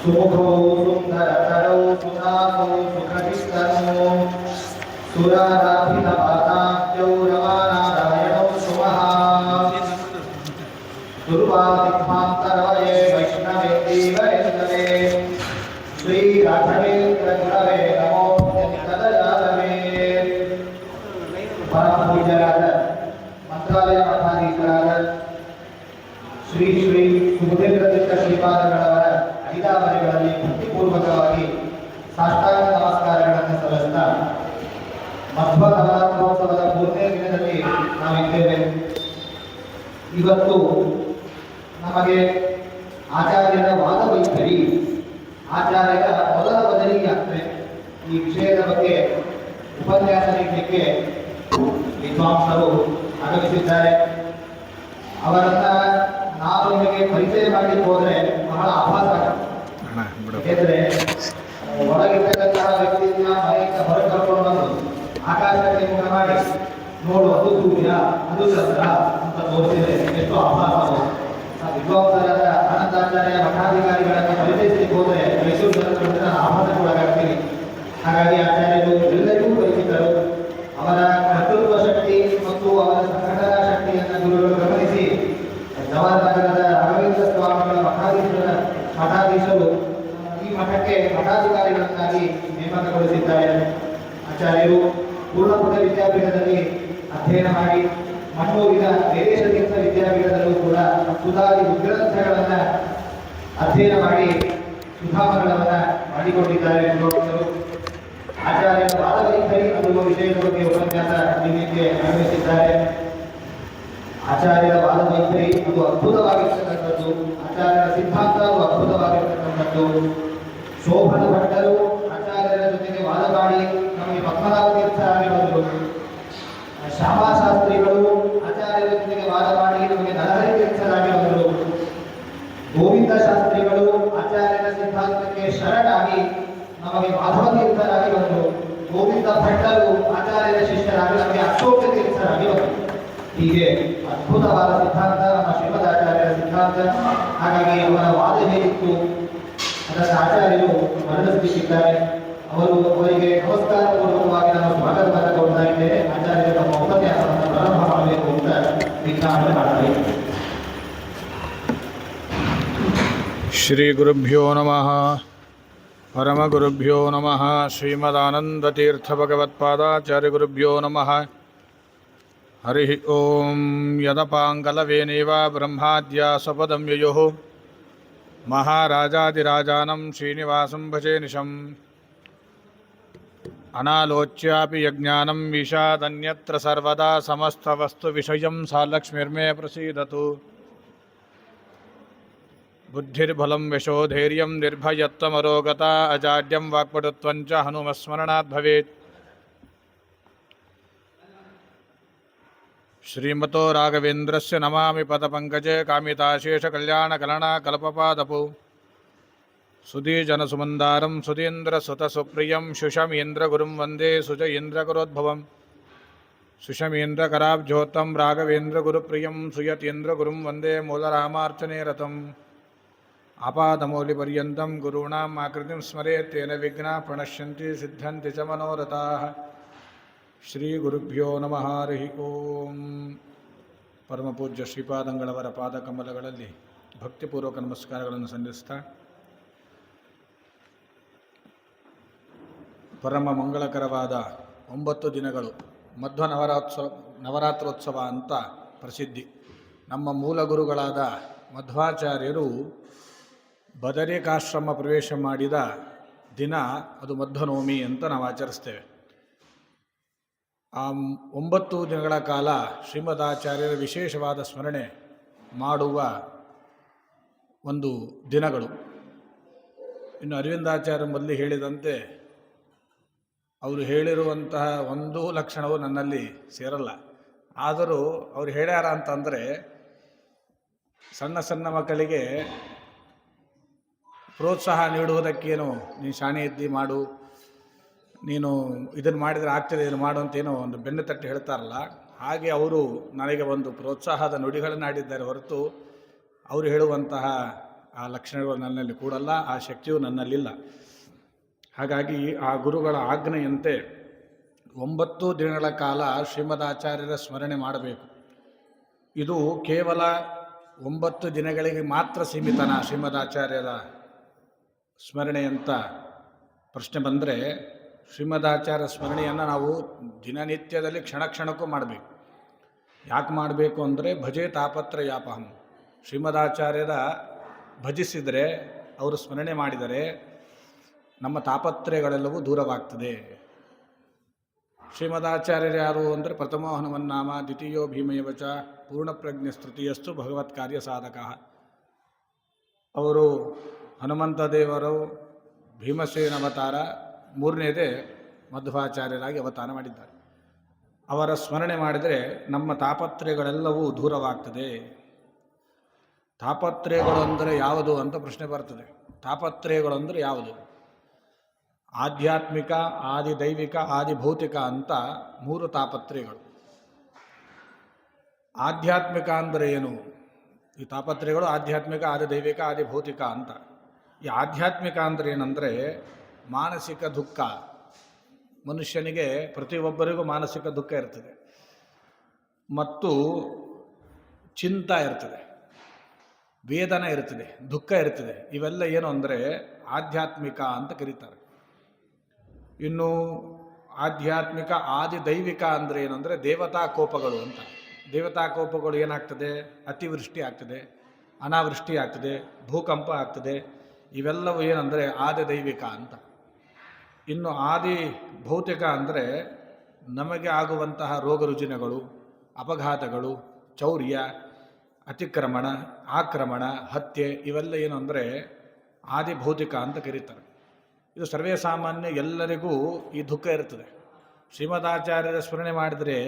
सुमुखौ सुन्दरतरौ सुधासौ सुखविस्तरौ सुराराधितपादाब्जौ रमानारायणौ सुमः दुर्वादिक्ष्मान्तरवये वैष्णवेन्दीवरेन्दवे श्रीराघवेन्द्रगुरवे नमोऽत्यन्तदयालवे परमपूज्यराದ ಮಂತ್ರಾಲಯ ಮಠಾಧೀಶರಾದ ಶ್ರೀ ಶ್ರೀ ಸುಬುಧೇಂದ್ರ ತೀರ್ಥ ಶ್ರೀಪಾದಗಳವರ ಅಡಿದಾವರೆಗಳಲ್ಲಿ ಭಕ್ತಿಪೂರ್ವಕವಾಗಿ ಸಾಷ್ಟಾಂಗ ನಮಸ್ಕಾರಗಳನ್ನು ಸಲ್ಲಿಸ್ತಾ ಮಧ್ವ ನವರಾತ್ರೋತ್ಸವದ 3ನೇ ದಿನದಲ್ಲಿ ನಾವಿದ್ದೇವೆ. ಇವತ್ತು ನಮಗೆ ಆಚಾರ್ಯರ ವಾದವೈಖರಿ, ಆಚಾರ್ಯರ ಮೊದಲ ಬದಲಿ ಯಾತ್ರೆ ಈ ವಿಷಯದ ಬಗ್ಗೆ ಉಪನ್ಯಾಸ ನೀಡಲಿಕ್ಕೆ ವಿದ್ವಾಂಸರು ಆಗಮಿಸಿದ್ದಾರೆ. ಅವರನ್ನ ನಾವು ನಿಮಗೆ ಪರಿಚಯ ಮಾಡಲಿಕ್ಕೆ ಹೋದರೆ ಬಹಳ ಆಭಾಸ. ಯಾಕೆಂದರೆ ಒಳಗಿರ್ತಕ್ಕಂತಹ ವ್ಯಕ್ತಿಯನ್ನ ಮನೆಯಿಂದ ಹೊರಗೆ ಕರ್ಕೊಂಡು ಬಂದು ಆಕಾಶಕ್ಕೆ ಮುಖ ಮಾಡಿ ನೋಡು ಅದು ಸೂರ್ಯ ಅದು ಚಂದ್ರ ಅಂತ ತೋರಿಸಿದರೆ ಎಷ್ಟು ಆಭಾಸವು. ವಿದ್ವಾಂಸರಾದ ಆನಂದಾಚಾರ್ಯ ಮಠಾಧಿಕಾರಿಗಳನ್ನು ಪರಿಚಯಿಸಲಿಕ್ಕೆ ಹೋದರೆ ಮೈಸೂರು ಜನರ ಆಭಾಸಕ್ಕೆ ಒಳಗಾಗ್ತೀವಿ. ಹಾಗಾಗಿ ಆಚಾರ್ಯರು ಎಲ್ಲರಿಗೂ ಪರಿಚಿತರು. ಅವರ ಕರ್ತೃತ್ವ ಶಕ್ತಿ ಮತ್ತು ಅವರ ಸಂಘಟನಾ ಶಕ್ತಿಯನ್ನು ಗುರುಗಳು ಗಮನಿಸಿ ಜವಾಹರನಗರದ ರಾಘವೇಂದ್ರ ಸ್ವಾಮಿಗಳ ಮಠಾಧೀಶರು ಈ ಮಠಕ್ಕೆ ಮಠಾಧಿಕಾರಿಗಳನ್ನಾಗಿ ನೇಮಕಗೊಳಿಸಿದ್ದಾರೆ. ಆಚಾರ್ಯರು ಪೂರ್ಣಪುರ ವಿದ್ಯಾಪೀಠದಲ್ಲಿ ಅಧ್ಯಯನ ಮಾಡಿ ಮಣ್ಣೂರಿನ ವೀರೇಶ ತೀರ್ಥ ವಿದ್ಯಾಪೀಠದಲ್ಲೂ ಕೂಡ ಸುಧಾರಿ ಉಗ್ರಂಥಗಳನ್ನು ಅಧ್ಯಯನ ಮಾಡಿ ಸುಧಾಮಗಳನ್ನು ಮಾಡಿಕೊಂಡಿದ್ದಾರೆ. ಆಚಾರ್ಯರ ವಾದವೈಖರಿ ಅನ್ನುವ ವಿಷಯದ ಬಗ್ಗೆ ಉಪನ್ಯಾಸ ನೀಡಲಿಕ್ಕೆ ಆಗಮಿಸಿದ್ದಾರೆ. ಆಚಾರ್ಯರ ವಾದವೈಖರಿ ಅದು ಅದ್ಭುತವಾಗಿರ್ತಕ್ಕಂಥದ್ದು. ಆಚಾರ್ಯರ ಸಿದ್ಧಾಂತ ಅದ್ಭುತವಾಗಿರ್ತಕ್ಕಂಥದ್ದು. ಶೋಭನ ಭಟ್ಟರು ಆಚಾರ್ಯರ ಜೊತೆಗೆ ವಾದ ಮಾಡಿ ನಮಗೆ ಪದ್ಮನಾಭ ತೀರ್ಥರಾಗಿ ಬಂದರು. ಶ್ಯಾಮಾಶಾಸ್ತ್ರಿಗಳು ಆಚಾರ್ಯರ ಜೊತೆಗೆ ವಾದ ಮಾಡಿ ನಮಗೆ ನರಹರಿ ತೀರ್ಥರಾಗಿ ಬಂದರು. ಗೋವಿಂದ ಶಾಸ್ತ್ರಿಗಳು ಆಚಾರ್ಯರ ಸಿದ್ಧಾಂತಕ್ಕೆ ಶರಣಾಗಿ ನಮಗೆ ಮಾಧವ ತೀರ್ಥರಾಗಿ ಬಂದರು. ಗೋವಿಂದ ಭಟ್ಟರು ಆಚಾರ್ಯರ ಶಿಷ್ಯರಾಗಿ ನಮಗೆ ಅಶೋಕ ತೀರ್ಥರಾಗಿ ಬಂದರು. ಹೀಗೆ ಅದ್ಭುತವಾದ ಸಿದ್ಧಾಂತ ನಮ್ಮ ಶ್ರೀಮದಾಚಾರ್ಯರ ಸಿದ್ಧಾಂತ. ಹಾಗಾಗಿ ಅವರ ವಾದ ಹೇಗಿತ್ತು ಅದನ್ನು ಆಚಾರ್ಯರು ವರ್ಣಿಸಲಿಕ್ಕಿದ್ದಾರೆ. ಅವರಿಗೆ ನಮಸ್ಕಾರ ಪೂರ್ವಕವಾಗಿ ನಾನು ಸ್ವಾಗತವನ್ನು ಕೊಡ್ತಾ ಇದ್ದೇನೆ. ಆಚಾರ್ಯರು ನಮ್ಮ ಉಪನ್ಯಾಸವನ್ನು ಪ್ರಾರಂಭ ಮಾಡಬೇಕು ಅಂತ ವಿಜ್ಞಾಪನೆ ಮಾಡ್ತಾರೆ. ಶ್ರೀ ಗುರುಭ್ಯೋ ನಮಃ. ಪರಮಗುರುಭ್ಯೋ ನಮಃ. ಶ್ರೀಮದಾನಂದತೀರ್ಥ ಭಗವತ್ಪಾದಾಚಾರ್ಯ ಗುರುಭ್ಯೋ ನಮಃ. ಹರಿ ಓಂ. ಯದಪಾಂಗಲವೇನೇವ ಬ್ರಹ್ಮಾದ್ಯ ಸ್ವಪದಂ ಯಯುಃ ಮಹಾರಾಜಾದಿರಾಜಾನಂ ಶ್ರೀನಿವಾಸಂ ಭಜೆ ನಿಶಂ. ಅನಾಲೋಚ್ಯಾಪಿ ಯಜ್ಞಾನಂ ವಿಷಾದನ್ಯತ್ರ ಸರ್ವದಾ ಸಮಸ್ತವಸ್ತು ವಿಷಯಂ ಸಾ ಲಕ್ಷ್ಮೀರ್ಮೇ ಪ್ರಸೀದತು. ಬುದ್ಧಿರ್ಬಲಂ ಯಶೋಧೈರ್ಯಂ ನಿರ್ಭಯತ್ವಮರೋಗತ ಅಜಾಡ್ಯಂ ವಾಕ್ಪಟುತ್ವಂಚ ಹನುಮಸ್ಮರಣಾತ್ ಭವೇತ್. ಶ್ರೀಮತೋ ರಾಘವೇಂದ್ರಸ್ಯ ನಮಾಮಿ ಪದಪಂಕಜೆ ಕಾಮಿತಾಶೇಷ ಕಲ್ಯಾಣಕಲನಾ ಕಲ್ಪಪಾದಪು. ಸುಧೀಜನಸುಮಂದಾರಂ ಸುಧೀಂದ್ರ ಸುತ ಸುಪ್ರಿಯಂ ಶುಷಮೀಂದ್ರ ಗುರುಂ ವಂದೇ ಸುಜಯೇಂದ್ರ ಗುರೋದ್ಭವಂ. ಸುಷಮೀಂದ್ರ ಕರಾಬ್ಜೋತ್ತಂ ರಾಘವೇಂದ್ರ ಗುರುಪ್ರಿಯಂ ಸುಯತೀಂದ್ರ ಗುರುಂ ವಂದೇ ಮೂಲರಾಮಾರ್ಚನೆ ರತಂ. ಆಪಾದಮೌಲಿಪರ್ಯಂತಂ ಗುರುಣಾಂ ಆಕೃತಿಂ ಸ್ಮರೇತ್ ತೇನ ವಿಘ್ನಾಃ ಪ್ರಣಶ್ಯಂತಿ ಸಿದ್ಧಂತಿ ಚ ಮನೋರಥಾಃ. ಶ್ರೀ ಗುರುಭ್ಯೋ ನಮಃ. ಹರಿ ಓಂ. ಪರಮಪೂಜ್ಯ ಶ್ರೀಪಾದಂಗಳವರ ಪಾದಕಮಲಗಳಲ್ಲಿ ಭಕ್ತಿಪೂರ್ವಕ ನಮಸ್ಕಾರಗಳನ್ನು ಸಲ್ಲಿಸ್ತಾ ಪರಮ ಮಂಗಳಕರವಾದ 9 ದಿನಗಳು ಮಧ್ವ ನವರಾತ್ರೋತ್ಸವ ಅಂತ ಪ್ರಸಿದ್ಧಿ. ನಮ್ಮ ಮೂಲ ಗುರುಗಳಾದ ಮಧ್ವಾಚಾರ್ಯರು ಬದರಿಕಾಶ್ರಮ ಪ್ರವೇಶ ಮಾಡಿದ ದಿನ ಅದು ಮಧ್ವನವಮಿ ಅಂತ ನಾವು ಆಚರಿಸ್ತೇವೆ. ಆ 9 ದಿನಗಳ ಕಾಲ ಶ್ರೀಮದಾಚಾರ್ಯರ ವಿಶೇಷವಾದ ಸ್ಮರಣೆ ಮಾಡುವ ಒಂದು ದಿನಗಳು. ಇನ್ನು ಅರವಿಂದಾಚಾರ್ಯ ಮೊದಲು ಹೇಳಿದಂತೆ ಅವರು ಹೇಳಿರುವಂತಹ ಒಂದು ಲಕ್ಷಣವು ನನ್ನಲ್ಲಿ ಸೇರಲ್ಲ. ಆದರೂ ಅವರು ಹೇಳ್ಯಾರ ಅಂತಂದರೆ ಸಣ್ಣ ಸಣ್ಣ ಮಕ್ಕಳಿಗೆ ಪ್ರೋತ್ಸಾಹ ನೀಡುವುದಕ್ಕೇನು ನೀನು ಶಾಣೆ ಇದ್ದಿ ಮಾಡು, ನೀನು ಇದನ್ನು ಮಾಡಿದರೆ ಆಗ್ತದೆ, ಇದನ್ನು ಮಾಡು ಅಂತೇನೋ ಒಂದು ಬೆನ್ನು ತಟ್ಟಿ ಹೇಳ್ತಾರಲ್ಲ, ಹಾಗೆ ಅವರು ನನಗೆ ಒಂದು ಪ್ರೋತ್ಸಾಹದ ನುಡಿಗಳನ್ನು ಆಡಿದ್ದಾರೆ ಹೊರತು ಅವರು ಹೇಳುವಂತಹ ಆ ಲಕ್ಷಣಗಳು ನನ್ನಲ್ಲಿ ಕೂಡಲ್ಲ, ಆ ಶಕ್ತಿಯು ನನ್ನಲ್ಲಿಲ್ಲ. ಹಾಗಾಗಿ ಆ ಗುರುಗಳ ಆಜ್ಞೆಯಂತೆ 9 ದಿನಗಳ ಕಾಲ ಶ್ರೀಮದಾಚಾರ್ಯರ ಸ್ಮರಣೆ ಮಾಡಬೇಕು. ಇದು ಕೇವಲ 9 ದಿನಗಳಿಗೆ ಮಾತ್ರ ಸೀಮಿತನಾ ಶ್ರೀಮದಾಚಾರ್ಯರ ಸ್ಮರಣೆ ಅಂತ ಪ್ರಶ್ನೆ ಬಂದರೆ, ಶ್ರೀಮದಾಚಾರ್ಯ ಸ್ಮರಣೆಯನ್ನು ನಾವು ದಿನನಿತ್ಯದಲ್ಲಿ ಕ್ಷಣ ಕ್ಷಣಕ್ಕೂ ಮಾಡಬೇಕು. ಯಾಕೆ ಮಾಡಬೇಕು ಅಂದರೆ ಭಜೆ ತಾಪತ್ರಯಾಪಹಂ. ಶ್ರೀಮದಾಚಾರ್ಯರ ಭಜಿಸಿದರೆ, ಅವರು ಸ್ಮರಣೆ ಮಾಡಿದರೆ ನಮ್ಮ ತಾಪತ್ರಯಗಳೆಲ್ಲವೂ ದೂರವಾಗ್ತದೆ. ಶ್ರೀಮದಾಚಾರ್ಯರು ಯಾರು ಅಂದರೆ ಪ್ರಥಮೋ ಹನುಮನ್ನಾಮ ದ್ವಿತೀಯೋ ಭೀಮಯವಚ ಪೂರ್ಣಪ್ರಜ್ಞೆ ಸ್ತೃತಿಯಸ್ತು ಭಗವತ್ ಕಾರ್ಯ ಸಾಧಕ. ಅವರು ಹನುಮಂತ ದೇವರು ಭೀಮಸೇನ ಅವತಾರ, 3ನೇದೇ ಮಧ್ವಾಚಾರ್ಯರಾಗಿ ಅವತಾರ ಮಾಡಿದ್ದಾರೆ. ಅವರ ಸ್ಮರಣೆ ಮಾಡಿದರೆ ನಮ್ಮ ತಾಪತ್ರಯಗಳೆಲ್ಲವೂ ದೂರವಾಗ್ತದೆ. ತಾಪತ್ರಯಗಳು ಅಂದರೆ ಯಾವುದು ಅಂತ ಪ್ರಶ್ನೆ ಬರ್ತದೆ. ತಾಪತ್ರಯಗಳು ಅಂದರೆ ಯಾವುದು? ಆಧ್ಯಾತ್ಮಿಕ, ಆದಿದೈವಿಕ, ಆದಿಭೌತಿಕ ಅಂತ 3 ತಾಪತ್ರಯಗಳು. ಆಧ್ಯಾತ್ಮಿಕ ಅಂದರೆ ಏನು? ಈ ತಾಪತ್ರಯಗಳು ಆಧ್ಯಾತ್ಮಿಕ, ಆದಿದೈವಿಕ, ಆದಿಭೌತಿಕ ಅಂತ. ಈ ಆಧ್ಯಾತ್ಮಿಕ ಅಂದರೆ ಏನಂದರೆ ಮಾನಸಿಕ ದುಃಖ. ಮನುಷ್ಯನಿಗೆ ಪ್ರತಿಯೊಬ್ಬರಿಗೂ ಮಾನಸಿಕ ದುಃಖ ಇರ್ತದೆ ಮತ್ತು ಚಿಂತ ಇರ್ತದೆ, ವೇದನೆ ಇರ್ತದೆ, ದುಃಖ ಇರ್ತದೆ. ಇವೆಲ್ಲ ಏನು ಅಂದರೆ ಆಧ್ಯಾತ್ಮಿಕ ಅಂತ ಕರೀತಾರೆ. ಇನ್ನು ಆಧ್ಯಾತ್ಮಿಕ ಆದಿದೈವಿಕ ಅಂದರೆ ಏನು ಅಂದರೆ ದೇವತಾ ಕೋಪಗಳು ಅಂತ. ದೇವತಾ ಕೋಪಗಳು ಏನಾಗ್ತದೆ? ಅತಿವೃಷ್ಟಿ ಆಗ್ತದೆ, ಅನಾವೃಷ್ಟಿ ಆಗ್ತದೆ, ಭೂಕಂಪ ಆಗ್ತದೆ. ಇವೆಲ್ಲವೂ ಏನಂದರೆ ಆದಿದೈವಿಕ ಅಂತ. ಇನ್ನು ಆದಿ ಭೌತಿಕ ಅಂದರೆ ನಮಗೆ ಆಗುವಂತಹ ರೋಗ ರುಜಿನಗಳು, ಅಪಘಾತಗಳು, ಚೌರ್ಯ, ಅತಿಕ್ರಮಣ, ಆಕ್ರಮಣ, ಹತ್ಯೆ, ಇವೆಲ್ಲ ಏನು ಅಂದರೆ ಆದಿಭೌತಿಕ ಅಂತ ಕರೀತಾರೆ. ಇದು ಸರ್ವೇ ಸಾಮಾನ್ಯ, ಎಲ್ಲರಿಗೂ ಈ ದುಃಖ ಇರ್ತದೆ. ಶ್ರೀಮದಾಚಾರ್ಯರ ಸ್ಮರಣೆ ಮಾಡಿದರೆ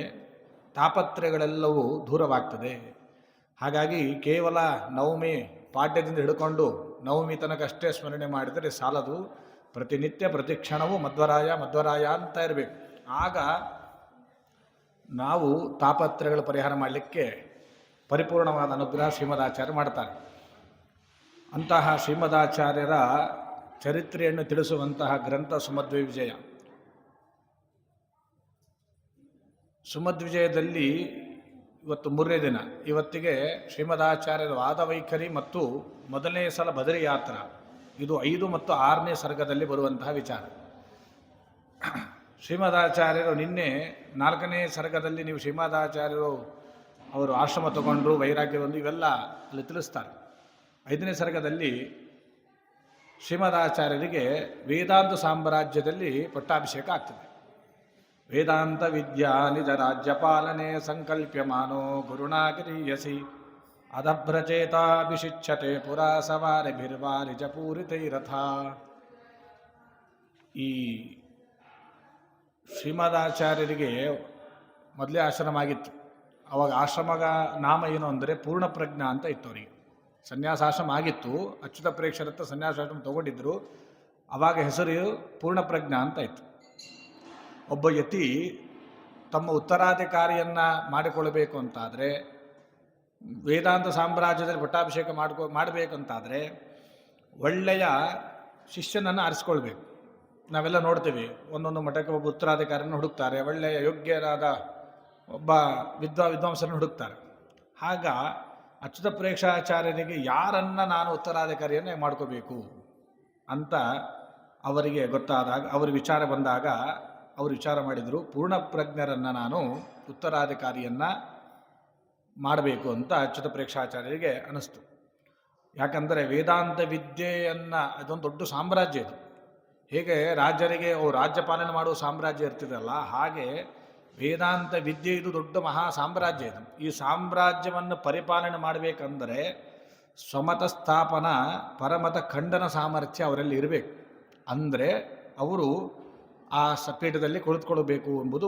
ತಾಪತ್ರಯಗಳೆಲ್ಲವೂ ದೂರವಾಗ್ತದೆ. ಹಾಗಾಗಿ ಕೇವಲ ನವಮಿ ಪಾಡ್ಯದಿಂದ ಹಿಡ್ಕೊಂಡು ನವಮಿ ತನಕ ಅಷ್ಟೇ ಸ್ಮರಣೆ ಮಾಡಿದರೆ ಸಾಲದು. ಪ್ರತಿನಿತ್ಯ ಪ್ರತಿ ಕ್ಷಣವೂ ಮಧ್ವರಾಯ ಮಧ್ವರಾಯ ಅಂತ ಇರಬೇಕು. ಆಗ ನಾವು ತಾಪತ್ರಯಗಳ ಪರಿಹಾರ ಮಾಡಲಿಕ್ಕೆ ಪರಿಪೂರ್ಣವಾದ ಅನುಗ್ರಹ ಶ್ರೀಮದಾಚಾರ್ಯ ಮಾಡ್ತಾರೆ. ಅಂತಹ ಶ್ರೀಮದಾಚಾರ್ಯರ ಚರಿತ್ರೆಯನ್ನು ತಿಳಿಸುವಂತಹ ಗ್ರಂಥ ಸುಮಧ್ವವಿಜಯ. ಸುಮಧ್ವಿಜಯದಲ್ಲಿ ಇವತ್ತು 3ನೇ ದಿನ. ಇವತ್ತಿಗೆ ಶ್ರೀಮದಾಚಾರ್ಯರ ವಾದವೈಖರಿ ಮತ್ತು ಮೊದಲನೇ ಸಲ ಬದರಿ ಯಾತ್ರ, ಇದು 5 ಮತ್ತು 6ನೇ ಸರ್ಗದಲ್ಲಿ ಬರುವಂತಹ ವಿಚಾರ. ಶ್ರೀಮದಾಚಾರ್ಯರು ನಿನ್ನೆ 4ನೇ ಸರ್ಗದಲ್ಲಿ ನೀವು ಶ್ರೀಮದಾಚಾರ್ಯರು ಅವರು ಆಶ್ರಮ ತಗೊಂಡ್ರು, ವೈರಾಗ್ಯ ಬಂದು, ಇವೆಲ್ಲ ಅಲ್ಲಿ ತಿಳಿಸ್ತಾರೆ. 5ನೇ ಸರ್ಗದಲ್ಲಿ ಶ್ರೀಮದಾಚಾರ್ಯರಿಗೆ ವೇದಾಂತ ಸಾಮ್ರಾಜ್ಯದಲ್ಲಿ ಪಟ್ಟಾಭಿಷೇಕ ಆಗ್ತದೆ. ವೇದಾಂತ ವಿದ್ಯಾ ನಿಜ ರಾಜ್ಯಪಾಲನೆ ಸಂಕಲ್ಪ್ಯಮಾನೋ ಗುರುಣಾಗಿರೀಯಸಿ ಅಧಭ್ರಚೇತಾಭಿಷಿಚ್ಯತೆ ಪುರಾ ಸವಾರಿಭಿರ್ವಾರಿಜ ಪೂರಿತೈರಥ. ಈ ಶ್ರೀಮದಾಚಾರ್ಯರಿಗೆ ಮೊದಲೇ ಆಶ್ರಮ ಆಗಿತ್ತು. ಅವಾಗ ಆಶ್ರಮದ ನಾಮ ಏನು ಅಂದರೆ ಪೂರ್ಣಪ್ರಜ್ಞಾ ಅಂತ ಇತ್ತು. ಅವರಿಗೆ ಸನ್ಯಾಸಾಶ್ರಮ ಆಗಿತ್ತು. ಅಚ್ಯುತ ಪ್ರೇಕ್ಷರತ್ತ ಸನ್ಯಾಸಾಶ್ರಮ ತಗೊಂಡಿದ್ರು. ಆವಾಗ ಹೆಸರು ಪೂರ್ಣಪ್ರಜ್ಞಾ ಅಂತ ಇತ್ತು. ಒಬ್ಬ ಯತಿ ತಮ್ಮ ಉತ್ತರಾಧಿಕಾರಿಯನ್ನು ಮಾಡಿಕೊಳ್ಳಬೇಕು ಅಂತಾದರೆ, ವೇದಾಂತ ಸಾಮ್ರಾಜ್ಯದಲ್ಲಿ ಪಟ್ಟಾಭಿಷೇಕ ಮಾಡಬೇಕಂತಾದರೆ ಒಳ್ಳೆಯ ಶಿಷ್ಯನನ್ನು ಆರಿಸ್ಕೊಳ್ಬೇಕು. ನಾವೆಲ್ಲ ನೋಡ್ತೀವಿ, ಒಂದೊಂದು ಮಠಕ್ಕೆ ಒಬ್ಬ ಉತ್ತರಾಧಿಕಾರಿಯನ್ನು ಹುಡುಕ್ತಾರೆ, ಒಳ್ಳೆಯ ಯೋಗ್ಯರಾದ ಒಬ್ಬ ವಿದ್ವಾಂಸರನ್ನು ಹುಡುಕ್ತಾರೆ. ಆಗ ಅಚ್ಯುತ ಪ್ರೇಕ್ಷಾಚಾರ್ಯರಿಗೆ ಯಾರನ್ನು ನಾನು ಉತ್ತರಾಧಿಕಾರಿಯನ್ನು ಮಾಡ್ಕೋಬೇಕು ಅಂತ ಅವರಿಗೆ ಗೊತ್ತಾದಾಗ, ಅವರ ವಿಚಾರ ಬಂದಾಗ ಅವರು ವಿಚಾರ ಮಾಡಿದರು, ಪೂರ್ಣಪ್ರಜ್ಞರನ್ನು ನಾನು ಉತ್ತರಾಧಿಕಾರಿಯನ್ನು ಮಾಡಬೇಕು ಅಂತ ಅಚ್ಯುತ ಪ್ರೇಕ್ಷಾಚಾರ್ಯರಿಗೆ ಅನ್ನಿಸ್ತು. ಯಾಕಂದರೆ ವೇದಾಂತ ವಿದ್ಯೆಯನ್ನು, ಅದೊಂದು ದೊಡ್ಡ ಸಾಮ್ರಾಜ್ಯ ಇದು. ಹೇಗೆ ರಾಜರಿಗೆ ರಾಜ್ಯಪಾಲನೆ ಮಾಡುವ ಸಾಮ್ರಾಜ್ಯ ಇರ್ತಿದಲ್ಲ, ಹಾಗೆ ವೇದಾಂತ ವಿದ್ಯೆ ಇದು ದೊಡ್ಡ ಮಹಾ ಸಾಮ್ರಾಜ್ಯ ಇದು. ಈ ಸಾಮ್ರಾಜ್ಯವನ್ನು ಪರಿಪಾಲನೆ ಮಾಡಬೇಕಂದರೆ ಸ್ವಮತ ಸ್ಥಾಪನ, ಪರಮತ ಖಂಡನ ಸಾಮರ್ಥ್ಯ ಅವರಲ್ಲಿ ಇರಬೇಕು. ಅಂದರೆ ಅವರು ಆ ಪೀಠದಲ್ಲಿ ಕುಳಿತುಕೊಳ್ಳಬೇಕು ಎಂಬುದು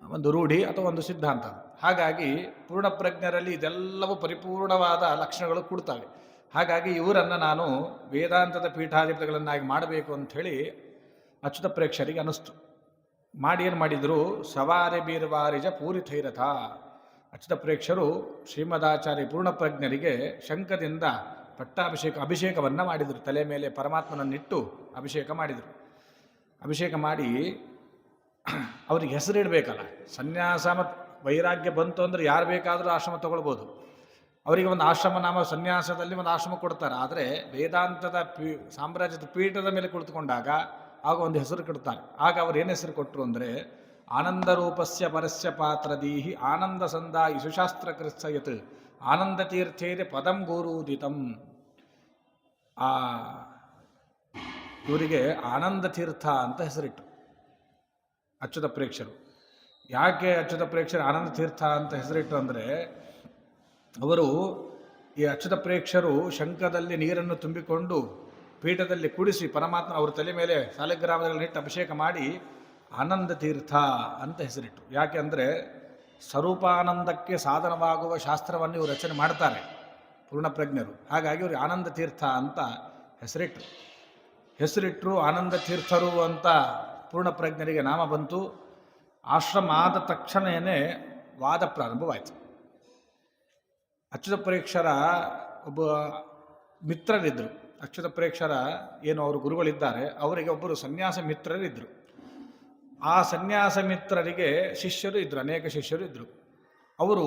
ಒಂದು ರೂಢಿ ಅಥವಾ ಒಂದು ಸಿದ್ಧಾಂತ. ಹಾಗಾಗಿ ಪೂರ್ಣಪ್ರಜ್ಞರಲ್ಲಿ ಇದೆಲ್ಲವೂ ಪರಿಪೂರ್ಣವಾದ ಲಕ್ಷಣಗಳು ಕೊಡ್ತವೆ. ಹಾಗಾಗಿ ಇವರನ್ನು ನಾನು ವೇದಾಂತದ ಪೀಠಾಧಿಪತಿಗಳನ್ನಾಗಿ ಮಾಡಬೇಕು ಅಂಥೇಳಿ ಅಚ್ಯುತ ಪ್ರೇಕ್ಷರಿಗೆ ಅನ್ನಿಸ್ತು. ಮಾಡಿ ಏನು ಮಾಡಿದರು? ಸವಾರಿ ಬೀರ್ವಾರಿಜ ಪೂರಿತೈರಥ, ಅಚ್ಯುತ ಪ್ರೇಕ್ಷರು ಶ್ರೀಮದಾಚಾರ್ಯ ಪೂರ್ಣಪ್ರಜ್ಞರಿಗೆ ಶಂಖದಿಂದ ಅಭಿಷೇಕವನ್ನು ಮಾಡಿದರು. ತಲೆ ಮೇಲೆ ಪರಮಾತ್ಮನನ್ನಿಟ್ಟು ಅಭಿಷೇಕ ಮಾಡಿದರು. ಅಭಿಷೇಕ ಮಾಡಿ ಅವರಿಗೆ ಹೆಸರಿಡಬೇಕಲ್ಲ. ಸನ್ಯಾಸ ಮತ್ತು ವೈರಾಗ್ಯ ಬಂತು ಅಂದರೆ ಯಾರು ಬೇಕಾದರೂ ಆಶ್ರಮ ತಗೊಳ್ಬೋದು. ಅವರಿಗೆ ಒಂದು ಆಶ್ರಮ ನಾಮ ಸನ್ಯಾಸದಲ್ಲಿ ಒಂದು ಆಶ್ರಮ ಕೊಡ್ತಾರೆ. ಆದರೆ ವೇದಾಂತದ ಸಾಮ್ರಾಜ್ಯದ ಪೀಠದ ಮೇಲೆ ಕುಳಿತುಕೊಂಡಾಗ ಆಗ ಒಂದು ಹೆಸರು ಕೊಡ್ತಾರೆ. ಆಗ ಅವ್ರು ಏನು ಹೆಸರು ಕೊಟ್ಟರು ಅಂದರೆ ಆನಂದ ರೂಪಸ್ಯ ಪರಸ್ಯ ಪಾತ್ರದೀಹಿ ಆನಂದ ಸಂದಾಯಿ ಸುಶಾಸ್ತ್ರ ಕೃತ್ಸಯತ್ ಆನಂದ ತೀರ್ಥೇದೆ ಪದಂ ಗೋರೂದಿತಂ. ಇವರಿಗೆ ಆನಂದ ತೀರ್ಥ ಅಂತ ಹೆಸರಿಟ್ಟು ಅಚ್ಯುತ ಪ್ರೇಕ್ಷರು. ಯಾಕೆ ಅಚ್ಯುತ ಪ್ರೇಕ್ಷರು ಆನಂದ ತೀರ್ಥ ಅಂತ ಹೆಸರಿಟ್ಟು ಅಂದರೆ ಅವರು ಈ ಅಚ್ಯುತ ಪ್ರೇಕ್ಷರು ಶಂಖದಲ್ಲಿ ನೀರನ್ನು ತುಂಬಿಕೊಂಡು ಪೀಠದಲ್ಲಿ ಕುಡಿಸಿ ಪರಮಾತ್ಮ ಅವ್ರ ತಲೆ ಮೇಲೆ ಸಾಲಿಗ್ರಾಮಗಳನ್ನಿಟ್ಟು ಅಭಿಷೇಕ ಮಾಡಿ ಆನಂದ ತೀರ್ಥ ಅಂತ ಹೆಸರಿಟ್ಟು. ಯಾಕೆ ಅಂದರೆ ಸ್ವರೂಪಾನಂದಕ್ಕೆ ಸಾಧನವಾಗುವ ಶಾಸ್ತ್ರವನ್ನು ಇವರು ರಚನೆ ಮಾಡ್ತಾರೆ ಪೂರ್ಣಪ್ರಜ್ಞರು. ಹಾಗಾಗಿ ಇವರು ಆನಂದ ತೀರ್ಥ ಅಂತ ಹೆಸರಿಟ್ಟರು. ಆನಂದ ತೀರ್ಥರು ಅಂತ ಪೂರ್ಣಪ್ರಜ್ಞರಿಗೆ ನಾಮ ಬಂತು. ಆಶ್ರಮ ಆದ ತಕ್ಷಣವೇ ವಾದ ಪ್ರಾರಂಭವಾಯಿತು. ಅಚ್ಯುತ ಪ್ರೇಕ್ಷರ ಒಬ್ಬ ಮಿತ್ರರಿದ್ದರು. ಅಚ್ಯುತ ಪ್ರೇಕ್ಷರ ಏನು ಅವರು ಗುರುಗಳಿದ್ದಾರೆ, ಅವರಿಗೆ ಒಬ್ಬರು ಸನ್ಯಾಸ ಮಿತ್ರರಿದ್ದರು. ಆ ಸನ್ಯಾಸ ಮಿತ್ರರಿಗೆ ಶಿಷ್ಯರು ಇದ್ದರು, ಅನೇಕ ಶಿಷ್ಯರು ಇದ್ದರು. ಅವರು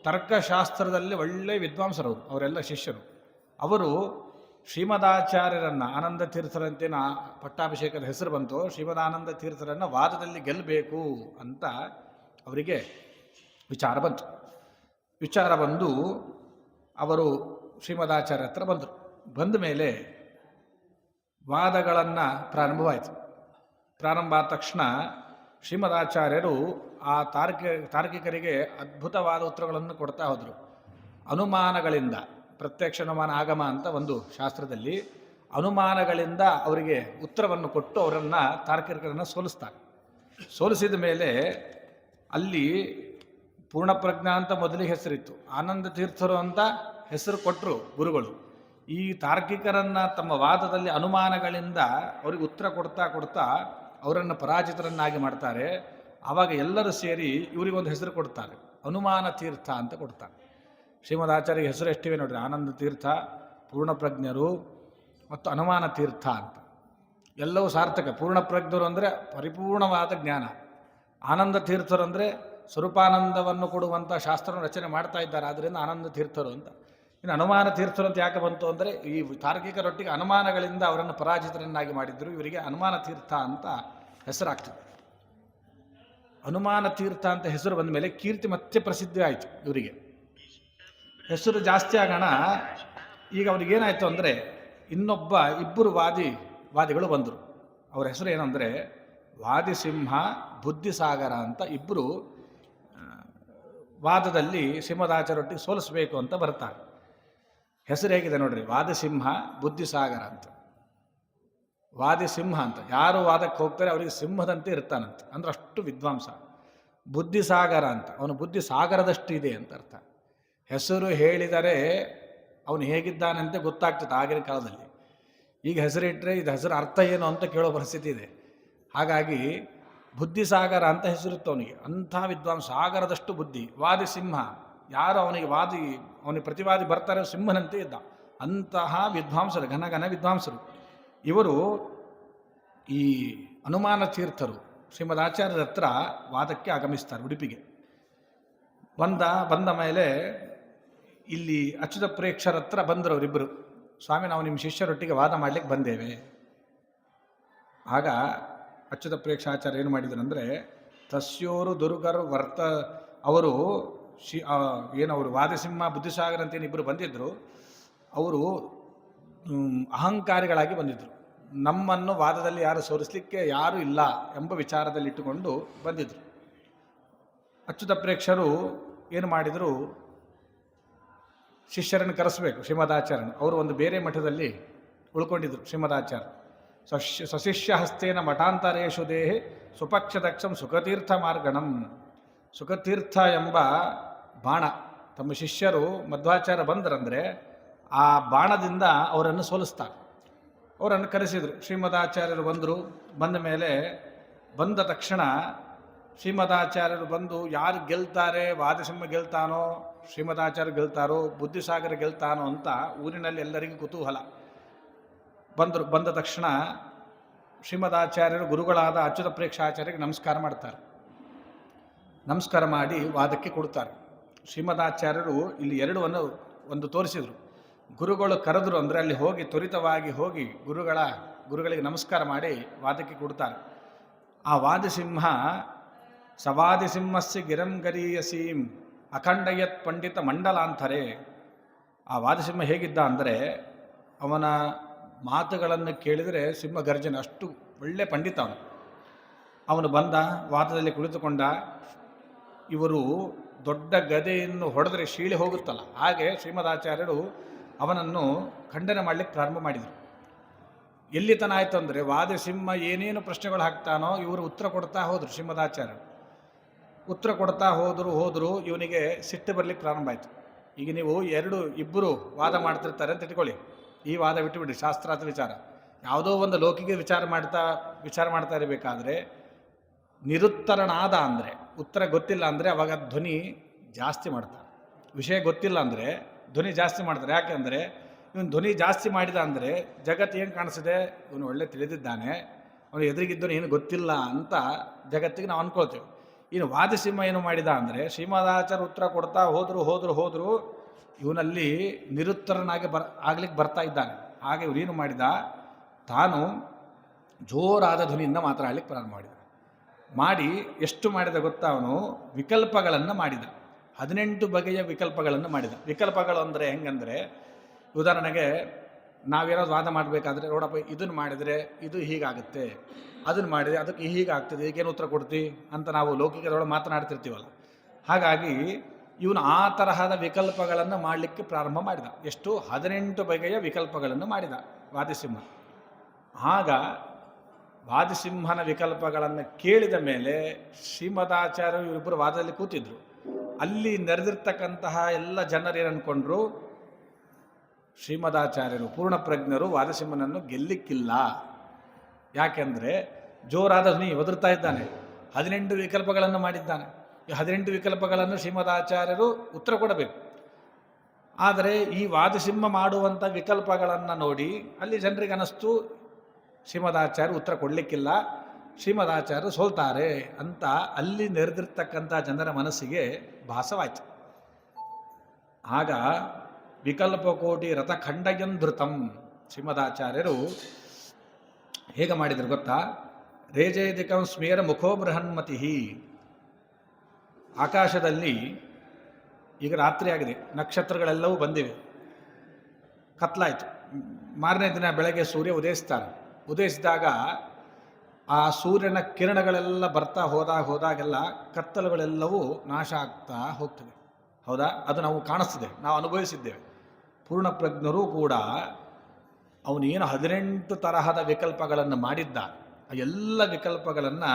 ತರ್ಕಶಾಸ್ತ್ರದಲ್ಲಿ ಒಳ್ಳೆಯ ವಿದ್ವಾಂಸರು. ಅವರೆಲ್ಲ ಶಿಷ್ಯರು. ಅವರು ಶ್ರೀಮದಾಚಾರ್ಯರನ್ನು ಆನಂದ ತೀರ್ಥರಂತೇನು ಪಟ್ಟಾಭಿಷೇಕದ ಹೆಸರು ಬಂತು, ಶ್ರೀಮದಾನಂದ ತೀರ್ಥರನ್ನು ವಾದದಲ್ಲಿ ಗೆಲ್ಲಬೇಕು ಅಂತ ಅವರಿಗೆ ವಿಚಾರ ಬಂತು. ವಿಚಾರ ಬಂದು ಅವರು ಶ್ರೀಮದಾಚಾರ್ಯ ಹತ್ರ ಬಂದರು. ಬಂದ ಮೇಲೆ ವಾದಗಳನ್ನು ಪ್ರಾರಂಭವಾಯಿತು. ಪ್ರಾರಂಭ ಆದ ತಕ್ಷಣ ಶ್ರೀಮದಾಚಾರ್ಯರು ಆ ತಾರ್ಕಿಕರಿಗೆ ಅದ್ಭುತವಾದ ಉತ್ತರಗಳನ್ನು ಕೊಡ್ತಾ ಹೋದರು. ಅನುಮಾನಗಳಿಂದ, ಪ್ರತ್ಯಕ್ಷ ಅನುಮಾನ ಆಗಮ ಅಂತ ಒಂದು ಶಾಸ್ತ್ರದಲ್ಲಿ ಅನುಮಾನಗಳಿಂದ ಅವರಿಗೆ ಉತ್ತರವನ್ನು ಕೊಟ್ಟು ಅವರನ್ನು ತಾರ್ಕಿಕರನ್ನು ಸೋಲಿಸ್ತಾರೆ. ಸೋಲಿಸಿದ ಮೇಲೆ ಅಲ್ಲಿ ಪೂರ್ಣಪ್ರಜ್ಞಾ ಅಂತ ಮೊದಲಿಗೆ ಹೆಸರಿತ್ತು, ಆನಂದ ತೀರ್ಥರು ಅಂತ ಹೆಸರು ಕೊಟ್ಟರು ಗುರುಗಳು. ಈ ತಾರ್ಕಿಕರನ್ನು ತಮ್ಮ ವಾದದಲ್ಲಿ ಅನುಮಾನಗಳಿಂದ ಅವರಿಗೆ ಉತ್ತರ ಕೊಡ್ತಾ ಅವರನ್ನು ಪರಾಜಿತರನ್ನಾಗಿ ಮಾಡ್ತಾರೆ. ಆವಾಗ ಎಲ್ಲರೂ ಸೇರಿ ಇವರಿಗೊಂದು ಹೆಸರು ಕೊಡ್ತಾರೆ, ಅನುಮಾನ ತೀರ್ಥ ಅಂತ ಕೊಡ್ತಾರೆ. ಶ್ರೀಮದಾಚಾರ್ಯ ಹೆಸರು ಎಷ್ಟಿವೆ ನೋಡ್ರಿ, ಆನಂದ ತೀರ್ಥ, ಪೂರ್ಣಪ್ರಜ್ಞರು ಮತ್ತು ಅನುಮಾನ ತೀರ್ಥ ಅಂತ. ಎಲ್ಲವೂ ಸಾರ್ಥಕ. ಪೂರ್ಣಪ್ರಜ್ಞರು ಅಂದರೆ ಪರಿಪೂರ್ಣವಾದ ಜ್ಞಾನ, ಆನಂದ ತೀರ್ಥರು ಅಂದರೆ ಸ್ವರೂಪಾನಂದವನ್ನು ಕೊಡುವಂಥ ಶಾಸ್ತ್ರವನ್ನು ರಚನೆ ಮಾಡ್ತಾ ಇದ್ದಾರೆ, ಆದ್ದರಿಂದ ಆನಂದ ತೀರ್ಥರು ಅಂತ. ಇನ್ನು ಅನುಮಾನ ತೀರ್ಥರು ಅಂತ ಯಾಕೆ ಬಂತು ಅಂದರೆ ಈ ತಾರ್ಕಿಕರೊಟ್ಟಿಗೆ ಅನುಮಾನಗಳಿಂದ ಅವರನ್ನು ಪರಾಜಿತರನ್ನಾಗಿ ಮಾಡಿದ್ರು. ಇವರಿಗೆ ಅನುಮಾನ ತೀರ್ಥ ಅಂತ ಹೆಸರಾಗ್ತದೆ. ಅನುಮಾನ ತೀರ್ಥ ಅಂತ ಹೆಸರು ಬಂದ ಮೇಲೆ ಕೀರ್ತಿ ಮತ್ತೆ ಪ್ರಸಿದ್ಧಿ ಆಯಿತು. ಇವರಿಗೆ ಹೆಸರು ಜಾಸ್ತಿ ಆಗೋಣ. ಈಗ ಅವ್ರಿಗೇನಾಯಿತು ಅಂದರೆ ಇಬ್ಬರು ವಾದಿಗಳು ಬಂದರು. ಅವರ ಹೆಸರು ಏನಂದರೆ ವಾದಿಸಿಂಹ, ಬುದ್ಧಿಸಾಗರ ಅಂತ ಇಬ್ಬರು ವಾದದಲ್ಲಿ ಶ್ರೀಮದಾಚಾರ್ಯರೊಟ್ಟಿಗೆ ಸೋಲಿಸಬೇಕು ಅಂತ ಬರ್ತಾರೆ. ಹೆಸರು ಹೇಗಿದೆ ನೋಡ್ರಿ, ವಾದಿಸಿಂಹ, ಬುದ್ಧಿಸಾಗರ ಅಂತ. ವಾದಿಸಿಂಹ ಅಂತ ಯಾರು ವಾದಕ್ಕೆ ಹೋಗ್ತಾರೆ ಅವರಿಗೆ ಸಿಂಹದಂತೆ ಇರ್ತಾನಂತ, ಅಂದ್ರೆ ಅಷ್ಟು ವಿದ್ವಾಂಸ. ಬುದ್ಧಿಸಾಗರ ಅಂತ ಅವನು ಬುದ್ಧಿ ಸಾಗರದಷ್ಟು ಇದೆ ಅಂತ ಅರ್ಥ. ಹೆಸರು ಹೇಳಿದರೆ ಅವನು ಹೇಗಿದ್ದಾನಂತೆ ಗೊತ್ತಾಗ್ತದೆ ಆಗಿನ ಕಾಲದಲ್ಲಿ. ಈಗ ಹೆಸರಿಟ್ಟರೆ ಇದು ಹೆಸರು ಅರ್ಥ ಏನು ಅಂತ ಕೇಳೋ ಪರಿಸ್ಥಿತಿ ಇದೆ. ಹಾಗಾಗಿ ಬುದ್ಧಿಸಾಗರ ಅಂತ ಹೆಸರಿತ್ತು ಅವನಿಗೆ. ಅಂಥ ವಿದ್ವಾಂಸ, ಸಾಗರದಷ್ಟು ಬುದ್ಧಿ. ವಾದಿಸಿಂಹ, ಯಾರು ಅವನಿಗೆ ಪ್ರತಿವಾದಿ ಬರ್ತಾರೆ ಸಿಂಹನಂತೆ ಇದ್ದ. ಅಂತಹ ವಿದ್ವಾಂಸರು, ಘನಘನ ವಿದ್ವಾಂಸರು ಇವರು. ಈ ಅನುಮಾನ ತೀರ್ಥರು ಶ್ರೀಮದಾಚಾರ್ಯರ ಹತ್ರ ವಾದಕ್ಕೆ ಆಗಮಿಸ್ತಾರೆ ಉಡುಪಿಗೆ. ಬಂದ ಮೇಲೆ ಇಲ್ಲಿ ಅಚ್ಯುತ ಪ್ರೇಕ್ಷರ ಹತ್ರ ಬಂದರು ಅವರಿಬ್ಬರು. ಸ್ವಾಮಿ, ನಾವು ನಿಮ್ಮ ಶಿಷ್ಯರೊಟ್ಟಿಗೆ ವಾದ ಮಾಡಲಿಕ್ಕೆ ಬಂದೇವೆ. ಆಗ ಅಚ್ಯುತ ಪ್ರೇಕ್ಷಾಚಾರ್ಯ ಏನು ಮಾಡಿದರು ಅಂದರೆ, ತಸ್ಯೋರು ದುರ್ಗರು ಅವರು ಏನವರು ವಾದಿಸಿಂಹ, ಬುದ್ಧಿಸಾಗರ ಅಂತೇನು ಇಬ್ಬರು ಬಂದಿದ್ದರು. ಅವರು ಅಹಂಕಾರಿಗಳಾಗಿ ಬಂದಿದ್ದರು. ನಮ್ಮನ್ನು ವಾದದಲ್ಲಿ ಯಾರು ಸೋಲಿಸಲಿಕ್ಕೆ ಯಾರೂ ಇಲ್ಲ ಎಂಬ ವಿಚಾರದಲ್ಲಿಟ್ಟುಕೊಂಡು ಬಂದಿದ್ದರು. ಅಚ್ಯುತ ಪ್ರೇಕ್ಷರು ಏನು ಮಾಡಿದರು, ಶಿಷ್ಯರನ್ನು ಕರೆಸಬೇಕು ಶ್ರೀಮದಾಚಾರ್ಯನ. ಅವರು ಒಂದು ಬೇರೆ ಮಠದಲ್ಲಿ ಉಳ್ಕೊಂಡಿದ್ದರು ಶ್ರೀಮದಾಚಾರ್ಯ. ಸ್ವಶಿಷ್ಯ ಹಸ್ತೇನ ಮಠಾಂತರೇಶು ದೇಹೆ ಸುಪಕ್ಷದಕ್ಷಂ ಸುಖತೀರ್ಥ ಮಾರ್ಗಣಂ. ಸುಖತೀರ್ಥ ಎಂಬ ಬಾಣ ತಮ್ಮ ಶಿಷ್ಯರು ಮಧ್ವಾಚಾರ್ಯ ಬಂದರಂದರೆ ಆ ಬಾಣದಿಂದ ಅವರನ್ನು ಸೋಲಿಸ್ತಾರೆ. ಅವರನ್ನು ಕರೆಸಿದರು. ಶ್ರೀಮದಾಚಾರ್ಯರು ಬಂದರು. ಬಂದ ಮೇಲೆ ಬಂದ ತಕ್ಷಣ ಶ್ರೀಮದಾಚಾರ್ಯರು ಬಂದು ಯಾರು ಗೆಲ್ತಾರೆ, ವಾದಿಸಿಂಹ ಗೆಲ್ತಾನೋ, ಶ್ರೀಮದಾಚಾರ್ಯ ಗೆಲ್ತಾರೋ, ಬುದ್ಧಿಸಾಗರ ಗೆಲ್ತಾನೋ ಅಂತ ಊರಿನಲ್ಲಿ ಎಲ್ಲರಿಗೂ ಕುತೂಹಲ. ಬಂದ ತಕ್ಷಣ ಶ್ರೀಮದಾಚಾರ್ಯರು ಗುರುಗಳಾದ ಅಚ್ಯುತ ಪ್ರೇಕ್ಷಾಚಾರ್ಯರಿಗೆ ನಮಸ್ಕಾರ ಮಾಡ್ತಾರೆ. ನಮಸ್ಕಾರ ಮಾಡಿ ವಾದಕ್ಕೆ ಕೊಡ್ತಾರೆ. ಶ್ರೀಮದಾಚಾರ್ಯರು ಇಲ್ಲಿ ಒಂದು ತೋರಿಸಿದರು. ಗುರುಗಳು ಕರೆದ್ರು ಅಂದರೆ ಅಲ್ಲಿ ಹೋಗಿ ತ್ವರಿತವಾಗಿ ಹೋಗಿ ಗುರುಗಳಿಗೆ ನಮಸ್ಕಾರ ಮಾಡಿ ವಾದಕ್ಕೆ ಕೊಡ್ತಾರೆ. ಆ ವಾದಿಸಿಂಹ ಸವಾದಿಸಿಂಹಸ್ಯ ಗಿರಂ ಗರೀಯಸೀಂ ಅಖಂಡಯತ್ ಪಂಡಿತ ಮಂಡಲಾಂತರೆ. ಆ ವಾದಿಸಿಂಹ ಹೇಗಿದ್ದ ಅಂದರೆ ಅವನ ಮಾತುಗಳನ್ನು ಕೇಳಿದರೆ ಸಿಂಹ ಗರ್ಜನೆ, ಅಷ್ಟು ಒಳ್ಳೆ ಪಂಡಿತ ಅವನು ಬಂದ, ವಾದದಲ್ಲಿ ಕುಳಿತುಕೊಂಡ. ಇವರು ದೊಡ್ಡ ಗದೆಯನ್ನು ಹೊಡೆದರೆ ಶೀಳಿ ಹೋಗುತ್ತಲ್ಲ, ಹಾಗೆ ಶ್ರೀಮದಾಚಾರ್ಯರು ಅವನನ್ನು ಖಂಡನೆ ಮಾಡಲಿಕ್ಕೆ ಪ್ರಾರಂಭ ಮಾಡಿದರು. ಎಲ್ಲಿ ತನ ಆಯಿತು ಅಂದರೆ ವಾದಿಸಿಂಹ ಏನೇನು ಪ್ರಶ್ನೆಗಳು ಹಾಕ್ತಾನೋ ಇವರು ಉತ್ತರ ಕೊಡ್ತಾ ಹೋದರು. ಶ್ರೀಮದಾಚಾರ್ಯರು ಉತ್ತರ ಕೊಡ್ತಾ ಹೋದರು ಇವನಿಗೆ ಸಿಟ್ಟು ಬರಲಿಕ್ಕೆ ಪ್ರಾರಂಭ ಆಯಿತು. ಈಗ ನೀವು ಇಬ್ಬರು ವಾದ ಮಾಡ್ತಿರ್ತಾರೆ ಅಂತ ಇಟ್ಕೊಳ್ಳಿ, ಈ ವಾದ ಬಿಟ್ಟುಬಿಡಿ, ಶಾಸ್ತ್ರಾರ್ಥ ವಿಚಾರ ಯಾವುದೋ ಒಂದು ಲೌಕಿಕ ವಿಚಾರ ಮಾಡ್ತಾ ಇರಬೇಕಾದ್ರೆ ನಿರುತ್ತರನಾದ ಅಂದರೆ ಉತ್ತರ ಗೊತ್ತಿಲ್ಲ ಅಂದರೆ ಅವಾಗ ಧ್ವನಿ ಜಾಸ್ತಿ ಮಾಡ್ತಾರೆ. ವಿಷಯ ಗೊತ್ತಿಲ್ಲ ಅಂದರೆ ಧ್ವನಿ ಜಾಸ್ತಿ ಮಾಡ್ತಾರೆ. ಯಾಕೆಂದರೆ ಇವನು ಧ್ವನಿ ಜಾಸ್ತಿ ಮಾಡಿದ ಅಂದರೆ ಜಗತ್ತು ಏನು ಕಾಣಿಸಿದೆ, ಇವನು ಒಳ್ಳೆ ತಿಳಿದಿದ್ದಾನೆ, ಅವನು ಎದುರಿಗಿದ್ದನು ಏನು ಗೊತ್ತಿಲ್ಲ ಅಂತ ಜಗತ್ತಿಗೆ ನಾವು ಅಂದ್ಕೊಳ್ತೇವೆ. ಇನ್ನು ವಾದಿಸಿಂಹ ಏನು ಮಾಡಿದ ಅಂದರೆ ಶ್ರೀಮದಾಚಾರ್ಯ ಉತ್ತರ ಕೊಡ್ತಾ ಹೋದರು ಇವನಲ್ಲಿ ನಿರುತ್ತರನಾಗಿ ಆಗ್ಲಿಕ್ಕೆ ಬರ್ತಾ ಇದ್ದಾನೆ. ಹಾಗೆ ಇವನೇನು ಮಾಡಿದ, ತಾನು ಜೋರಾದ ಧ್ವನಿಯಿಂದ ಮಾತನಾಡಲಿಕ್ಕೆ ಪ್ರಾರಂಭ ಮಾಡಿ ಎಷ್ಟು ಮಾಡಿದ ಗೊತ್ತಾ, ಅವನು ವಿಕಲ್ಪಗಳನ್ನು ಮಾಡಿದ. 18 ಬಗೆಯ ವಿಕಲ್ಪಗಳನ್ನು ಮಾಡಿದ. ವಿಕಲ್ಪಗಳು ಅಂದರೆ ಹೆಂಗಂದರೆ, ಉದಾಹರಣೆಗೆ ನಾವೇನಾದ್ರು ವಾದ ಮಾಡಬೇಕಾದ್ರೆ, ನೋಡಪ್ಪ ಇದನ್ನು ಮಾಡಿದರೆ ಇದು ಹೀಗಾಗುತ್ತೆ, ಅದನ್ನು ಮಾಡಿದರೆ ಅದಕ್ಕೆ ಹೀಗಾಗ್ತದೆ, ಈಗೇನು ಉತ್ತರ ಕೊಡ್ತಿ ಅಂತ ನಾವು ಲೌಕಿಕದೊಳಗೆ ಮಾತನಾಡ್ತಿರ್ತೀವಲ್ಲ. ಹಾಗಾಗಿ ಇವನು ಆ ತರಹದ ವಿಕಲ್ಪಗಳನ್ನು ಮಾಡಲಿಕ್ಕೆ ಪ್ರಾರಂಭ ಮಾಡಿದ. ಎಷ್ಟು? 18 ಬಗೆಯ ವಿಕಲ್ಪಗಳನ್ನು ಮಾಡಿದ ವಾದಿಸಿಂಹ. ಆಗ ವಾದಿಸಿಂಹನ ವಿಕಲ್ಪಗಳನ್ನು ಕೇಳಿದ ಮೇಲೆ ಶ್ರೀಮದಾಚಾರ್ಯರು ಇವರಿಬ್ಬರು ವಾದದಲ್ಲಿ ಕೂತಿದ್ರು. ಅಲ್ಲಿ ನೆರೆದಿರ್ತಕ್ಕಂತಹ ಎಲ್ಲ ಜನರು ಏನನ್ಕೊಂಡ್ರು, ಶ್ರೀಮದಾಚಾರ್ಯರು ಪೂರ್ಣಪ್ರಜ್ಞರು ವಾದಿಸಿಂಹನನ್ನು ಗೆಲ್ಲಿಕ್ಕಿಲ್ಲ. ಯಾಕೆಂದರೆ ಜೋರಾದ ಧ್ವನಿ ಒದರ್ತಾ ಇದ್ದಾನೆ, 18 ವಿಕಲ್ಪಗಳನ್ನು ಮಾಡಿದ್ದಾನೆ. ಈ 18 ವಿಕಲ್ಪಗಳನ್ನು ಶ್ರೀಮದಾಚಾರ್ಯರು ಉತ್ತರ ಕೊಡಬೇಕು. ಆದರೆ ಈ ವಾದಿಸಿಂಹ ಮಾಡುವಂಥ ವಿಕಲ್ಪಗಳನ್ನು ನೋಡಿ ಅಲ್ಲಿ ಜನರಿಗೆ ಅನ್ನಿಸ್ತು ಶ್ರೀಮದಾಚಾರ್ಯರು ಉತ್ತರ ಕೊಡಲಿಕ್ಕಿಲ್ಲ, ಶ್ರೀಮದಾಚಾರ್ಯರು ಸೋಲ್ತಾರೆ ಅಂತ ಅಲ್ಲಿ ನೆರೆದಿರ್ತಕ್ಕಂಥ ಜನರ ಮನಸ್ಸಿಗೆ ಭಾಸವಾಯಿತು. ಆಗ ವಿಕಲ್ಪಕೋಟಿ ರಥಖಂಡಯಂಧೃತಂ ಶ್ರೀಮದಾಚಾರ್ಯರು ಹೇಗೆ ಮಾಡಿದರು ಗೊತ್ತಾ? ರೇಜೇದಿಕಂ ಸ್ಮೇರ ಮುಖೋ ಬೃಹನ್ಮತಿ. ಆಕಾಶದಲ್ಲಿ ಈಗ ರಾತ್ರಿ ಆಗಿದೆ, ನಕ್ಷತ್ರಗಳೆಲ್ಲವೂ ಬಂದಿವೆ, ಕತ್ಲಾಯಿತು. ಮಾರನೇ ದಿನ ಬೆಳಗ್ಗೆ ಸೂರ್ಯ ಉದಯಿಸಿದಾಗ ಆ ಸೂರ್ಯನ ಕಿರಣಗಳೆಲ್ಲ ಬರ್ತಾ ಹೋದಾಗೆಲ್ಲ ಕತ್ತಲುಗಳೆಲ್ಲವೂ ನಾಶ ಆಗ್ತಾ ಹೋಗ್ತವೆ. ಹೌದಾ? ಅದು ನಾವು ಕಾಣಿಸ್ತಿದೆ, ನಾವು ಅನುಭವಿಸಿದ್ದೇವೆ. ಪೂರ್ಣಪ್ರಜ್ಞರೂ ಕೂಡ ಅವನೇನು 18 ತರಹದ ವಿಕಲ್ಪಗಳನ್ನು ಮಾಡಿದ್ದ, ಆ ಎಲ್ಲ ವಿಕಲ್ಪಗಳನ್ನು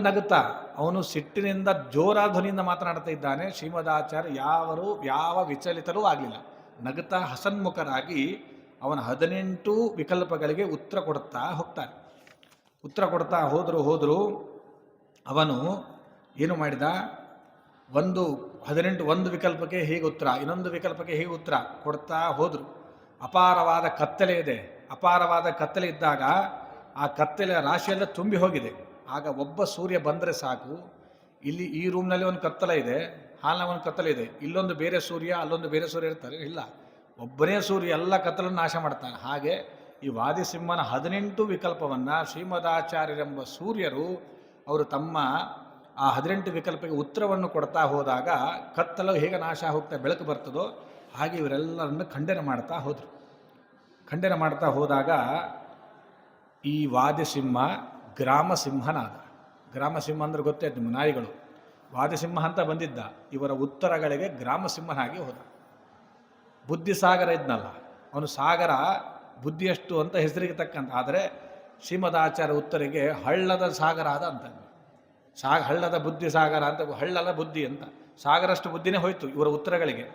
ನಗುತ್ತಾ ಅವನು ಸಿಟ್ಟಿನಿಂದ ಜೋರಾದ ಧ್ವನಿಯಿಂದ ಮಾತನಾಡ್ತಾ ಇದ್ದಾನೆ. ಶ್ರೀಮದಾಚಾರ್ಯ ಯಾವ ವಿಚಲಿತರೂ ಆಗಲಿಲ್ಲ, ನಗುತ್ತಾ ಹಸನ್ಮುಖರಾಗಿ ಅವನ 18 ವಿಕಲ್ಪಗಳಿಗೆ ಉತ್ತರ ಕೊಡ್ತಾ ಹೋಗ್ತಾನೆ. ಉತ್ತರ ಕೊಡ್ತಾ ಹೋದರು ಅವನು ಏನು ಮಾಡಿದ, ಒಂದು ವಿಕಲ್ಪಕ್ಕೆ ಹೀಗೆ ಉತ್ತರ, ಇನ್ನೊಂದು ವಿಕಲ್ಪಕ್ಕೆ ಹೀಗೆ ಉತ್ತರ ಕೊಡ್ತಾ ಹೋದರು. ಅಪಾರವಾದ ಕತ್ತಲೆ ಇದ್ದಾಗ ಆ ಕತ್ತಲೆಯ ರಾಶಿಯೆಲ್ಲ ತುಂಬಿ ಹೋಗಿದೆ. ಆಗ ಒಬ್ಬ ಸೂರ್ಯ ಬಂದರೆ ಸಾಕು. ಇಲ್ಲಿ ಈ ರೂಮ್ನಲ್ಲಿ ಒಂದು ಕತ್ತಲ ಇದೆ, ಹಾಲ್ನಾಗ ಒಂದು ಕತ್ತಲೆ ಇದೆ, ಇಲ್ಲೊಂದು ಬೇರೆ ಸೂರ್ಯ, ಅಲ್ಲೊಂದು ಬೇರೆ ಸೂರ್ಯ ಇರ್ತಾರೆ. ಇಲ್ಲ, ಒಬ್ಬನೇ ಸೂರ್ಯ ಎಲ್ಲ ಕತ್ತಲನ್ನು ನಾಶ ಮಾಡ್ತಾನೆ. ಹಾಗೆ ಈ ವಾದಿಸಿಂಹನ 18 ವಿಕಲ್ಪವನ್ನು ಶ್ರೀಮದಾಚಾರ್ಯರೆಂಬ ಸೂರ್ಯರು ಅವರು ತಮ್ಮ ಆ 18 ವಿಕಲ್ಪಕ್ಕೆ ಉತ್ತರವನ್ನು ಕೊಡ್ತಾ ಹೋದಾಗ ಕತ್ತಲು ಹೇಗೆ ನಾಶ ಹೋಗ್ತಾ ಬೆಳಕು ಬರ್ತದೋ ಹಾಗೆ ಇವರೆಲ್ಲರನ್ನು ಖಂಡನೆ ಮಾಡ್ತಾ ಹೋದಾಗ ಈ ವಾದಿಸಿಂಹ ಗ್ರಾಮಸಿಂಹನಾದ. ಗ್ರಾಮಸಿಂಹ ಅಂದ್ರೆ ಗೊತ್ತೇ ನಿಮ್ಮ ನಾಯಿಗಳು. ವಾದಿಸಿಂಹ ಅಂತ ಬಂದಿದ್ದ, ಇವರ ಉತ್ತರಗಳಿಗೆ ಗ್ರಾಮಸಿಂಹನಾಗಿ ಹೋದ. ಬುದ್ಧಿಸಾಗರ ಇದ್ನಲ್ಲ, ಅವನು ಸಾಗರ ಬುದ್ಧಿಯಷ್ಟು ಅಂತ ಹೆಸರಿಗೆ ತಕ್ಕಂತ. ಆದರೆ ಶ್ರೀಮದಾಚಾರ್ಯ ಉತ್ತರಿಗೆ ಹಳ್ಳದ ಸಾಗರ ಆದ ಅಂತ, ಹಳ್ಳದ ಬುದ್ಧಿ ಸಾಗರ ಅಂತ, ಹಳ್ಳದ ಬುದ್ಧಿ ಅಂತ. ಸಾಗರಷ್ಟು ಬುದ್ಧಿನೇ ಹೋಯ್ತು ಇವರ ಉತ್ತರಗಳಿಗೆ.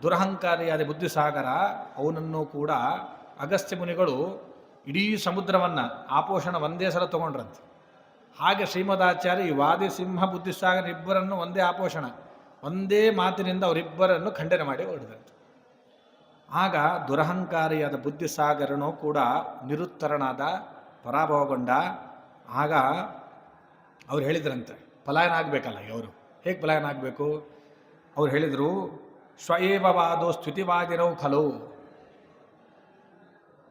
ದುರಹಂಕಾರಿಯಾದ ಬುದ್ಧಿಸಾಗರ ಅವನನ್ನು ಕೂಡ ಅಗಸ್ತ್ಯ ಮುನಿಗಳು ಇಡೀ ಸಮುದ್ರವನ್ನು ಆಪೋಷಣ ಒಂದೇ ಸಲ ತೊಗೊಂಡ್ರಂತೆ. ಹಾಗೆ ಶ್ರೀಮದಾಚಾರ್ಯ ಈ ವಾದಿಸಿಂಹ ಬುದ್ಧಿಸಾಗರ ಇಬ್ಬರನ್ನು ಒಂದೇ ಆಪೋಷಣ, ಒಂದೇ ಮಾತಿನಿಂದ ಅವರಿಬ್ಬರನ್ನು ಖಂಡನೆ ಮಾಡಿ ಹೊಡೆದಂತೆ. ಆಗ ದುರಹಂಕಾರಿಯಾದ ಬುದ್ಧಿಸಾಗರನೂ ಕೂಡ ನಿರುತ್ತರನಾದ, ಪರಾಭವಗೊಂಡ. ಆಗ ಅವ್ರು ಹೇಳಿದ್ರಂತೆ, ಪಲಾಯನ ಆಗಬೇಕಲ್ಲ ಅವರು, ಹೇಗೆ ಪಲಾಯನ ಆಗಬೇಕು? ಅವ್ರು ಹೇಳಿದರು, ಸ್ವಯೇವವಾದೋ ಸ್ಥಿತಿವಾದಿರವು ಖಲು.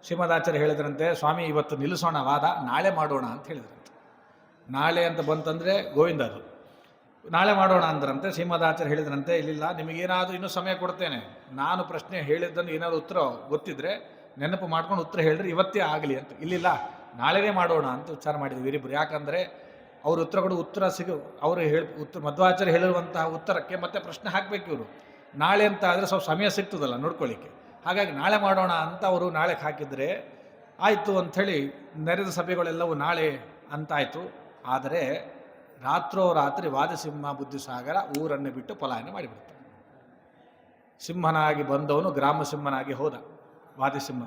ಶ್ರೀಮದಾಚಾರ್ಯ ಹೇಳಿದ್ರಂತೆ, ಸ್ವಾಮಿ ಇವತ್ತು ನಿಲ್ಲಿಸೋಣ ವಾದ, ನಾಳೆ ಮಾಡೋಣ ಅಂತ ಹೇಳಿದ್ರಂತೆ. ನಾಳೆ ಅಂತ ಬಂತಂದರೆ ಗೋವಿಂದ, ಅದು ನಾಳೆ ಮಾಡೋಣ ಅಂದ್ರಂತೆ. ಶ್ರೀಮದಾಚಾರ್ಯ ಹೇಳಿದ್ರಂತೆ, ಇಲ್ಲಿಲ್ಲ, ನಿಮಗೇನಾದರೂ ಇನ್ನೂ ಸಮಯ ಕೊಡ್ತೇನೆ, ನಾನು ಪ್ರಶ್ನೆ ಹೇಳಿದ್ದನ್ನು ಏನಾದರೂ ಉತ್ತರ ಗೊತ್ತಿದ್ರೆ ನೆನಪು ಮಾಡ್ಕೊಂಡು ಉತ್ತರ ಹೇಳಿದ್ರೆ ಇವತ್ತೇ ಆಗಲಿ ಅಂತ. ಇಲ್ಲಿಲ್ಲ, ನಾಳೆನೇ ಮಾಡೋಣ ಅಂತ ವಿಚಾರ ಮಾಡಿದ್ವಿ ಇವರಿಬ್ಬರು. ಯಾಕಂದರೆ ಅವ್ರ ಉತ್ತರ ಕೊಡು, ಉತ್ತರ ಅವರು ಮಧ್ವಾಚಾರ್ಯ ಹೇಳಿರುವಂತಹ ಉತ್ತರಕ್ಕೆ ಮತ್ತೆ ಪ್ರಶ್ನೆ ಹಾಕಬೇಕು ಇವರು. ನಾಳೆ ಅಂತ ಆದರೆ ಸ್ವಲ್ಪ ಸಮಯ ಸಿಗ್ತದಲ್ಲ ನೋಡ್ಕೊಳ್ಳಿಕ್ಕೆ. ಹಾಗಾಗಿ ನಾಳೆ ಮಾಡೋಣ ಅಂತ ಅವರು ನಾಳೆ ಹಾಕಿದರೆ ಆಯಿತು ಅಂಥೇಳಿ ನೆರೆದ ಸಭೆಗಳೆಲ್ಲವೂ ನಾಳೆ ಅಂತಾಯಿತು. ಆದರೆ ರಾತ್ರೋರಾತ್ರಿ ವಾದಿಸಿಂಹ ಬುದ್ಧಿಸಾಗರ ಊರನ್ನು ಬಿಟ್ಟು ಪಲಾಯನ ಮಾಡಿಬಿಡ್ತಾನೆ. ಸಿಂಹನಾಗಿ ಬಂದವನು ಗ್ರಾಮಸಿಂಹನಾಗಿ ಹೋದ ವಾದಿಸಿಂಹ.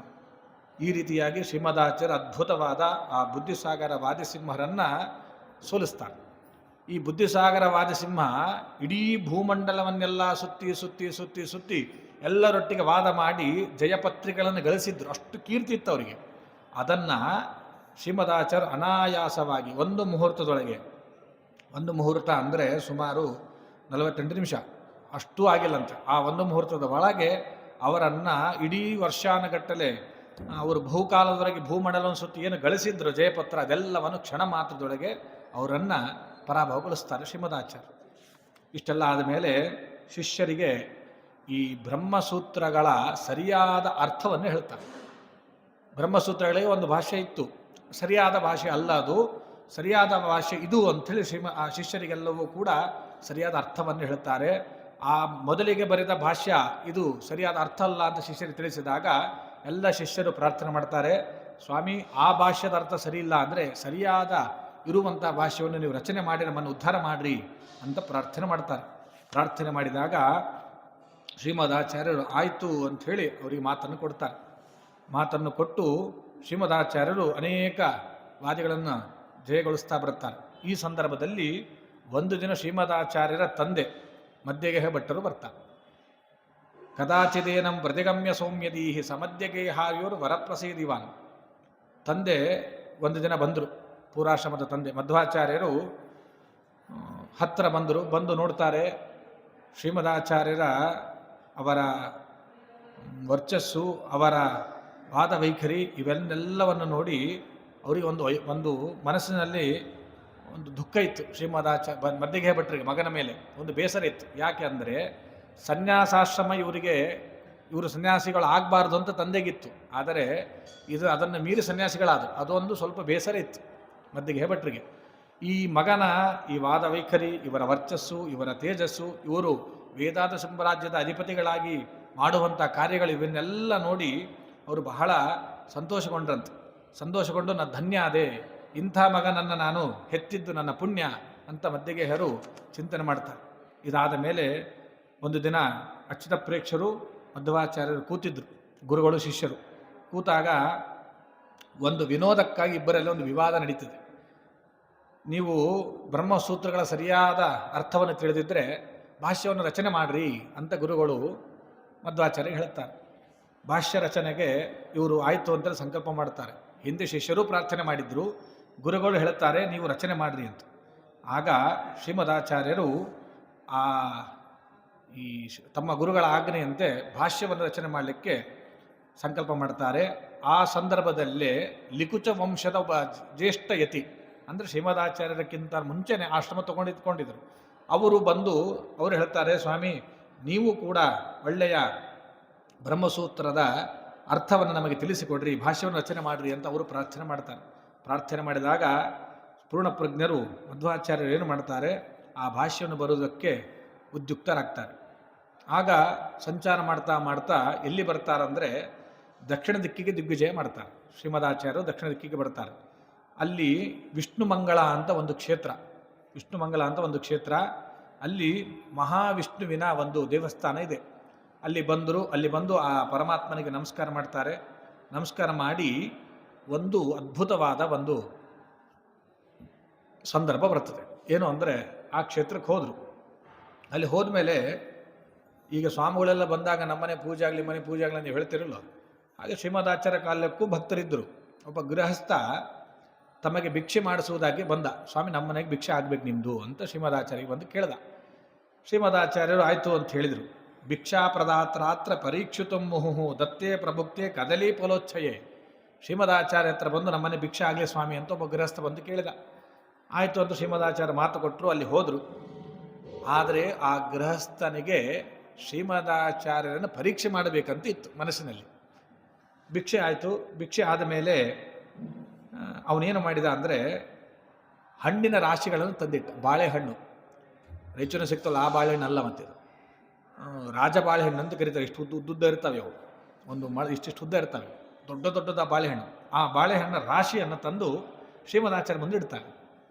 ಈ ರೀತಿಯಾಗಿ ಶ್ರೀಮದಾಚಾರ್ಯ ಅದ್ಭುತವಾದ ಆ ಬುದ್ಧಿಸಾಗರ ವಾದಿಸಿಂಹರನ್ನು ಸೋಲಿಸ್ತಾನೆ. ಈ ಬುದ್ಧಿಸಾಗರ ವಾದಿಸಿಂಹ ಇಡೀ ಭೂಮಂಡಲವನ್ನೆಲ್ಲ ಸುತ್ತಿ ಸುತ್ತಿ ಸುತ್ತಿ ಸುತ್ತಿ ಎಲ್ಲರೊಟ್ಟಿಗೆ ವಾದ ಮಾಡಿ ಜಯಪತ್ರಿಕೆಗಳನ್ನು ಗಳಿಸಿದ್ರು. ಅಷ್ಟು ಕೀರ್ತಿ ಇತ್ತು ಅವರಿಗೆ. ಅದನ್ನು ಶ್ರೀಮದಾಚಾರ್ಯ ಅನಾಯಾಸವಾಗಿ ಒಂದು ಮುಹೂರ್ತದೊಳಗೆ, ಒಂದು ಮುಹೂರ್ತ ಅಂದರೆ ಸುಮಾರು 48 ನಿಮಿಷ, ಅಷ್ಟೂ ಆಗಿಲ್ಲಂತೆ. ಆ ಒಂದು ಮುಹೂರ್ತದ ಒಳಗೆ ಅವರನ್ನು ಇಡೀ ವರ್ಷಾನುಗಟ್ಟಲೆ ಅವರು ಬಹುಕಾಲದವರೆಗೆ ಭೂಮಂಡಲವನ್ನು ಸುತ್ತಿ ಏನು ಗಳಿಸಿದ್ರು ಜಯಪತ್ರ, ಅದೆಲ್ಲವನ್ನು ಕ್ಷಣ ಮಾತ್ರದೊಳಗೆ ಅವರನ್ನು ಪರಾಭವಗೊಳಿಸ್ತಾರೆ ಶ್ರೀಮದಾಚಾರ್ಯ. ಇಷ್ಟೆಲ್ಲ ಆದಮೇಲೆ ಶಿಷ್ಯರಿಗೆ ಈ ಬ್ರಹ್ಮಸೂತ್ರಗಳ ಸರಿಯಾದ ಅರ್ಥವನ್ನು ಹೇಳ್ತಾರೆ. ಬ್ರಹ್ಮಸೂತ್ರಗಳಿಗೆ ಒಂದು ಭಾಷೆ ಇತ್ತು, ಸರಿಯಾದ ಭಾಷೆ ಅಲ್ಲ ಅದು, ಸರಿಯಾದ ಭಾಷೆ ಇದು ಅಂಥೇಳಿ ಆ ಶಿಷ್ಯರಿಗೆಲ್ಲವೂ ಕೂಡ ಸರಿಯಾದ ಅರ್ಥವನ್ನು ಹೇಳ್ತಾರೆ. ಆ ಮೊದಲಿಗೆ ಬರೆದ ಭಾಷ್ಯ ಇದು ಸರಿಯಾದ ಅರ್ಥ ಅಲ್ಲ ಅಂತ ಶಿಷ್ಯರಿಗೆ ತಿಳಿಸಿದಾಗ ಎಲ್ಲ ಶಿಷ್ಯರು ಪ್ರಾರ್ಥನೆ ಮಾಡ್ತಾರೆ, ಸ್ವಾಮಿ ಆ ಭಾಷ್ಯದ ಅರ್ಥ ಸರಿ ಇಲ್ಲ ಅಂದರೆ ಸರಿಯಾದ ಇರುವಂಥ ಭಾಷ್ಯವನ್ನು ನೀವು ರಚನೆ ಮಾಡಿ ನಮ್ಮನ್ನು ಉದ್ಧಾರ ಮಾಡಿರಿ ಅಂತ ಪ್ರಾರ್ಥನೆ ಮಾಡ್ತಾರೆ. ಪ್ರಾರ್ಥನೆ ಮಾಡಿದಾಗ ಶ್ರೀಮದಾಚಾರ್ಯರು ಆಯಿತು ಅಂಥೇಳಿ ಅವರಿಗೆ ಮಾತನ್ನು ಕೊಡ್ತಾರೆ. ಮಾತನ್ನು ಕೊಟ್ಟು ಶ್ರೀಮದಾಚಾರ್ಯರು ಅನೇಕ ವಾದಿಗಳನ್ನು ಜಯಗೊಳಿಸ್ತಾ ಬರುತ್ತಾರೆ. ಈ ಸಂದರ್ಭದಲ್ಲಿ ಒಂದು ದಿನ ಶ್ರೀಮದಾಚಾರ್ಯರ ತಂದೆ ಮಧ್ಯಗೆಹ ಭಟ್ಟರು ಬರ್ತಾರೆ. ಕದಾಚಿದೇನಂ ಪ್ರತಿಗಮ್ಯ ಸೌಮ್ಯದೀಹಿ ಸಮಧ್ಯಗೇಹಾರ್ಯೋರು ವರಪ್ರಸೇದಿವಾನ್. ತಂದೆ ಒಂದು ದಿನ ಬಂದರು, ಪೂರಾಶ್ರಮದ ತಂದೆ ಮಧ್ವಾಚಾರ್ಯರು ಹತ್ತಿರ ಬಂದರು. ಬಂದು ನೋಡ್ತಾರೆ ಶ್ರೀಮದಾಚಾರ್ಯರ ಅವರ ವರ್ಚಸ್ಸು, ಅವರ ವಾದ ವೈಖರಿ ಇವೆಲ್ಲವನ್ನು ನೋಡಿ ಅವರಿಗೆ ಒಂದು ಮನಸ್ಸಿನಲ್ಲಿ ಒಂದು ದುಃಖ ಇತ್ತು. ಮಧ್ಯಗೆ ಭಟ್ಟರಿಗೆ ಮಗನ ಮೇಲೆ ಒಂದು ಬೇಸರ ಇತ್ತು. ಯಾಕೆ ಅಂದರೆ ಸನ್ಯಾಸಾಶ್ರಮ ಇವರು ಸನ್ಯಾಸಿಗಳು ಆಗಬಾರ್ದು ಅಂತ ತಂದೆಗಿತ್ತು. ಆದರೆ ಅದನ್ನು ಮೀರಿ ಸನ್ಯಾಸಿಗಳಾದರು. ಅದೊಂದು ಸ್ವಲ್ಪ ಬೇಸರ ಇತ್ತು ಮಧ್ಯಗೆ ಭಟ್ಟರಿಗೆ. ಈ ಮಗನ ಈ ವಾದ ವೈಖರಿ, ಇವರ ವರ್ಚಸ್ಸು, ಇವರ ತೇಜಸ್ಸು, ಇವರು ವೇದಾಂತ ಸಾಮ್ರಾಜ್ಯದ ಅಧಿಪತಿಗಳಾಗಿ ಮಾಡುವಂಥ ಕಾರ್ಯಗಳು ಇವನ್ನೆಲ್ಲ ನೋಡಿ ಅವರು ಬಹಳ ಸಂತೋಷಗೊಂಡು ನಾನು ಧನ್ಯ ಅದೇ, ಇಂಥ ಮಗನನ್ನು ನಾನು ಹೆತ್ತಿದ್ದು ನನ್ನ ಪುಣ್ಯ ಅಂತ ಮಧ್ಯಗೆಹರು ಚಿಂತನೆ ಮಾಡ್ತಾರೆ. ಇದಾದ ಮೇಲೆ ಒಂದು ದಿನ ಅಚ್ಯುತ ಪ್ರೇಕ್ಷರು ಮಧ್ವಾಚಾರ್ಯರು ಕೂತಿದ್ರು, ಗುರುಗಳು ಶಿಷ್ಯರು ಕೂತಾಗ ಒಂದು ವಿನೋದಕ್ಕಾಗಿ ಇಬ್ಬರಲ್ಲಿ ಒಂದು ವಿವಾದ ನಡೀತಿದೆ. ನೀವು ಬ್ರಹ್ಮಸೂತ್ರಗಳ ಸರಿಯಾದ ಅರ್ಥವನ್ನು ತಿಳಿದಿದ್ದರೆ ಭಾಷ್ಯವನ್ನು ರಚನೆ ಮಾಡಿರಿ ಅಂತ ಗುರುಗಳು ಮಧ್ವಾಚಾರ್ಯ ಹೇಳ್ತಾರೆ. ಭಾಷ್ಯ ರಚನೆಗೆ ಇವರು ಆಯಿತು ಅಂತ ಸಂಕಲ್ಪ ಮಾಡ್ತಾರೆ. ಹಿಂದೆ ಶಿಷ್ಯರು ಪ್ರಾರ್ಥನೆ ಮಾಡಿದ್ರು, ಗುರುಗಳು ಹೇಳ್ತಾರೆ ನೀವು ರಚನೆ ಮಾಡಿರಿ ಅಂತ. ಆಗ ಶ್ರೀಮದಾಚಾರ್ಯರು ತಮ್ಮ ಗುರುಗಳ ಆಜ್ಞೆಯಂತೆ ಭಾಷ್ಯವನ್ನು ರಚನೆ ಮಾಡಲಿಕ್ಕೆ ಸಂಕಲ್ಪ ಮಾಡ್ತಾರೆ. ಆ ಸಂದರ್ಭದಲ್ಲೇ ಲಿಕುಚ ವಂಶದ ಒಬ್ಬ ಜ್ಯೇಷ್ಠ ಯತಿ, ಅಂದರೆ ಶ್ರೀಮದಾಚಾರ್ಯರಕ್ಕಿಂತ ಮುಂಚೆನೇ ಆಶ್ರಮ ತಗೊಂಡಿದ್ದರು. ಅವರು ಬಂದು ಅವರು ಹೇಳ್ತಾರೆ, ಸ್ವಾಮಿ ನೀವು ಕೂಡ ಒಳ್ಳೆಯ ಬ್ರಹ್ಮಸೂತ್ರದ ಅರ್ಥವನ್ನು ನಮಗೆ ತಿಳಿಸಿಕೊಡ್ರಿ, ಭಾಷ್ಯವನ್ನು ರಚನೆ ಮಾಡಿರಿ ಅಂತ ಅವರು ಪ್ರಾರ್ಥನೆ ಮಾಡ್ತಾರೆ. ಪ್ರಾರ್ಥನೆ ಮಾಡಿದಾಗ ಪೂರ್ಣಪ್ರಜ್ಞರು ಮಧ್ವಾಚಾರ್ಯರು ಏನು ಮಾಡ್ತಾರೆ, ಆ ಭಾಷ್ಯವನ್ನು ಬರುವುದಕ್ಕೆ ಉದ್ಯುಕ್ತರಾಗ್ತಾರೆ. ಆಗ ಸಂಚಾರ ಮಾಡ್ತಾ ಎಲ್ಲಿ ಬರ್ತಾರಂದರೆ ದಕ್ಷಿಣ ದಿಕ್ಕಿಗೆ ದಿಗ್ವಿಜಯ ಮಾಡ್ತಾರೆ. ಶ್ರೀಮದಾಚಾರ್ಯರು ದಕ್ಷಿಣ ದಿಕ್ಕಿಗೆ ಬರ್ತಾರೆ. ಅಲ್ಲಿ ವಿಷ್ಣುಮಂಗಳ ಅಂತ ಒಂದು ಕ್ಷೇತ್ರ, ಅಲ್ಲಿ ಮಹಾವಿಷ್ಣುವಿನ ಒಂದು ದೇವಸ್ಥಾನ ಇದೆ. ಅಲ್ಲಿ ಬಂದು ಆ ಪರಮಾತ್ಮನಿಗೆ ನಮಸ್ಕಾರ ಮಾಡ್ತಾರೆ. ನಮಸ್ಕಾರ ಮಾಡಿ ಒಂದು ಅದ್ಭುತವಾದ ಒಂದು ಸಂದರ್ಭ ಬರ್ತದೆ. ಏನು ಅಂದರೆ ಆ ಕ್ಷೇತ್ರಕ್ಕೆ ಹೋದರು. ಅಲ್ಲಿ ಹೋದ್ಮೇಲೆ ಈಗ ಸ್ವಾಮಿಗಳೆಲ್ಲ ಬಂದಾಗ ನಮ್ಮನೆ ಪೂಜೆ ಆಗಲಿ ಮನೆ ಪೂಜೆ ಆಗಲಿ ನೀವು ಹೇಳ್ತಿರಲ್ಲ, ಹಾಗೆ ಶ್ರೀಮದಾಚಾರ್ಯ ಕಾಲಕ್ಕೂ ಭಕ್ತರಿದ್ದರು. ಒಬ್ಬ ಗೃಹಸ್ಥ ತಮಗೆ ಭಿಕ್ಷೆ ಮಾಡಿಸುವುದಾಗಿ ಬಂದ. ಸ್ವಾಮಿ ನಮ್ಮ ಮನೆಗೆ ಭಿಕ್ಷೆ ಆಗಬೇಕು ನಿಮ್ಮದು ಅಂತ ಶ್ರೀಮದಾಚಾರ್ಯಗೆ ಬಂದು ಕೇಳ್ದ. ಶ್ರೀಮದಾಚಾರ್ಯರು ಆಯಿತು ಅಂತ ಹೇಳಿದರು. ಭಿಕ್ಷಾ ಪ್ರದಾತ್ರಾತ್ರ ಪರೀಕ್ಷಿತು ಮುಹುಹು ದತ್ತೇ ಪ್ರಭುಕ್ತೆ ಕದಲಿ ಫಲೋಚ್ಛಯೇ. ಶ್ರೀಮದಾಚಾರ್ಯ ಹತ್ರ ಬಂದು ನಮ್ಮನೆ ಭಿಕ್ಷೆ ಆಗಲಿ ಸ್ವಾಮಿ ಅಂತ ಒಬ್ಬ ಗೃಹಸ್ಥ ಬಂದು ಕೇಳಿದ. ಆಯಿತು ಅಂತ ಶ್ರೀಮದಾಚಾರ್ಯ ಮಾತು ಕೊಟ್ಟರು, ಅಲ್ಲಿ ಹೋದರು. ಆದರೆ ಆ ಗೃಹಸ್ಥನಿಗೆ ಶ್ರೀಮದಾಚಾರ್ಯರನ್ನು ಪರೀಕ್ಷೆ ಮಾಡಬೇಕಂತ ಇತ್ತು ಮನಸ್ಸಿನಲ್ಲಿ. ಭಿಕ್ಷೆ ಆಯಿತು. ಭಿಕ್ಷೆ ಆದ ಮೇಲೆ ಅವನೇನು ಮಾಡಿದ ಅಂದರೆ ಹಣ್ಣಿನ ರಾಶಿಗಳನ್ನು ತಂದಿಟ್ಟ. ಬಾಳೆಹಣ್ಣು ರೈಚೂನ ಸಿಗ್ತಲ್ಲ ಆ ಬಾಳೆಹಣ್ಣು ಅಲ್ಲ, ಮತ್ತಿದು ರಾಜ ಬಾಳೆಹಣ್ಣು ಅಂತ ಕರೀತಾರೆ. ಇಷ್ಟು ಉದ್ದುದ್ದ ಇರ್ತವೆ ಅವು, ಒಂದು ಇಷ್ಟಿಷ್ಟು ಉದ್ದ ಇರ್ತವೆ, ದೊಡ್ಡ ದೊಡ್ಡದ ಬಾಳೆಹಣ್ಣು. ಆ ಬಾಳೆಹಣ್ಣ ರಾಶಿಯನ್ನು ತಂದು ಶ್ರೀಮದಾಚಾರ್ಯ ಮುಂದೆ ಇಡ್ತಾರೆ.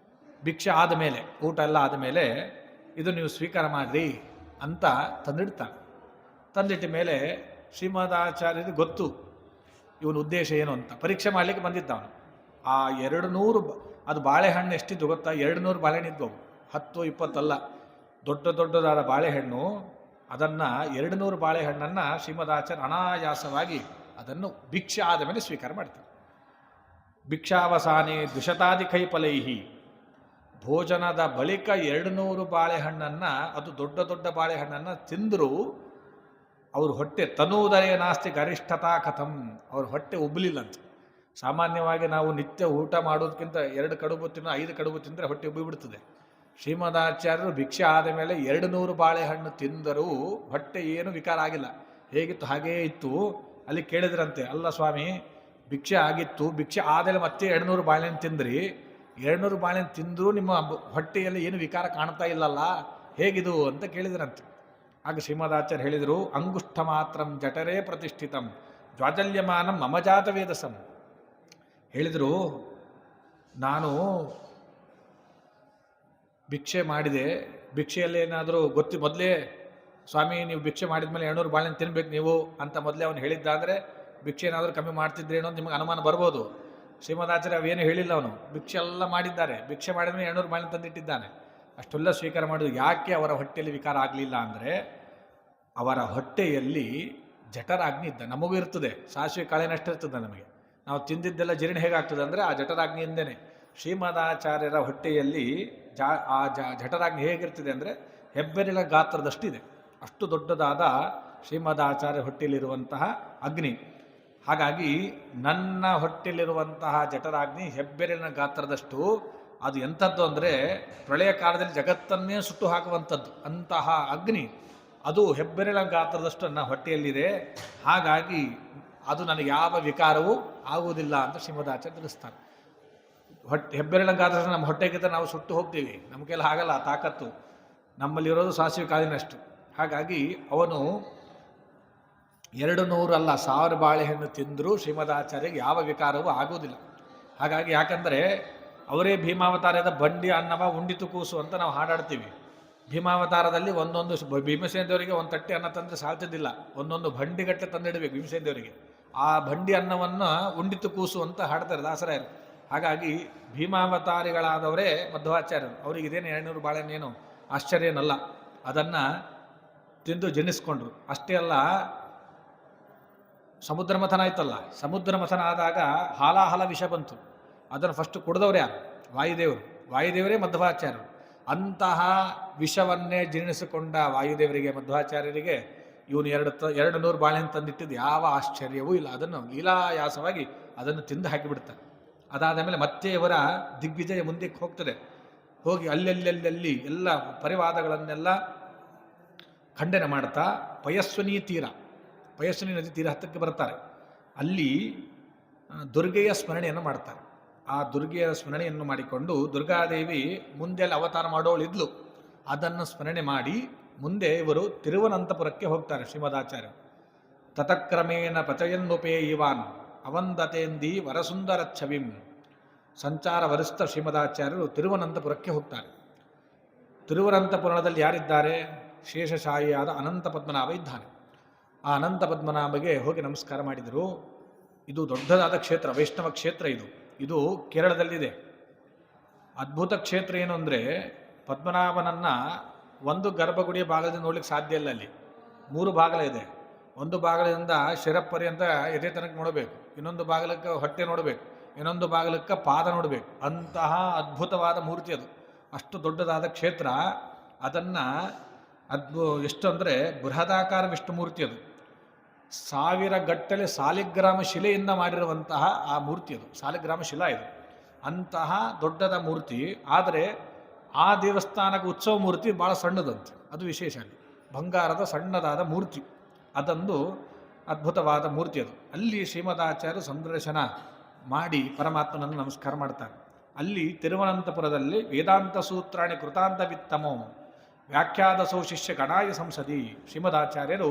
ಭಿಕ್ಷೆ ಆದ ಮೇಲೆ, ಊಟ ಎಲ್ಲ ಆದಮೇಲೆ ಇದು ನೀವು ಸ್ವೀಕಾರ ಮಾಡಿರಿ ಅಂತ ತಂದಿಡ್ತಾನೆ. ತಂದಿಟ್ಟ ಮೇಲೆ ಶ್ರೀಮದಾಚಾರ್ಯರಿಗೆ ಗೊತ್ತು ಇವನ ಉದ್ದೇಶ ಏನು ಅಂತ. ಪರೀಕ್ಷೆ ಮಾಡಲಿಕ್ಕೆ ಬಂದಿದ್ದ ಅವನು. ಆ 200 ಅದು ಬಾಳೆಹಣ್ಣು ಎಷ್ಟಿದ್ದು ಗೊತ್ತಾ? 200 ಬಾಳೆಹಣ್ಣು ಇದ್ವು. 10-20 ಅಲ್ಲ, ದೊಡ್ಡ ದೊಡ್ಡದಾದ ಬಾಳೆಹಣ್ಣು. ಅದನ್ನು 200 ಬಾಳೆಹಣ್ಣನ್ನು ಶ್ರೀಮದಾಚಾರ್ಯ ಅನಾಯಾಸವಾಗಿ ಅದನ್ನು ಭಿಕ್ಷೆ ಆದ ಮೇಲೆ ಸ್ವೀಕಾರ ಮಾಡ್ತಾರೆ. ಭಿಕ್ಷಾವಸಾನೆ ದ್ವಿಶತಾದಿ ಕೈಫಲೈಹಿ. ಭೋಜನದ ಬಳಿಕ 200 ಬಾಳೆಹಣ್ಣನ್ನು, ಅದು ದೊಡ್ಡ ದೊಡ್ಡ ಬಾಳೆಹಣ್ಣನ್ನು ತಿಂದರೂ ಅವ್ರ ಹೊಟ್ಟೆ ತನುವುದರೇ ನಾಸ್ತಿ ಗರಿಷ್ಠತಾ ಕಥಂ, ಅವ್ರ ಹೊಟ್ಟೆ ಉಬ್ಬಲಿಲ್ಲಂತ. ಸಾಮಾನ್ಯವಾಗಿ ನಾವು ನಿತ್ಯ ಊಟ ಮಾಡೋದಕ್ಕಿಂತ 2 ಕಡುಬು ತಿನ್ನೋ 5 ಕಡುಬು ತಿಂದರೆ ಹೊಟ್ಟೆ ಉಬ್ಬಿಬಿಡ್ತದೆ. ಶ್ರೀಮದಾಚಾರ್ಯರು ಭಿಕ್ಷೆ ಆದ ಮೇಲೆ 200 ಬಾಳೆಹಣ್ಣು ತಿಂದರೂ ಹೊಟ್ಟೆ ಏನು ವಿಕಾರ ಆಗಿಲ್ಲ, ಹೇಗಿತ್ತು ಹಾಗೇ ಇತ್ತು. ಅಲ್ಲಿ ಕೇಳಿದ್ರಂತೆ, ಅಲ್ಲ ಸ್ವಾಮಿ ಭಿಕ್ಷೆ ಆಗಿತ್ತು, ಭಿಕ್ಷೆ ಆದಮೇಲೆ ಮತ್ತೆ 200 ಬಾಳೆಹಣ್ಣು ತಿಂದ್ರಿ, 200 ಬಾಳೆಹಣ್ಣು ತಿಂದರೂ ನಿಮ್ಮ ಹೊಟ್ಟೆಯಲ್ಲಿ ಏನು ವಿಕಾರ ಕಾಣ್ತಾ ಇಲ್ಲಲ್ಲ, ಹೇಗಿದು ಅಂತ ಕೇಳಿದ್ರಂತೆ. ಆಗ ಶ್ರೀಮದಾಚಾರ್ಯ ಹೇಳಿದರು, ಅಂಗುಷ್ಠ ಮಾತ್ರಂ ಜಠರೇ ಪ್ರತಿಷ್ಠಿತಂ ಜ್ವಾಜಲ್ಯಮಾನಂ ಮಮಜಾತ ವೇದಸಂ. ಹೇಳಿದರು, ನಾನು ಭಿಕ್ಷೆ ಮಾಡಿದೆ, ಭಿಕ್ಷೆಯಲ್ಲಿ ಏನಾದರೂ ಮೊದಲೇ ಸ್ವಾಮಿ ನೀವು ಭಿಕ್ಷೆ ಮಾಡಿದ ಮೇಲೆ 200 ಬಾಳೆಹಣ್ಣು ತಿನ್ಬೇಕು ನೀವು ಅಂತ ಮೊದಲೇ ಅವನು ಹೇಳಿದ್ದ ಅಂದರೆ ಭಿಕ್ಷೆ ಏನಾದರೂ ಕಮ್ಮಿ ಮಾಡ್ತಿದ್ರೇನೋ ಅಂತ ನಿಮಗೆ ಅನುಮಾನ ಬರ್ಬೋದು. ಶ್ರೀಮದಾಚಾರ್ಯ ಅವೇನು ಹೇಳಿಲ್ಲ, ಅವನು ಭಿಕ್ಷೆ ಎಲ್ಲ ಮಾಡಿದ್ದಾರೆ. ಭಿಕ್ಷೆ ಮಾಡಿದ ಮೇಲೆ 200 ಬಾಳೆಹಣ್ಣು ತಂದಿಟ್ಟಿದ್ದಾನೆ. ಅಷ್ಟೆಲ್ಲ ಸ್ವೀಕಾರ ಮಾಡಿದ್ರು. ಯಾಕೆ ಅವರ ಹೊಟ್ಟೆಯಲ್ಲಿ ವಿಕಾರ ಆಗಲಿಲ್ಲ ಅಂದರೆ ಅವರ ಹೊಟ್ಟೆಯಲ್ಲಿ ಜಠರಾಗ್ನಿ ಇದ್ದ. ನಮಗೂ ಇರ್ತದೆ, ಸಾಸಿವೆ ಕಾಳಿನಷ್ಟು ಇರ್ತದೆ ನಮಗೆ. ನಾವು ತಿಂದಿದ್ದೆಲ್ಲ ಜೀರ್ಣ ಹೇಗಾಗ್ತದೆ ಅಂದರೆ ಆ ಜಠರಾಗ್ನಿಯಿಂದನೇ. ಶ್ರೀಮದಾಚಾರ್ಯರ ಹೊಟ್ಟೆಯಲ್ಲಿ ಜಠರಾಗ್ನಿ ಹೇಗಿರ್ತದೆ ಅಂದರೆ ಹೆಬ್ಬೆರಳ ಗಾತ್ರದಷ್ಟಿದೆ. ಅಷ್ಟು ದೊಡ್ಡದಾದ ಶ್ರೀಮದಾಚಾರ್ಯ ಹೊಟ್ಟೆಯಲ್ಲಿರುವಂತಹ ಅಗ್ನಿ. ಹಾಗಾಗಿ ನನ್ನ ಹೊಟ್ಟೆಯಲ್ಲಿರುವಂತಹ ಜಠರಾಗ್ನಿ ಹೆಬ್ಬೆರಳಿನ ಗಾತ್ರದಷ್ಟು. ಅದು ಎಂಥದ್ದು ಅಂದರೆ ಪ್ರಳಯ ಕಾಲದಲ್ಲಿ ಜಗತ್ತನ್ನೇ ಸುಟ್ಟು ಹಾಕುವಂಥದ್ದು ಅಂತಹ ಅಗ್ನಿ. ಅದು ಹೆಬ್ಬೆರಳ ಗಾತ್ರದಷ್ಟು ನನ್ನ ಹೊಟ್ಟೆಯಲ್ಲಿದೆ. ಹಾಗಾಗಿ ಅದು ನನಗೆ ಯಾವ ವಿಕಾರವೂ ಆಗುವುದಿಲ್ಲ ಅಂತ ಶ್ರೀಮದಾಚಾರ್ಯ ತಿಳಿಸ್ತಾರೆ. ಹೆಬ್ಬೆರಳ ಗಾತ್ರ ನಮ್ಮ ಹೊಟ್ಟೆಗಿಂತ ನಾವು ಸುಟ್ಟು ಹೋಗ್ತೀವಿ, ನಮಗೆಲ್ಲ ಹಾಗಲ್ಲ, ತಾಕತ್ತು ನಮ್ಮಲ್ಲಿರೋದು ಸಾಸಿವೆ ಕಾಳಿನಷ್ಟು. ಹಾಗಾಗಿ ಅವನು 200 ಅಲ್ಲ 1000 ಬಾಳೆಹಣ್ಣು ತಿಂದರೂ ಶ್ರೀಮದಾಚಾರ್ಯಗೆ ಯಾವ ವಿಕಾರವೂ ಆಗುವುದಿಲ್ಲ. ಹಾಗಾಗಿ ಯಾಕಂದರೆ ಅವರೇ ಭೀಮಾವತಾರದ ಬಂಡಿ ಅನ್ನವ ಉಂಡಿತು ಕೂಸು ಅಂತ ನಾವು ಹಾಡಾಡ್ತೀವಿ. ಭೀಮಾವತಾರದಲ್ಲಿ ಒಂದೊಂದು ಭೀಮಸೇನ ದೇವರಿಗೆ ಒಂದು ತಟ್ಟೆ ಅನ್ನ ತಂದರೆ ಸಾಲ್ತಿದ್ದಿಲ್ಲ, ಒಂದೊಂದು ಬಂಡಿಗಟ್ಟಲೆ ತಂದಿಡಬೇಕು ಭೀಮಸೇನ ದೇವರಿಗೆ. ಆ ಬಂಡಿ ಅನ್ನವನ್ನು ಉಂಡಿತು ಕೂಸು ಅಂತ ಹಾಡ್ತಾರೆ ದಾಸರಾಯರು. ಹಾಗಾಗಿ ಭೀಮಾವತಾರಿಗಳಾದವರೇ ಮಧ್ವಾಚಾರ್ಯರು. ಅವರಿಗೆ ಇದೇನು 200 ಬಾಳೆಹಣ್ಣೇನು ಆಶ್ಚರ್ಯ ಏನಲ್ಲ. ಅದನ್ನು ತಿಂದು ಜನಿಸ್ಕೊಂಡ್ರು. ಅಷ್ಟೇ ಅಲ್ಲ, ಸಮುದ್ರ ಮಥನ ಆಯ್ತಲ್ಲ, ಸಮುದ್ರ ಮಥನ ಆದಾಗ ಹಾಲಾಹಲ ವಿಷ ಬಂತು. ಅದನ್ನು ಫಸ್ಟ್ ಕುಡಿದವ್ರು ಯಾರು? ವಾಯುದೇವರೇ ಮಧ್ವಾಚಾರ್ಯರು. ಅಂತಹ ವಿಷವನ್ನೇ ಜೀರ್ಣಿಸಿಕೊಂಡ ವಾಯುದೇವರಿಗೆ ಮಧ್ವಾಚಾರ್ಯರಿಗೆ ಇವನು 200 ಬಾಳೆಹಣ್ಣು ತಂದಿಟ್ಟಿದ್ದು ಯಾವ ಆಶ್ಚರ್ಯವೂ ಇಲ್ಲ. ಅದನ್ನು ಲೀಲಾಯಾಸವಾಗಿ ಅದನ್ನು ತಿಂದು ಹಾಕಿಬಿಡ್ತಾರೆ. ಅದಾದ ಮೇಲೆ ಮತ್ತೆ ಇವರ ದಿಗ್ವಿಜಯ ಮುಂದಕ್ಕೆ ಹೋಗ್ತದೆ. ಹೋಗಿ ಅಲ್ಲೆಲ್ಲಿ ಎಲ್ಲ ಪರಿವಾದಗಳನ್ನೆಲ್ಲ ಖಂಡನೆ ಮಾಡ್ತಾ ಪಯಸ್ವಿನಿ ನದಿ ತೀರ ಹತ್ತಕ್ಕೆ ಬರ್ತಾರೆ. ಅಲ್ಲಿ ದುರ್ಗೆಯ ಸ್ಮರಣೆಯನ್ನು ಮಾಡ್ತಾರೆ. ಆ ದುರ್ಗೆಯ ಸ್ಮರಣೆಯನ್ನು ಮಾಡಿಕೊಂಡು ದುರ್ಗಾದೇವಿ ಮುಂದೆ ಅಲ್ಲಿ ಅವತಾರ ಮಾಡೋಳಿದ್ಲು, ಅದನ್ನು ಸ್ಮರಣೆ ಮಾಡಿ ಮುಂದೆ ಇವರು ತಿರುವನಂತಪುರಕ್ಕೆ ಹೋಗ್ತಾರೆ ಶ್ರೀಮದಾಚಾರ್ಯ. ತತಕ್ರಮೇಣ ಪಚಯನ್ನುಪೇಯಿವಾನ್ ಅವಂದತೇಂದಿ ವರಸುಂದರ ಛವಿಂ. ಸಂಚಾರ ವರಿಷ್ಠ ಶ್ರೀಮದಾಚಾರ್ಯರು ತಿರುವನಂತಪುರಕ್ಕೆ ಹೋಗ್ತಾರೆ. ತಿರುವನಂತಪುರದಲ್ಲಿ ಯಾರಿದ್ದಾರೆ? ಶೇಷಶಾಹಿಯಾದ ಅನಂತ ಪದ್ಮನಾಭ ಇದ್ದಾನೆ. ಆ ಅನಂತ ಪದ್ಮನಾಭಗೆ ಹೋಗಿ ನಮಸ್ಕಾರ ಮಾಡಿದರು. ಇದು ದೊಡ್ಡದಾದ ಕ್ಷೇತ್ರ, ವೈಷ್ಣವ ಕ್ಷೇತ್ರ. ಇದು ಕೇರಳದಲ್ಲಿದೆ. ಅದ್ಭುತ ಕ್ಷೇತ್ರ ಏನು ಅಂದರೆ ಪದ್ಮನಾಭನನ್ನು ಒಂದು ಗರ್ಭಗುಡಿಯ ಭಾಗದಿಂದ ನೋಡ್ಲಿಕ್ಕೆ ಸಾಧ್ಯ ಇಲ್ಲ. ಅಲ್ಲಿ 3 ಬಾಗಿಲ ಇದೆ. ಒಂದು ಬಾಗಿಲಿಂದ ಶಿರಪರ್ಯಂತ ಎದೆ ತನಕ ನೋಡಬೇಕು, ಇನ್ನೊಂದು ಬಾಗಿಲಕ್ಕೆ ಹೊಟ್ಟೆ ನೋಡಬೇಕು, ಇನ್ನೊಂದು ಬಾಗಿಲಕ್ಕೆ ಪಾದ ನೋಡಬೇಕು. ಅಂತಹ ಅದ್ಭುತವಾದ ಮೂರ್ತಿ ಅದು. ಅಷ್ಟು ದೊಡ್ಡದಾದ ಕ್ಷೇತ್ರ. ಅದನ್ನು ಎಷ್ಟು ಅಂದರೆ ಬೃಹದಾಕಾರ ವಿಷ್ಣುಮೂರ್ತಿ ಅದು. 1000 ಗಟ್ಟಲೆ ಸಾಲಿಗ್ರಾಮ ಶಿಲೆಯಿಂದ ಮಾಡಿರುವಂತಹ ಆ ಮೂರ್ತಿ ಅದು. ಸಾಲಿಗ್ರಾಮ ಶಿಲಾ ಇದು. ಅಂತಹ ದೊಡ್ಡದ ಮೂರ್ತಿ. ಆದರೆ ಆ ದೇವಸ್ಥಾನಕ್ಕೆ ಉತ್ಸವ ಮೂರ್ತಿ ಭಾಳ ಸಣ್ಣದಂತೆ. ಅದು ವಿಶೇಷ. ಅಲ್ಲಿ ಬಂಗಾರದ ಸಣ್ಣದಾದ ಮೂರ್ತಿ, ಅದೊಂದು ಅದ್ಭುತವಾದ ಮೂರ್ತಿ ಅದು. ಅಲ್ಲಿ ಶ್ರೀಮದಾಚಾರ್ಯರು ಸಂದರ್ಶನ ಮಾಡಿ ಪರಮಾತ್ಮನನ್ನು ನಮಸ್ಕಾರ ಮಾಡ್ತಾರೆ. ಅಲ್ಲಿ ತಿರುವನಂತಪುರದಲ್ಲಿ ವೇದಾಂತ ಸೂತ್ರಾಣಿ ಕೃತಾಂತ ವಿತ್ತಮೋ ವ್ಯಾಖ್ಯಾದಸೋ ಶಿಷ್ಯ ಗಣಾಯ ಸಂಸದಿ. ಶ್ರೀಮದಾಚಾರ್ಯರು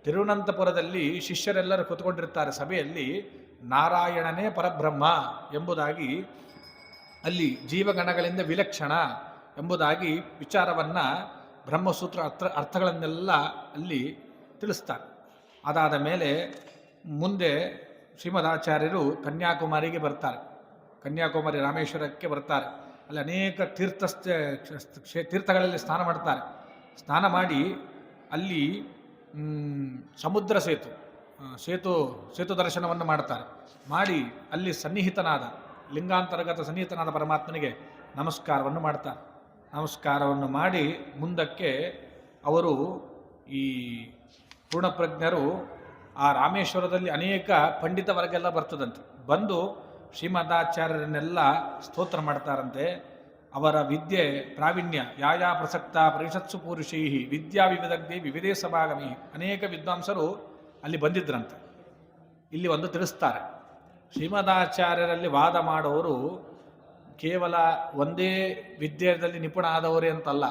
ತಿರುವನಂತಪುರದಲ್ಲಿ ಶಿಷ್ಯರೆಲ್ಲರೂ ಕೂತ್ಕೊಂಡಿರ್ತಾರೆ ಸಭೆಯಲ್ಲಿ. ನಾರಾಯಣನೇ ಪರಬ್ರಹ್ಮ ಎಂಬುದಾಗಿ, ಅಲ್ಲಿ ಜೀವಗಣಗಳಿಂದ ವಿಲಕ್ಷಣ ಎಂಬುದಾಗಿ ವಿಚಾರವನ್ನು ಬ್ರಹ್ಮಸೂತ್ರ ಅರ್ಥಗಳನ್ನೆಲ್ಲ ಅಲ್ಲಿ ತಿಳಿಸ್ತಾರೆ. ಅದಾದ ಮೇಲೆ ಮುಂದೆ ಶ್ರೀಮದಾಚಾರ್ಯರು ಕನ್ಯಾಕುಮಾರಿಗೆ ಬರ್ತಾರೆ. ಕನ್ಯಾಕುಮಾರಿ ರಾಮೇಶ್ವರಕ್ಕೆ ಬರ್ತಾರೆ. ಅಲ್ಲಿ ಅನೇಕ ತೀರ್ಥಗಳಲ್ಲಿ ಸ್ನಾನ ಮಾಡ್ತಾರೆ. ಸ್ನಾನ ಮಾಡಿ ಅಲ್ಲಿ ಸಮುದ್ರ ಸೇತು ದರ್ಶನವನ್ನು ಮಾಡ್ತಾರೆ. ಮಾಡಿ ಅಲ್ಲಿ ಸನ್ನಿಹಿತನಾದ ಲಿಂಗಾಂತರ್ಗತ ಸನ್ನಿಹಿತನಾದ ಪರಮಾತ್ಮನಿಗೆ ನಮಸ್ಕಾರವನ್ನು ಮಾಡ್ತಾರೆ. ನಮಸ್ಕಾರವನ್ನು ಮಾಡಿ ಮುಂದಕ್ಕೆ ಅವರು ಈ ಪೂರ್ಣಪ್ರಜ್ಞರು ಆ ರಾಮೇಶ್ವರದಲ್ಲಿ ಅನೇಕ ಪಂಡಿತ ವರ್ಗೆಲ್ಲ ಬರ್ತದಂತೆ. ಬಂದು ಶ್ರೀಮದಾಚಾರ್ಯರನ್ನೆಲ್ಲ ಸ್ತೋತ್ರ ಮಾಡ್ತಾರಂತೆ. ಅವರ ವಿದ್ಯೆ ಪ್ರಾವೀಣ್ಯ ಯಾಯಾ ಪ್ರಸಕ್ತ ಪರಿಷತ್ಸು ಪುರುಷೈ ವಿದ್ಯಾ ವಿವಿಧಜ್ಞೆ ವಿವಿಧೇ ಸಭಾಗಮಿ. ಅನೇಕ ವಿದ್ವಾಂಸರು ಅಲ್ಲಿ ಬಂದಿದ್ರಂತೆ. ಇಲ್ಲಿ ಒಂದು ತಿಳಿಸ್ತಾರೆ, ಶ್ರೀಮದಾಚಾರ್ಯರಲ್ಲಿ ವಾದ ಮಾಡೋರು ಕೇವಲ ಒಂದೇ ವಿದ್ಯೆಯಲ್ಲಿ ನಿಪುಣ ಆದವರೇ ಅಂತಲ್ಲ.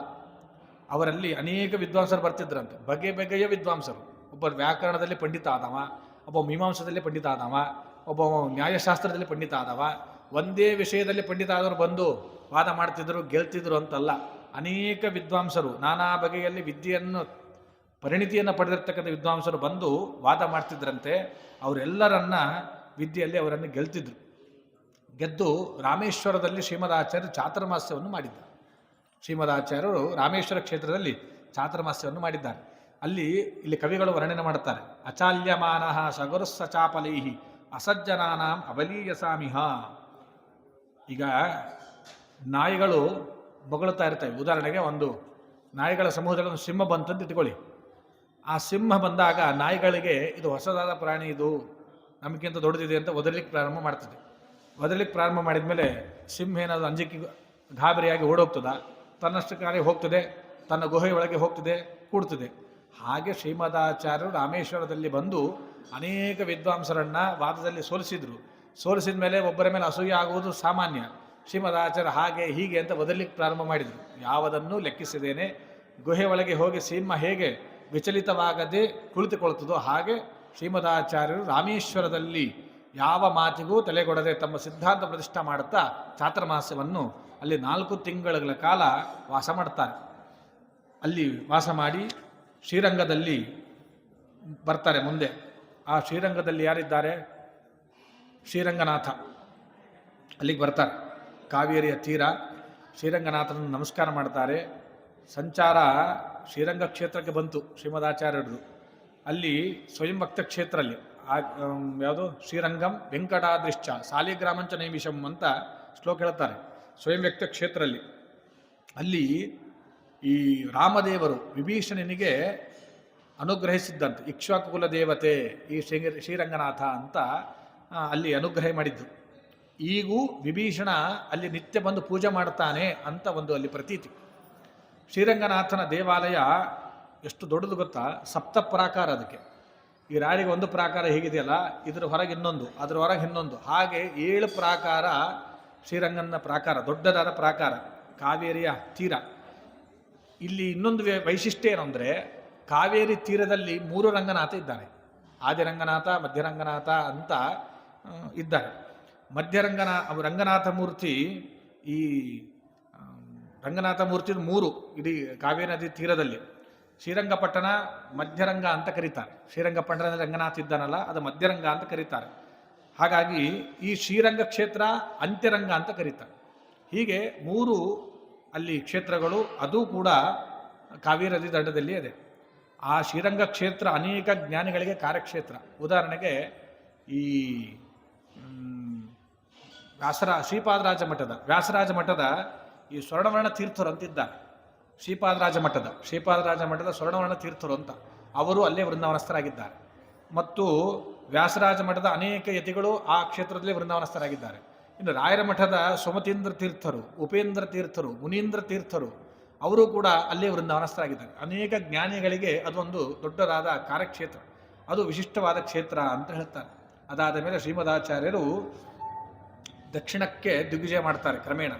ಅವರಲ್ಲಿ ಅನೇಕ ವಿದ್ವಾಂಸರು ಬರ್ತಿದ್ರಂತೆ. ಬಗೆಯ ವಿದ್ವಾಂಸರು. ಒಬ್ಬ ವ್ಯಾಕರಣದಲ್ಲಿ ಪಂಡಿತ ಆದವ, ಒಬ್ಬ ಮೀಮಾಂಸದಲ್ಲಿ ಪಂಡಿತ ಆದವ, ಒಬ್ಬ ನ್ಯಾಯಶಾಸ್ತ್ರದಲ್ಲಿ ಪಂಡಿತ ಆದವ. ಒಂದೇ ವಿಷಯದಲ್ಲಿ ಪಂಡಿತ ಆದವರು ಬಂದು ವಾದ ಮಾಡ್ತಿದ್ರು, ಗೆಲ್ತಿದ್ರು ಅಂತಲ್ಲ. ಅನೇಕ ವಿದ್ವಾಂಸರು ನಾನಾ ಬಗೆಯಲ್ಲಿ ವಿದ್ಯೆಯನ್ನು ಪರಿಣಿತಿಯನ್ನು ಪಡೆದಿರ್ತಕ್ಕಂಥ ವಿದ್ವಾಂಸರು ಬಂದು ವಾದ ಮಾಡ್ತಿದ್ರಂತೆ. ಅವರೆಲ್ಲರನ್ನ ವಿದ್ಯೆಯಲ್ಲಿ ಅವರನ್ನು ಗೆಲ್ತಿದ್ರು. ಗೆದ್ದು ರಾಮೇಶ್ವರದಲ್ಲಿ ಶ್ರೀಮದಾಚಾರ್ಯರು ಚಾತುರ್ಮಾಸ್ಯವನ್ನು ಮಾಡಿದ್ದಾರೆ. ಶ್ರೀಮದಾಚಾರ್ಯರು ರಾಮೇಶ್ವರ ಕ್ಷೇತ್ರದಲ್ಲಿ ಚಾತುರ್ಮಾಸ್ಯವನ್ನು ಮಾಡಿದ್ದಾರೆ. ಇಲ್ಲಿ ಕವಿಗಳು ವರ್ಣನೆ ಮಾಡುತ್ತಾರೆ. ಅಚಾಲ್ಯಮಾನ ಸಗುರುಸ್ಸಚಾಪಲೈಹಿ ಅಸಜ್ಜನಾನಾಂ ಅಬಲೀಯಸಾಮಿಹ. ಈಗ ನಾಯಿಗಳು ಬೊಗಳುತ್ತಾ ಇರ್ತವೆ. ಉದಾಹರಣೆಗೆ ಒಂದು ನಾಯಿಗಳ ಸಮೂಹದಲ್ಲಿ ಒಂದು ಸಿಂಹ ಬಂತಂತ ಇಟ್ಕೊಳ್ಳಿ. ಆ ಸಿಂಹ ಬಂದಾಗ ನಾಯಿಗಳಿಗೆ ಇದು ಹೊಸದಾದ ಪ್ರಾಣಿ, ಇದು ನಮಗಿಂತ ದೊಡ್ಡದಿದೆ ಅಂತ ಒದರ್ಲಿಕ್ಕೆ ಪ್ರಾರಂಭ ಮಾಡ್ತದೆ. ಒದರ್ಲಿಕ್ಕೆ ಪ್ರಾರಂಭ ಮಾಡಿದ ಮೇಲೆ ಸಿಂಹ ಏನಾದರೂ ಅಂಜಿಕೆ ಗಾಬರಿಯಾಗಿ ಓಡೋಗ್ತದ, ತನ್ನಷ್ಟಕ್ಕಾಗಿ ಹೋಗ್ತದೆ, ತನ್ನ ಗುಹೆಯೊಳಗೆ ಹೋಗ್ತದೆ, ಕೂಡ್ತದೆ. ಹಾಗೆ ಶ್ರೀಮದಾಚಾರ್ಯರು ರಾಮೇಶ್ವರದಲ್ಲಿ ಬಂದು ಅನೇಕ ವಿದ್ವಾಂಸರನ್ನ ವಾದದಲ್ಲಿ ಸೋಲಿಸಿದ ಮೇಲೆ ಒಬ್ಬರ ಮೇಲೆ ಅಸೂಯೆ ಆಗುವುದು ಸಾಮಾನ್ಯ. ಶ್ರೀಮದಾಚಾರ್ಯ ಹಾಗೆ ಹೀಗೆ ಅಂತ ಒದರ್ಲಿಕ್ಕೆ ಪ್ರಾರಂಭ ಮಾಡಿದರು. ಯಾವುದನ್ನು ಲೆಕ್ಕಿಸಿದೇನೆ ಗುಹೆ ಒಳಗೆ ಹೋಗಿ ಸಿಂಹ ಹೇಗೆ ವಿಚಲಿತವಾಗದೆ ಕುಳಿತುಕೊಳ್ತದೋ ಹಾಗೆ ಶ್ರೀಮದಾಚಾರ್ಯರು ರಾಮೇಶ್ವರದಲ್ಲಿ ಯಾವ ಮಾತಿಗೂ ತಲೆಗೊಡದೆ ತಮ್ಮ ಸಿದ್ಧಾಂತ ಪ್ರತಿಷ್ಠಾ ಮಾಡುತ್ತಾ ಚಾತುರ್ಮಾಸ್ಯವನ್ನು ಅಲ್ಲಿ 4 ತಿಂಗಳ ಕಾಲ ವಾಸ ಮಾಡ್ತಾರೆ. ಅಲ್ಲಿ ವಾಸ ಮಾಡಿ ಶ್ರೀರಂಗದಲ್ಲಿ ಬರ್ತಾರೆ. ಮುಂದೆ ಆ ಶ್ರೀರಂಗದಲ್ಲಿ ಯಾರಿದ್ದಾರೆ? ಶ್ರೀರಂಗನಾಥ ಅಲ್ಲಿಗೆ ಬರ್ತಾರೆ. ಕಾವೇರಿಯ ತೀರ ಶ್ರೀರಂಗನಾಥನನ್ನು ನಮಸ್ಕಾರ ಮಾಡ್ತಾರೆ. ಸಂಚಾರ ಶ್ರೀರಂಗ ಕ್ಷೇತ್ರಕ್ಕೆ ಬಂತು ಶ್ರೀಮದಾಚಾರ್ಯರು. ಅಲ್ಲಿ ಸ್ವಯಂ ಭಕ್ತ ಕ್ಷೇತ್ರದಲ್ಲಿ ಯಾವುದು ಶ್ರೀರಂಗಂ ವೆಂಕಟಾದ್ರಿಶ್ಚ ಸಾಲಿಗ್ರಾಮಂಚ ನೈಮಿಷಂ ಅಂತ ಶ್ಲೋಕ ಹೇಳ್ತಾರೆ. ಸ್ವಯಂ ವ್ಯಕ್ತ ಕ್ಷೇತ್ರದಲ್ಲಿ ಅಲ್ಲಿ ಈ ರಾಮದೇವರು ವಿಭೀಷಣನಿಗೆ ಅನುಗ್ರಹಿಸಿದ್ದಂತೆ. ಇಕ್ಷ್ವಾಕು ಕುಲ ದೇವತೆ ಈ ಶ್ರೀರಂಗನಾಥ ಅಂತ ಅಲ್ಲಿ ಅನುಗ್ರಹ ಮಾಡಿದ್ದು. ಈಗೂ ವಿಭೀಷಣ ಅಲ್ಲಿ ನಿತ್ಯ ಬಂದು ಪೂಜೆ ಮಾಡ್ತಾನೆ ಅಂತ ಒಂದು ಅಲ್ಲಿ ಪ್ರತೀತಿ. ಶ್ರೀರಂಗನಾಥನ ದೇವಾಲಯ ಎಷ್ಟು ದೊಡ್ಡದು ಗೊತ್ತಾ? 7 ಪ್ರಾಕಾರ. ಅದಕ್ಕೆ ಈ ರಾರಿಗೆ ಒಂದು ಪ್ರಾಕಾರ ಹೀಗಿದೆಯಲ್ಲ, ಇದ್ರ ಹೊರಗೆ ಇನ್ನೊಂದು, ಅದರ ಹೊರಗೆ ಇನ್ನೊಂದು, ಹಾಗೆ 7 ಪ್ರಾಕಾರ ಶ್ರೀರಂಗನ ಪ್ರಾಕಾರ, ದೊಡ್ಡದಾದ ಪ್ರಾಕಾರ, ಕಾವೇರಿಯ ತೀರ. ಇಲ್ಲಿ ಇನ್ನೊಂದು ವೈಶಿಷ್ಟ್ಯ ಏನು ಅಂದರೆ, ಕಾವೇರಿ ತೀರದಲ್ಲಿ 3 ರಂಗನಾಥ ಇದ್ದಾನೆ. ಆದಿರಂಗನಾಥ, ಮಧ್ಯರಂಗನಾಥ ಅಂತ ಇದ್ದಾರೆ. ರಂಗನಾಥ ಮೂರ್ತಿ, ಈ ರಂಗನಾಥ ಮೂರ್ತಿ 3 ಇಡೀ ಕಾವೇರಿ ನದಿ ತೀರದಲ್ಲಿ. ಶ್ರೀರಂಗಪಟ್ಟಣ ಮಧ್ಯರಂಗ ಅಂತ ಕರೀತಾರೆ. ಶ್ರೀರಂಗಪಟ್ಟಣದಲ್ಲಿ ರಂಗನಾಥ ಇದ್ದಾನಲ್ಲ, ಅದು ಮಧ್ಯರಂಗ ಅಂತ ಕರೀತಾರೆ. ಹಾಗಾಗಿ ಈ ಶ್ರೀರಂಗ ಕ್ಷೇತ್ರ ಅಂತ್ಯರಂಗ ಅಂತ ಕರೀತಾರೆ. ಹೀಗೆ 3 ಅಲ್ಲಿ ಕ್ಷೇತ್ರಗಳು, ಅದು ಕೂಡ ಕಾವೇರಿ ನದಿ ದಂಡದಲ್ಲಿ ಇದೆ. ಆ ಶ್ರೀರಂಗ ಕ್ಷೇತ್ರ ಅನೇಕ ಜ್ಞಾನಿಗಳಿಗೆ ಕಾರ್ಯಕ್ಷೇತ್ರ. ಉದಾಹರಣೆಗೆ ಈ ಶ್ರೀಪಾದರಾಜ ಮಠದ ಈ ಸ್ವರ್ಣವರ್ಣ ತೀರ್ಥರು ಅಂತಿದ್ದಾರೆ. ಶ್ರೀಪಾದರಾಜ ಮಠದ ಸ್ವರ್ಣವರ್ಣ ತೀರ್ಥರು ಅಂತ ಅವರು ಅಲ್ಲೇ ವೃಂದಾವನಸ್ಥರಾಗಿದ್ದಾರೆ. ಮತ್ತು ವ್ಯಾಸರಾಜ ಮಠದ ಅನೇಕ ಯತಿಗಳು ಆ ಕ್ಷೇತ್ರದಲ್ಲೇ ವೃಂದಾವನಸ್ಥರಾಗಿದ್ದಾರೆ. ಇನ್ನು ರಾಯರ ಮಠದ ಸೋಮತೀಂದ್ರ ತೀರ್ಥರು, ಉಪೇಂದ್ರ ತೀರ್ಥರು, ಮುನೀಂದ್ರ ತೀರ್ಥರು ಅವರು ಕೂಡ ಅಲ್ಲೇ ವೃಂದಾವನಸ್ಥರಾಗಿದ್ದಾರೆ. ಅನೇಕ ಜ್ಞಾನಿಗಳಿಗೆ ಅದೊಂದು ದೊಡ್ಡದಾದ ಕಾರ್ಯಕ್ಷೇತ್ರ, ಅದು ವಿಶಿಷ್ಟವಾದ ಕ್ಷೇತ್ರ ಅಂತ ಹೇಳ್ತಾರೆ. ಅದಾದ ಮೇಲೆ ಶ್ರೀಮದಾಚಾರ್ಯರು ದಕ್ಷಿಣಕ್ಕೆ ದಿಗ್ವಿಜಯ ಮಾಡ್ತಾರೆ. ಕ್ರಮೇಣ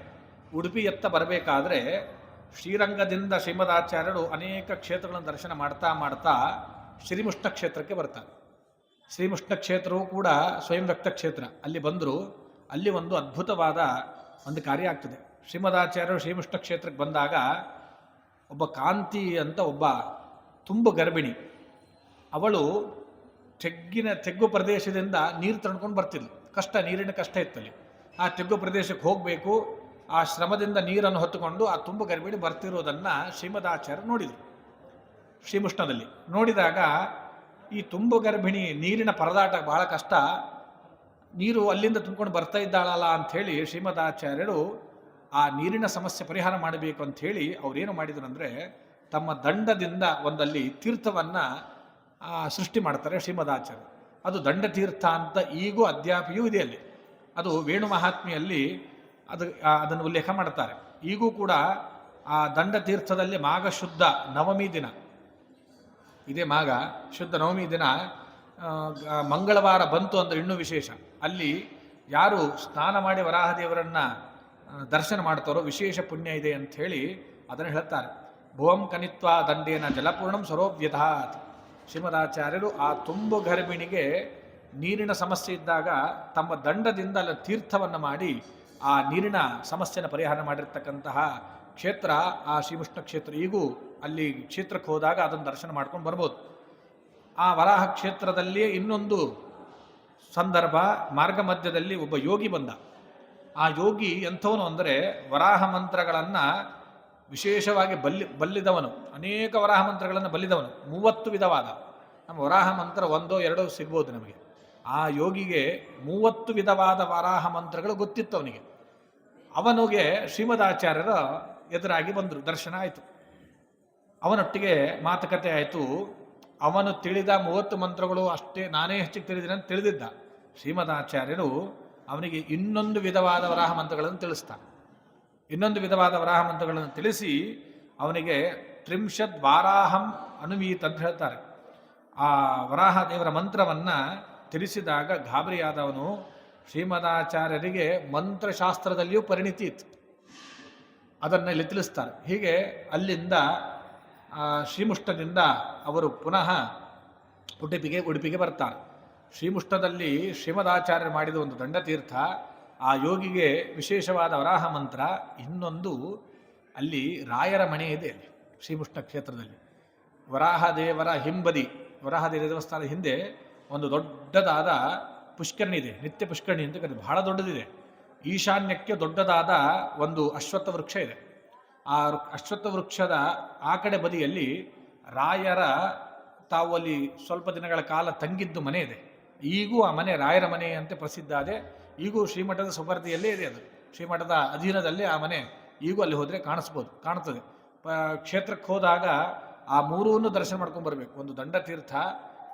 ಉಡುಪಿಯತ್ತ ಬರಬೇಕಾದ್ರೆ ಶ್ರೀರಂಗದಿಂದ ಶ್ರೀಮದಾಚಾರ್ಯರು ಅನೇಕ ಕ್ಷೇತ್ರಗಳನ್ನು ದರ್ಶನ ಮಾಡ್ತಾ ಮಾಡ್ತಾ ಶ್ರೀಮುಷ್ಣ ಕ್ಷೇತ್ರಕ್ಕೆ ಬರ್ತಾರೆ. ಶ್ರೀಮುಷ್ಣ ಕ್ಷೇತ್ರವೂ ಕೂಡ ಸ್ವಯಂ ವ್ಯಕ್ತ ಕ್ಷೇತ್ರ. ಅಲ್ಲಿ ಬಂದರು. ಅಲ್ಲಿ ಒಂದು ಅದ್ಭುತವಾದ ಒಂದು ಕಾರ್ಯ ಆಗ್ತದೆ. ಶ್ರೀಮದಾಚಾರ್ಯರು ಶ್ರೀಮುಷ್ಣ ಕ್ಷೇತ್ರಕ್ಕೆ ಬಂದಾಗ ಒಬ್ಬ ಕಾಂತಿ ಅಂತ ಒಬ್ಬ ತುಂಬ ಗರ್ಭಿಣಿ, ಅವಳು ತೆಗ್ಗು ಪ್ರದೇಶದಿಂದ ನೀರು ತಣ್ಕೊಂಡು ಬರ್ತಿದ್ಲು. ನೀರಿನ ಕಷ್ಟ ಇತ್ತಲ್ಲಿ. ಆ ತೆಗ್ಗು ಪ್ರದೇಶಕ್ಕೆ ಹೋಗಬೇಕು, ಆ ಶ್ರಮದಿಂದ ನೀರನ್ನು ಹೊತ್ತುಕೊಂಡು ಆ ತುಂಬ ಗರ್ಭಿಣಿ ಬರ್ತಿರೋದನ್ನು ಶ್ರೀಮದಾಚಾರ್ಯರು ನೋಡಿದರು. ಶ್ರೀಮುಷ್ಣದಲ್ಲಿ ನೋಡಿದಾಗ ಈ ತುಂಬ ಗರ್ಭಿಣಿ ನೀರಿನ ಪರದಾಟ ಬಹಳ ಕಷ್ಟ, ನೀರು ಅಲ್ಲಿಂದ ತುಂಬಿಕೊಂಡು ಬರ್ತಾ ಇದ್ದಾಳಲ್ಲ ಅಂಥೇಳಿ ಶ್ರೀಮದಾಚಾರ್ಯರು ಆ ನೀರಿನ ಸಮಸ್ಯೆ ಪರಿಹಾರ ಮಾಡಬೇಕು ಅಂಥೇಳಿ ಅವರೇನು ಮಾಡಿದರು ಅಂದರೆ ತಮ್ಮ ದಂಡದಿಂದ ಒಂದಲ್ಲಿ ತೀರ್ಥವನ್ನು ಸೃಷ್ಟಿ ಮಾಡ್ತಾರೆ ಶ್ರೀಮದಾಚಾರ್ಯರು. ಅದು ದಂಡತೀರ್ಥ ಅಂತ ಈಗೂ ಅದ್ಯಾಪಿಯೂ ಇದೆ ಅಲ್ಲಿ. ಅದು ವೇಣು ಮಹಾತ್ಮೆಯಲ್ಲಿ ಅದನ್ನು ಉಲ್ಲೇಖ ಮಾಡ್ತಾರೆ. ಈಗೂ ಕೂಡ ಆ ದಂಡತೀರ್ಥದಲ್ಲಿ ಮಾಘ ಶುದ್ಧ ನವಮಿ ದಿನ, ಇದೇ ಮಾಘ ಶುದ್ಧ ನವಮಿ ದಿನ ಮಂಗಳವಾರ ಬಂತು ಅಂದರೆ ಇನ್ನೂ ವಿಶೇಷ. ಅಲ್ಲಿ ಯಾರು ಸ್ನಾನ ಮಾಡಿ ವರಾಹದೇವರನ್ನು ದರ್ಶನ ಮಾಡ್ತಾರೋ ವಿಶೇಷ ಪುಣ್ಯ ಇದೆ ಅಂಥೇಳಿ ಅದನ್ನು ಹೇಳ್ತಾರೆ. ಭುವಂ ಕನಿತ್ವ ದಂಡೇನ ಜಲಪೂರ್ಣಂ ಸರೋವ್ಯಧಾತ್. ಶ್ರೀಮದಾಚಾರ್ಯರು ಆ ತುಂಬು ಗರ್ಭಿಣಿಗೆ ನೀರಿನ ಸಮಸ್ಯೆ ಇದ್ದಾಗ ತಮ್ಮ ದಂಡದಿಂದ ಅಲ್ಲಿ ತೀರ್ಥವನ್ನು ಮಾಡಿ ಆ ನೀರಿನ ಸಮಸ್ಯೆನ ಪರಿಹಾರ ಮಾಡಿರ್ತಕ್ಕಂತಹ ಕ್ಷೇತ್ರ ಆ ಶ್ರೀಮುಷ್ಣ ಕ್ಷೇತ್ರ. ಈಗೂ ಅಲ್ಲಿ ಕ್ಷೇತ್ರಕ್ಕೆ ಹೋದಾಗ ಅದನ್ನು ದರ್ಶನ ಮಾಡ್ಕೊಂಡು ಬರ್ಬೋದು. ಆ ವರಾಹ ಕ್ಷೇತ್ರದಲ್ಲಿಯೇ ಇನ್ನೊಂದು ಸಂದರ್ಭ, ಮಾರ್ಗ ಮಧ್ಯದಲ್ಲಿ ಒಬ್ಬ ಯೋಗಿ ಬಂದ. ಆ ಯೋಗಿ ಎಂಥವನು ಅಂದರೆ ವರಾಹ ಮಂತ್ರಗಳನ್ನು ವಿಶೇಷವಾಗಿ ಬಲ್ಲಿದವನು. ಅನೇಕ ವರಾಹ ಮಂತ್ರಗಳನ್ನು ಬಲ್ಲಿದವನು, 30 ವಿಧವಾದ. ನಮ್ಮ ವರಾಹ ಮಂತ್ರ 1 2 ಸಿಗ್ಬೋದು ನಮಗೆ. ಆ ಯೋಗಿಗೆ 30 ವಿಧವಾದ ವರಾಹ ಮಂತ್ರಗಳು ಗೊತ್ತಿತ್ತು ಅವನಿಗೆ. ಅವನಿಗೆ ಶ್ರೀಮದಾಚಾರ್ಯರ ಎದುರಾಗಿ ಬಂದರು, ದರ್ಶನ ಆಯಿತು. ಅವನೊಟ್ಟಿಗೆ ಮಾತುಕತೆ ಆಯಿತು. ಅವನು ತಿಳಿದ 30 ಮಂತ್ರಗಳು ಅಷ್ಟೇ, ನಾನೇ ಹೆಚ್ಚಿಗೆ ತಿಳಿದಿನ ಅಂತ ತಿಳಿದಿದ್ದ. ಶ್ರೀಮದಾಚಾರ್ಯರು ಅವನಿಗೆ ಇನ್ನೊಂದು ವಿಧವಾದ ವರಾಹ ಮಂತ್ರಗಳನ್ನು ತಿಳಿಸ್ತಾನೆ. ಇನ್ನೊಂದು ವಿಧವಾದ ವರಾಹ ಮಂತ್ರಗಳನ್ನು ತಿಳಿಸಿ ಅವನಿಗೆ 30 ವಾರಾಹಂ ಅನುವೀತ್ ಅಂತ ಹೇಳ್ತಾರೆ. ಆ ವರಾಹ ದೇವರ ಮಂತ್ರವನ್ನು ತಿಳಿಸಿದಾಗ ಗಾಬರಿಯಾದವನು ಶ್ರೀಮದಾಚಾರ್ಯರಿಗೆ ಮಂತ್ರಶಾಸ್ತ್ರದಲ್ಲಿಯೂ ಪರಿಣಿತಿ ಇತ್ತು. ಅದನ್ನು ಇಲ್ಲಿ ತಿಳಿಸ್ತಾರೆ. ಹೀಗೆ ಅಲ್ಲಿಂದ ಶ್ರೀಮುಷ್ಟದಿಂದ ಅವರು ಪುನಃ ಉಡುಪಿಗೆ ಬರ್ತಾರೆ. ಶ್ರೀಮುಷ್ಟದಲ್ಲಿ ಶ್ರೀಮದಾಚಾರ್ಯರು ಮಾಡಿದ ಒಂದು ದಂಡತೀರ್ಥ, ಆ ಯೋಗಿಗೆ ವಿಶೇಷವಾದ ವರಾಹ ಮಂತ್ರ. ಇನ್ನೊಂದು ಅಲ್ಲಿ ರಾಯರ ಮನೆ ಇದೆ ಅಲ್ಲಿ ಶ್ರೀಮುಷ್ಟ ಕ್ಷೇತ್ರದಲ್ಲಿ. ವರಾಹದೇವರ ಹಿಂಬದಿ, ವರಾಹದೇವರ ದೇವಸ್ಥಾನದ ಹಿಂದೆ ಒಂದು ದೊಡ್ಡದಾದ ಪುಷ್ಕರಣಿ ಇದೆ, ನಿತ್ಯ ಪುಷ್ಕರಣಿ ಅಂತ ಕರೀತಾರೆ. ಬಹಳ ದೊಡ್ಡದಿದೆ. ಈಶಾನ್ಯಕ್ಕೆ ದೊಡ್ಡದಾದ ಒಂದು ಅಶ್ವತ್ಥ ವೃಕ್ಷ ಇದೆ. ಆ ಅಶ್ವತ್ಥ ವೃಕ್ಷದ ಆ ಕಡೆ ಬದಿಯಲ್ಲಿ ರಾಯರ ತಾವು ಅಲ್ಲಿ ಸ್ವಲ್ಪ ದಿನಗಳ ಕಾಲ ತಂಗಿದ್ದು ಮನೆ ಇದೆ. ಈಗೂ ಆ ಮನೆ ರಾಯರ ಮನೆ ಅಂತ ಪ್ರಸಿದ್ಧ ಇದೆ. ಈಗೂ ಶ್ರೀಮಠದ ಸುಪರ್ದಿಯಲ್ಲೇ ಇದೆ. ಅದು ಶ್ರೀಮಠದ ಅಧೀನದಲ್ಲೇ ಆ ಮನೆ ಈಗೂ ಅಲ್ಲಿ ಹೋದರೆ ಕಾಣುತ್ತದೆ. ಕ್ಷೇತ್ರಕ್ಕೆ ಹೋದಾಗ ಆ ಮೂರನ್ನು ದರ್ಶನ ಮಾಡ್ಕೊಂಡು ಬರಬೇಕು. ಒಂದು ದಂಡತೀರ್ಥ,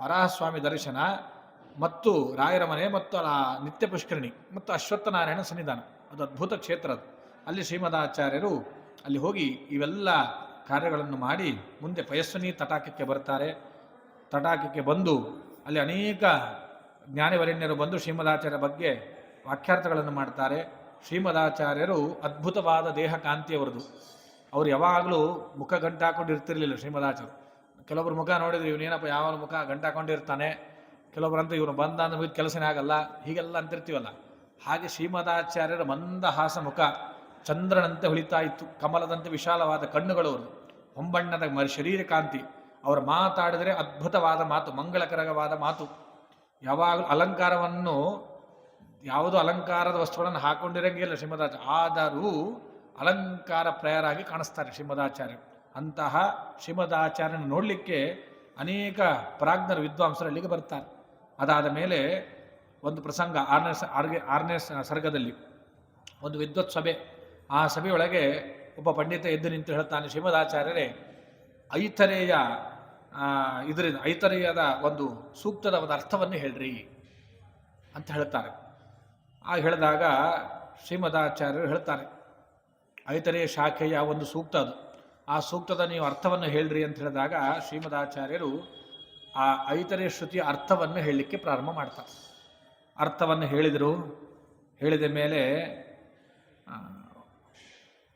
ವರಾಹಸ್ವಾಮಿ ದರ್ಶನ, ಮತ್ತು ರಾಯರ ಮನೆ, ಮತ್ತು ಆ ನಿತ್ಯ ಪುಷ್ಕರಣಿ, ಮತ್ತು ಅಶ್ವತ್ಥನಾರಾಯಣ ಸನ್ನಿಧಾನ. ಅದು ಅದ್ಭುತ ಕ್ಷೇತ್ರ. ಅದು ಅಲ್ಲಿ ಶ್ರೀಮದಾಚಾರ್ಯರು ಅಲ್ಲಿ ಹೋಗಿ ಇವೆಲ್ಲ ಕಾರ್ಯಗಳನ್ನು ಮಾಡಿ ಮುಂದೆ ಪಯಸ್ವಿನಿ ತಟಾಕಕ್ಕೆ ಬರ್ತಾರೆ. ತಟಾಕಕ್ಕೆ ಬಂದು ಅಲ್ಲಿ ಅನೇಕ ಜ್ಞಾನಿವರೆಣ್ಯರು ಬಂದು ಶ್ರೀಮದಾಚಾರ್ಯರ ಬಗ್ಗೆ ವಾಕ್ಯಾರ್ಥಗಳನ್ನು ಮಾಡ್ತಾರೆ. ಶ್ರೀಮದಾಚಾರ್ಯರು ಅದ್ಭುತವಾದ ದೇಹ ಕಾಂತಿಯವರದು. ಅವರು ಯಾವಾಗಲೂ ಮುಖ ಗಂಟಾಕೊಂಡು ಇರ್ತಿರ್ಲಿಲ್ಲ ಶ್ರೀಮದಾಚಾರ್ಯರು. ಕೆಲವೊಬ್ರು ಮುಖ ನೋಡಿದ್ರೆ ಇವನೇನಪ್ಪ ಯಾವ ಮುಖ ಗಂಟಾಕೊಂಡಿರ್ತಾನೆ, ಕೆಲವೊಬ್ಬರಂತೂ ಇವನು ಬಂದ ಅಂದ್ರೆ ಕೆಲಸನೇ ಆಗಲ್ಲ, ಹೀಗೆಲ್ಲ ಅಂತಿರ್ತೀವಲ್ಲ. ಹಾಗೆ ಶ್ರೀಮದಾಚಾರ್ಯರ ಮಂದಹಾಸ ಮುಖ ಚಂದ್ರನಂತೆ ಹೊಳಿತಾ ಇತ್ತು. ಕಮಲದಂತೆ ವಿಶಾಲವಾದ ಕಣ್ಣುಗಳು, ಹೊಂಬಣ್ಣದ ಶರೀರ ಕಾಂತಿ. ಅವರು ಮಾತಾಡಿದರೆ ಅದ್ಭುತವಾದ ಮಾತು, ಮಂಗಳಕರವಾದ ಮಾತು. ಯಾವಾಗಲೂ ಅಲಂಕಾರವನ್ನು ಯಾವುದೋ ಅಲಂಕಾರದ ವಸ್ತುಗಳನ್ನು ಹಾಕೊಂಡಿರಂಗಿಲ್ಲ ಶ್ರೀಮದಾಚಾರ್ಯ, ಆದರೂ ಅಲಂಕಾರ ಪ್ರಾಯರಾಗಿ ಕಾಣಿಸ್ತಾರೆ ಶ್ರೀಮದಾಚಾರ್ಯರು. ಅಂತಹ ಶ್ರೀಮದಾಚಾರ್ಯನ ನೋಡಲಿಕ್ಕೆ ಅನೇಕ ಪ್ರಾಜ್ಞರು ವಿದ್ವಾಂಸರು ಅಲ್ಲಿಗೆ ಬರ್ತಾರೆ. ಅದಾದ ಮೇಲೆ ಒಂದು ಪ್ರಸಂಗ, ಆರನೇ ಸರ್ಗದಲ್ಲಿ ಒಂದು ವಿದ್ವತ್ ಸಭೆ. ಆ ಸಭೆಯೊಳಗೆ ಒಬ್ಬ ಪಂಡಿತ ಎದ್ದು ನಿಂತು ಹೇಳ್ತಾನೆ, ಶ್ರೀಮದಾಚಾರ್ಯರೇ, ಐತರೇಯದ ಒಂದು ಸೂಕ್ತದ ಒಂದು ಅರ್ಥವನ್ನು ಹೇಳ್ರಿ ಅಂತ ಹೇಳ್ತಾರೆ. ಆಗ ಹೇಳಿದಾಗ ಶ್ರೀಮದಾಚಾರ್ಯರು ಹೇಳ್ತಾರೆ, ಐತರೇಯ ಶಾಖೆಯ ಒಂದು ಸೂಕ್ತ ಅದು, ಆ ಸೂಕ್ತದ ನೀವು ಅರ್ಥವನ್ನು ಹೇಳ್ರಿ ಅಂತ ಹೇಳಿದಾಗ ಶ್ರೀಮದಾಚಾರ್ಯರು ಆ ಐತರೇಯ ಶ್ರುತಿಯ ಅರ್ಥವನ್ನು ಹೇಳಲಿಕ್ಕೆ ಪ್ರಾರಂಭ ಮಾಡ್ತಾರೆ. ಅರ್ಥವನ್ನು ಹೇಳಿದ ಮೇಲೆ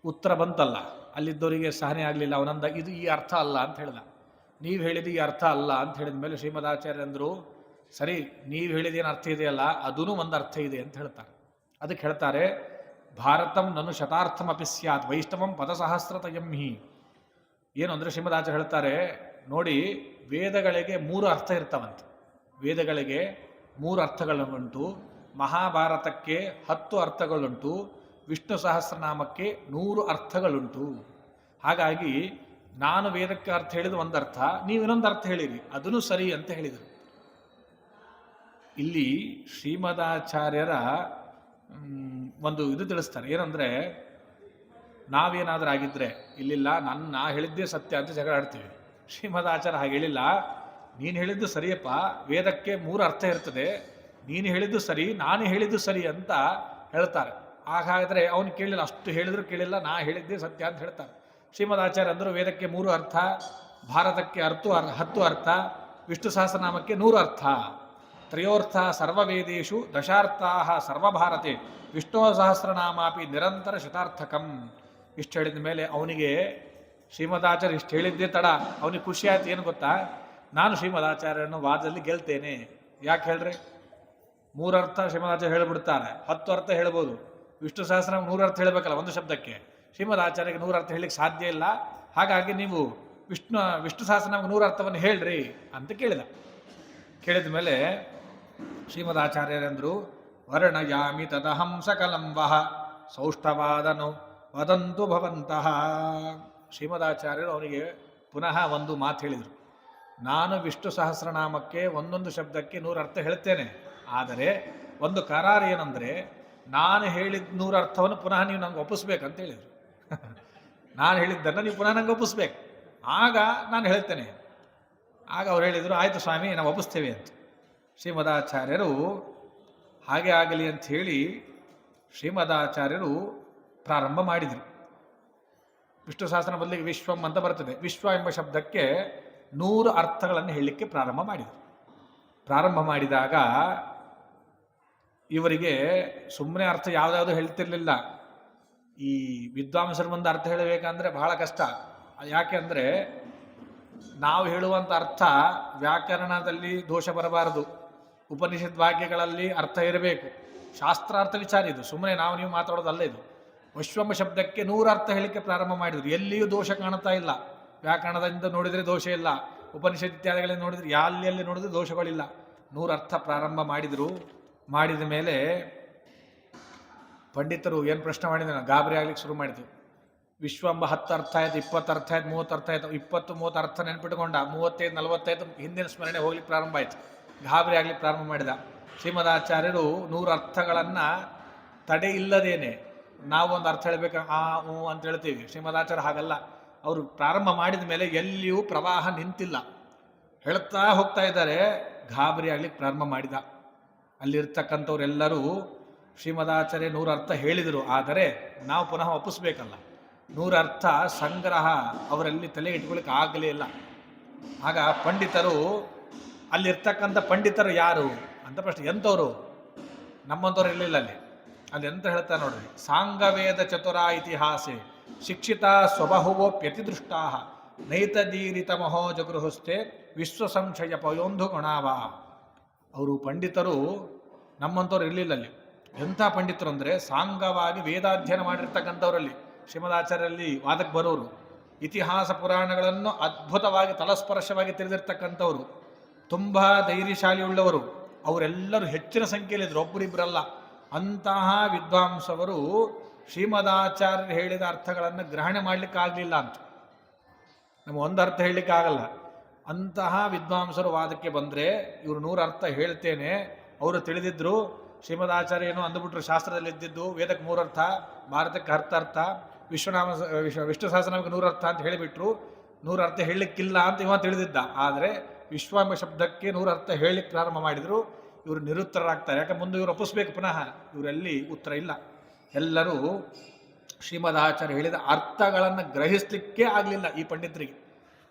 ಉತ್ತರ ಬಂತಲ್ಲ, ಅಲ್ಲಿದ್ದವರಿಗೆ ಸಹನೆ ಆಗಲಿಲ್ಲ. ಅವನಂದ ಇದು ಈ ಅರ್ಥ ಅಲ್ಲ ಅಂತ ಹೇಳ್ದ. ನೀವು ಹೇಳಿದ ಈ ಅರ್ಥ ಅಲ್ಲ ಅಂತ ಹೇಳಿದ ಮೇಲೆ ಶ್ರೀಮದಾಚಾರ್ಯಂದರು, ಸರಿ ನೀವು ಹೇಳಿದೇನು ಅರ್ಥ ಇದೆಯಲ್ಲ ಅದೂ ಒಂದು ಅರ್ಥ ಇದೆ ಅಂತ ಹೇಳ್ತಾರೆ. ಅದಕ್ಕೆ ಹೇಳ್ತಾರೆ, ಭಾರತಂ ನನು ಶತಾರ್ಥಮಪಿ ಸ್ಯಾತ್ ವೈಷ್ಣವಂ ಪದಸಹಸ್ರತಯಂ ಹಿ. ಏನು ಅಂದರೆ ಶ್ರೀಮದಾಚಾರ್ಯ ಹೇಳ್ತಾರೆ, ನೋಡಿ ವೇದಗಳಿಗೆ 3 ಅರ್ಥ ಇರ್ತಾವಂತೆ. ವೇದಗಳಿಗೆ 3 ಅರ್ಥಗಳುಂಟು, ಮಹಾಭಾರತಕ್ಕೆ 10 ಅರ್ಥಗಳುಂಟು, ವಿಷ್ಣು ಸಹಸ್ರನಾಮಕ್ಕೆ 100 ಅರ್ಥಗಳುಂಟು. ಹಾಗಾಗಿ ನಾನು ವೇದಕ್ಕೆ ಅರ್ಥ ಹೇಳಿದ ಒಂದು ಅರ್ಥ, ನೀವು ಇನ್ನೊಂದು ಅರ್ಥ ಹೇಳಿರಿ, ಅದೂ ಸರಿ ಅಂತ ಹೇಳಿದರು. ಇಲ್ಲಿ ಶ್ರೀಮದಾಚಾರ್ಯರ ಒಂದು ಇದು ತಿಳಿಸ್ತಾರೆ, ಏನಂದರೆ ನಾವೇನಾದರೂ ಆಗಿದ್ದರೆ ಇಲ್ಲಿಲ್ಲ ನಾ ಹೇಳಿದ್ದೇ ಸತ್ಯ ಅಂತ ಜಗಳ ಆಡ್ತೀವಿ. ಶ್ರೀಮದಾಚಾರ್ಯ ಹಾಗೆ ಹೇಳಿಲ್ಲ, ನೀನು ಹೇಳಿದ್ದು ಸರಿಯಪ್ಪ, ವೇದಕ್ಕೆ 3 ಅರ್ಥ ಇರ್ತದೆ, ನೀನು ಹೇಳಿದ್ದು ಸರಿ, ನಾನು ಹೇಳಿದ್ದು ಸರಿ ಅಂತ ಹೇಳ್ತಾರೆ. ಹಾಗಾದರೆ ಅವನು ಕೇಳಿಲ್ಲ, ಅಷ್ಟು ಹೇಳಿದ್ರು ಕೇಳಿಲ್ಲ, ನಾ ಹೇಳಿದ್ದೇ ಸತ್ಯ ಅಂತ ಹೇಳ್ತಾರೆ. ಶ್ರೀಮದಾಚಾರ್ಯ ಅಂದರು, ವೇದಕ್ಕೆ 3 ಅರ್ಥ, ಭಾರತಕ್ಕೆ 10 ಅರ್ಥ, ವಿಷ್ಣು ಸಹಸ್ರನಾಮಕ್ಕೆ 100 ಅರ್ಥ, ತ್ರಯೋರ್ಥ ಸರ್ವವೇದೇಶು ದಶಾರ್ಥಾ ಸರ್ವಭಾರತೆ ವಿಷ್ಣು ಸಹಸ್ರನಾಮಾಪಿ ನಿರಂತರ ಶತಾರ್ಥಕಂ. ಇಷ್ಟು ಹೇಳಿದ ಮೇಲೆ ಅವನಿಗೆ ಶ್ರೀಮದಾಚಾರ್ಯ ಇಷ್ಟು ಹೇಳಿದ್ದೇ ತಡ, ಅವನಿಗೆ ಖುಷಿ ಆಯ್ತು. ಏನು ಗೊತ್ತಾ, ನಾನು ಶ್ರೀಮದಾಚಾರ್ಯರನ್ನು ವಾದದಲ್ಲಿ ಗೆಲ್ತೇನೆ. ಯಾಕೆ ಹೇಳ್ರಿ, 3 ಅರ್ಥ ಶ್ರೀಮದಾಚಾರ್ಯ ಹೇಳಿಬಿಡ್ತಾರೆ, 10 ಅರ್ಥ ಹೇಳ್ಬೋದು. ವಿಷ್ಣು ಸಹಸ್ರ 100 ಅರ್ಥ ಹೇಳಬೇಕಲ್ಲ ಒಂದು ಶಬ್ದಕ್ಕೆ, ಶ್ರೀಮದಾಚಾರ್ಯಗೆ 100 ಅರ್ಥ ಹೇಳಲಿಕ್ಕೆ ಸಾಧ್ಯ ಇಲ್ಲ. ಹಾಗಾಗಿ ನೀವು ವಿಷ್ಣು ಸಹಸ್ರನಾಮ 100 ಅರ್ಥವನ್ನು ಹೇಳ್ರಿ ಅಂತ ಕೇಳಿದ ಮೇಲೆ ಶ್ರೀಮದಾಚಾರ್ಯರೆಂದರು, ವರ್ಣಯಾಮಿ ತದಹಂ ಸಕಲಂ ವಹ ಸೌಷ್ಠವಾದನು ವದಂತು ಭವಂತಹ. ಶ್ರೀಮದಾಚಾರ್ಯರು ಅವನಿಗೆ ಪುನಃ ಒಂದು ಮಾತು ಹೇಳಿದರು, ನಾನು ವಿಷ್ಣು ಸಹಸ್ರನಾಮಕ್ಕೆ ಒಂದೊಂದು ಶಬ್ದಕ್ಕೆ 100 ಅರ್ಥ ಹೇಳ್ತೇನೆ, ಆದರೆ ಒಂದು ಕರಾರು ಏನಂದರೆ ನಾನು ಹೇಳಿದ 100 ಅರ್ಥವನ್ನು ಪುನಃ ನೀವು ನಂಗೆ ಒಪ್ಪಿಸ್ಬೇಕಂತ ಹೇಳಿದರು. ನಾನು ಹೇಳಿದ್ದನ್ನು ನೀವು ಪುನಃ ನಂಗೆ ಒಪ್ಪಿಸ್ಬೇಕು, ಆಗ ನಾನು ಹೇಳ್ತೇನೆ. ಆಗ ಅವ್ರು ಹೇಳಿದರು, ಆಯಿತು ಸ್ವಾಮಿ ನಾವು ಒಪ್ಪಿಸ್ತೇವೆ ಅಂತ. ಶ್ರೀಮದಾಚಾರ್ಯರು ಹಾಗೆ ಆಗಲಿ ಅಂತ ಹೇಳಿ ಶ್ರೀಮದಾಚಾರ್ಯರು ಪ್ರಾರಂಭ ಮಾಡಿದರು. ವಿಷ್ಣು ಸಹಸ್ರನ ಬದಲಿಗೆ ವಿಶ್ವಂ ಅಂತ ಬರ್ತದೆ. ವಿಶ್ವ ಎಂಬ ಶಬ್ದಕ್ಕೆ 100 ಅರ್ಥಗಳನ್ನು ಹೇಳಲಿಕ್ಕೆ ಪ್ರಾರಂಭ ಮಾಡಿದರು. ಪ್ರಾರಂಭ ಮಾಡಿದಾಗ ಇವರಿಗೆ ಸುಮ್ಮನೆ ಅರ್ಥ ಯಾವುದಾದ್ರು ಹೇಳ್ತಿರ್ಲಿಲ್ಲ. ಈ ವಿದ್ವಾಂಸರ ಮುಂದೆ ಅರ್ಥ ಹೇಳಬೇಕಂದ್ರೆ ಬಹಳ ಕಷ್ಟ. ಯಾಕೆ ಅಂದರೆ ನಾವು ಹೇಳುವಂಥ ಅರ್ಥ ವ್ಯಾಕರಣದಲ್ಲಿ ದೋಷ ಬರಬಾರದು, ಉಪನಿಷತ್ ವಾಕ್ಯಗಳಲ್ಲಿ ಅರ್ಥ ಇರಬೇಕು, ಶಾಸ್ತ್ರಾರ್ಥ ವಿಚಾರ ಇದು. ಸುಮ್ಮನೆ ನೀವು ಮಾತಾಡೋದಲ್ಲ ಇದು. ವಿಶ್ವಮ ಶಬ್ದಕ್ಕೆ 100 ಅರ್ಥ ಹೇಳಿಕ್ಕೆ ಪ್ರಾರಂಭ ಮಾಡಿದರು. ಎಲ್ಲಿಯೂ ದೋಷ ಕಾಣ್ತಾ ಇಲ್ಲ. ವ್ಯಾಕರಣದಿಂದ ನೋಡಿದರೆ ದೋಷ ಇಲ್ಲ, ಉಪನಿಷತ್ ಇತ್ಯಾದಿಗಳಿಂದ ನೋಡಿದರೆ ಎಲ್ಲಿ ನೋಡಿದ್ರೆ ದೋಷಗಳಿಲ್ಲ. 100 ಅರ್ಥ ಪ್ರಾರಂಭ ಮಾಡಿದರು. ಮಾಡಿದ ಮೇಲೆ ಪಂಡಿತರು ಏನು ಪ್ರಶ್ನೆ ಮಾಡಿದ್ರು, ಗಾಬರಿ ಆಗ್ಲಿಕ್ಕೆ ಶುರು ಮಾಡಿದ್ರು. ವಿಶ್ವಂಬ 10 ಅರ್ಥ ಆಯ್ತು, 20 ಅರ್ಥ ಆಯ್ತು, 30 ಅರ್ಥ ಆಯ್ತು. 20-30 ಅರ್ಥ ನೆನ್ಪಿಟ್ಕೊಂಡ, 35-40 ಹಿಂದಿನ ಸ್ಮರಣೆ ಹೋಗ್ಲಿಕ್ಕೆ ಪ್ರಾರಂಭ ಆಯ್ತು. ಗಾಬರಿ ಆಗ್ಲಿಕ್ಕೆ ಪ್ರಾರಂಭ ಮಾಡಿದ. ಶ್ರೀಮದಾಚಾರ್ಯರು 100 ಅರ್ಥಗಳನ್ನು ತಡೆ ಇಲ್ಲದೇನೆ ನಾವು ಒಂದು ಅರ್ಥ ಹೇಳಬೇಕು, ಅಂತ ಹೇಳ್ತೀವಿ. ಶ್ರೀಮದಾಚಾರ್ಯ ಹಾಗಲ್ಲ. ಅವರು ಪ್ರಾರಂಭ ಮಾಡಿದ ಮೇಲೆ ಎಲ್ಲಿಯೂ ಪ್ರವಾಹ ನಿಂತಿಲ್ಲ, ಹೇಳ್ತಾ ಹೋಗ್ತಾ ಇದ್ದಾರೆ. ಗಾಬರಿ ಆಗ್ಲಿಕ್ಕೆ ಪ್ರಾರಂಭ ಮಾಡಿದ. ಅಲ್ಲಿರ್ತಕ್ಕಂಥವ್ರೆಲ್ಲರೂ ಶ್ರೀಮದಾಚಾರ್ಯ 100 ಅರ್ಥ ಹೇಳಿದರು, ಆದರೆ ನಾವು ಪುನಃ ಒಪ್ಪಿಸ್ಬೇಕಲ್ಲ. 100 ಅರ್ಥ ಸಂಗ್ರಹ ಅವರಲ್ಲಿ ತಲೆ ಇಟ್ಕೊಳ್ಳಿಕ್ಕೆ ಆಗಲೇ ಇಲ್ಲ. ಆಗ ಪಂಡಿತರು, ಅಲ್ಲಿರ್ತಕ್ಕಂಥ ಪಂಡಿತರು ಯಾರು ಅಂತ ಪ್ರಶ್ನೆ. ಎಂಥವ್ರು? ನಮ್ಮಂಥವ್ರು ಇರಲಿಲ್ಲ ಅಲ್ಲಿ ಎಂತ ಹೇಳ್ತಾರೆ ನೋಡ್ರಿ, ಸಾಂಗವೇದ ಚತುರ ಇತಿಹಾಸೆ ಶಿಕ್ಷಿತ ಸ್ವಬಹುವೋಪ್ಯತಿದೃಷ್ಟಾ ನೈತದೀರಿತಮಹೋ ಜಗೃಹುಸ್ತೆ ವಿಶ್ವ ಸಂಶಯ ಪಯೋಂಧು ಗುಣಾವ. ಅವರು ಪಂಡಿತರು ನಮ್ಮಂಥವ್ರು ಇರಲಿಲ್ಲ ಅಲ್ಲಿ. ಎಂಥ ಪಂಡಿತರು ಅಂದರೆ ಸಾಂಗವಾಗಿ ವೇದಾಧ್ಯಯನ ಮಾಡಿರ್ತಕ್ಕಂಥವರಲ್ಲಿ ಶ್ರೀಮದಾಚಾರ್ಯರಲ್ಲಿ ವಾದಕ್ಕೆ ಬರೋರು, ಇತಿಹಾಸ ಪುರಾಣಗಳನ್ನು ಅದ್ಭುತವಾಗಿ ತಲಸ್ಪರ್ಶವಾಗಿ ತಿಳಿದಿರ್ತಕ್ಕಂಥವ್ರು, ತುಂಬ ಧೈರ್ಯಶಾಲಿಯುಳ್ಳವರು. ಅವರೆಲ್ಲರೂ ಹೆಚ್ಚಿನ ಸಂಖ್ಯೆಯಲ್ಲಿದ್ದರು, ಒಬ್ಬರಿಬ್ಬರಲ್ಲ. ಅಂತಹ ವಿದ್ವಾಂಸವರು ಶ್ರೀಮದಾಚಾರ್ಯರು ಹೇಳಿದ ಅರ್ಥಗಳನ್ನು ಗ್ರಹಣೆ ಮಾಡಲಿಕ್ಕಾಗಲಿಲ್ಲ ಅಂತ. ನಮ್ಮ ಒಂದು ಅರ್ಥ ಹೇಳಲಿಕ್ಕಾಗಲ್ಲ. ಅಂತಹ ವಿದ್ವಾಂಸರು ವಾದಕ್ಕೆ ಬಂದರೆ ಇವರು 100 ಅರ್ಥ ಹೇಳ್ತೇನೆ, ಅವರು ತಿಳಿದಿದ್ರು ಶ್ರೀಮದಾಚಾರ್ಯ ಏನೋ ಅಂದುಬಿಟ್ರು, ಶಾಸ್ತ್ರದಲ್ಲಿದ್ದಿದ್ದು ವೇದಕ್ಕೆ 3 ಅರ್ಥ, ಭಾರತಕ್ಕೆ 10 ಅರ್ಥ, ವಿಷ್ಣು ಸಹಸ್ರನಾಮಕ್ಕೆ 100 ಅರ್ಥ ಅಂತ ಹೇಳಿಬಿಟ್ರು, 100 ಅರ್ಥ ಹೇಳಲಿಕ್ಕಿಲ್ಲ ಅಂತ ಇವ ತಿಳಿದಿದ್ದ. ಆದರೆ ವಿಶ್ವಾಂಬ ಶಬ್ದಕ್ಕೆ 100 ಅರ್ಥ ಹೇಳಲಿಕ್ಕೆ ಪ್ರಾರಂಭ ಮಾಡಿದರು. ಇವರು ನಿರುತ್ತರರಾಗ್ತಾರೆ. ಯಾಕೆ ಮುಂದೆ ಇವರು ಒಪ್ಪಿಸ್ಬೇಕು ಪುನಃ. ಇವರಲ್ಲಿ ಉತ್ತರ ಇಲ್ಲ. ಎಲ್ಲರೂ ಶ್ರೀಮದಾಚಾರ್ಯ ಹೇಳಿದ ಅರ್ಥಗಳನ್ನು ಗ್ರಹಿಸಲಿಕ್ಕೆ ಆಗಲಿಲ್ಲ ಈ ಪಂಡಿತರಿಗೆ.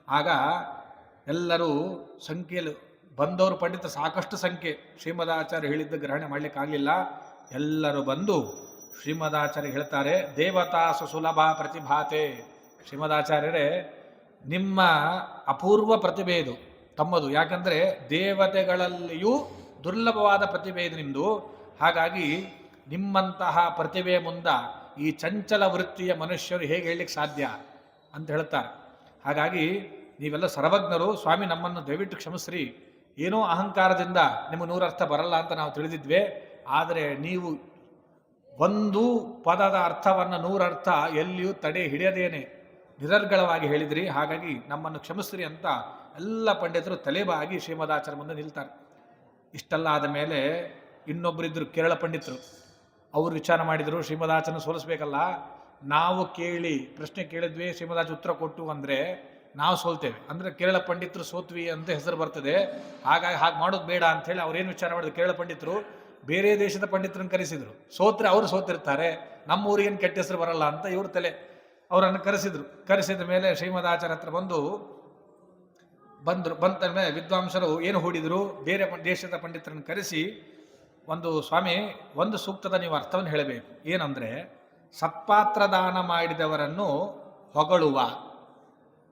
ಆಗ ಎಲ್ಲರೂ ಸಂಖ್ಯೆಯಲ್ಲಿ ಬಂದವರು ಪಂಡಿತ ಸಾಕಷ್ಟು ಸಂಖ್ಯೆ, ಶ್ರೀಮದಾಚಾರ್ಯ ಹೇಳಿದ್ದ ಗ್ರಹಣೆ ಮಾಡಲಿಕ್ಕಾಗಲಿಲ್ಲ. ಎಲ್ಲರೂ ಬಂದು ಶ್ರೀಮದಾಚಾರ್ಯ ಹೇಳ್ತಾರೆ, ದೇವತಾ ಸುಸುಲಭ ಪ್ರತಿಭಾತೆ. ಶ್ರೀಮದಾಚಾರ್ಯರೇ, ನಿಮ್ಮ ಅಪೂರ್ವ ಪ್ರತಿಭೆ ಇದು ತಮ್ಮದು. ಯಾಕಂದರೆ ದೇವತೆಗಳಲ್ಲಿಯೂ ದುರ್ಲಭವಾದ ಪ್ರತಿಭೆ ಇದು ನಿಮ್ಮದು. ಹಾಗಾಗಿ ನಿಮ್ಮಂತಹ ಪ್ರತಿಭೆ ಮುಂದೆ ಈ ಚಂಚಲ ವೃತ್ತಿಯ ಮನುಷ್ಯರು ಹೇಗೆ ಹೇಳಲಿಕ್ಕೆ ಸಾಧ್ಯ ಅಂತ ಹೇಳ್ತಾರೆ. ಹಾಗಾಗಿ ನೀವೆಲ್ಲ ಸರ್ವಜ್ಞರು, ಸ್ವಾಮಿ ನಮ್ಮನ್ನು ದಯವಿಟ್ಟು ಕ್ಷಮಿಸ್ರಿ, ಏನೋ ಅಹಂಕಾರದಿಂದ ನಿಮ್ಮ 100 ಅರ್ಥ ಬರಲ್ಲ ಅಂತ ನಾವು ತಿಳಿದಿದ್ವಿ. ಆದರೆ ನೀವು ಒಂದು ಪದದ ಅರ್ಥವನ್ನು 100 ಅರ್ಥ ಎಲ್ಲಿಯೂ ತಡೆ ಹಿಡಿಯದೇನೆ ನಿರರ್ಗಳವಾಗಿ ಹೇಳಿದ್ರಿ. ಹಾಗಾಗಿ ನಮ್ಮನ್ನು ಕ್ಷಮಿಸ್ರಿ ಅಂತ ಎಲ್ಲ ಪಂಡಿತರು ತಲೆಬಾಗಿ ಶ್ರೀಮದಾಚಾರ್ಯ ಮುಂದೆ ನಿಲ್ತಾರೆ. ಇಷ್ಟೆಲ್ಲ ಆದ ಮೇಲೆ ಇನ್ನೊಬ್ಬರಿದ್ದರು ಕೇರಳ ಪಂಡಿತರು. ಅವರು ವಿಚಾರ ಮಾಡಿದರು, ಶ್ರೀಮದಾಚಾರ್ಯನ ಸೋಲಿಸ್ಬೇಕಲ್ಲ, ನಾವು ಕೇಳಿ ಪ್ರಶ್ನೆ ಕೇಳಿದ್ವಿ, ಶ್ರೀಮದಾಚಾರ್ಯ ಉತ್ತರ ಕೊಟ್ಟು ಅಂದರೆ ನಾವು ಸೋಲ್ತೇವೆ, ಅಂದರೆ ಕೇರಳ ಪಂಡಿತರು ಸೋತ್ವಿ ಅಂತ ಹೆಸರು ಬರ್ತದೆ. ಹಾಗಾಗಿ ಹಾಗೆ ಮಾಡೋದು ಬೇಡ ಅಂಥೇಳಿ ಅವ್ರೇನು ವಿಚಾರ ಮಾಡಿದ್ರು, ಕೇರಳ ಪಂಡಿತರು ಬೇರೆ ದೇಶದ ಪಂಡಿತರನ್ನು ಕರೆಸಿದರು. ಸೋತ್ರೆ ಅವರು ಸೋತಿರ್ತಾರೆ, ನಮ್ಮ ಊರಿಗೇನು ಕೆಟ್ಟ ಹೆಸರು ಬರಲ್ಲ ಅಂತ ಇವ್ರ ತಲೆ. ಅವರನ್ನು ಕರೆಸಿದರು. ಕರೆಸಿದ ಮೇಲೆ ಶ್ರೀಮದಾಚಾರ್ಯ ಹತ್ರ ಬಂದ ಮೇಲೆ ವಿದ್ವಾಂಸರು ಏನು ಹೂಡಿದರು, ಬೇರೆ ದೇಶದ ಪಂಡಿತರನ್ನು ಕರೆಸಿ, ಸ್ವಾಮಿ ಒಂದು ಸೂಕ್ತದ ನೀವು ಅರ್ಥವನ್ನು ಹೇಳಬೇಕು. ಏನಂದರೆ, ಸತ್ಪಾತ್ರ ದಾನ ಮಾಡಿದವರನ್ನು ಹೊಗಳುವ,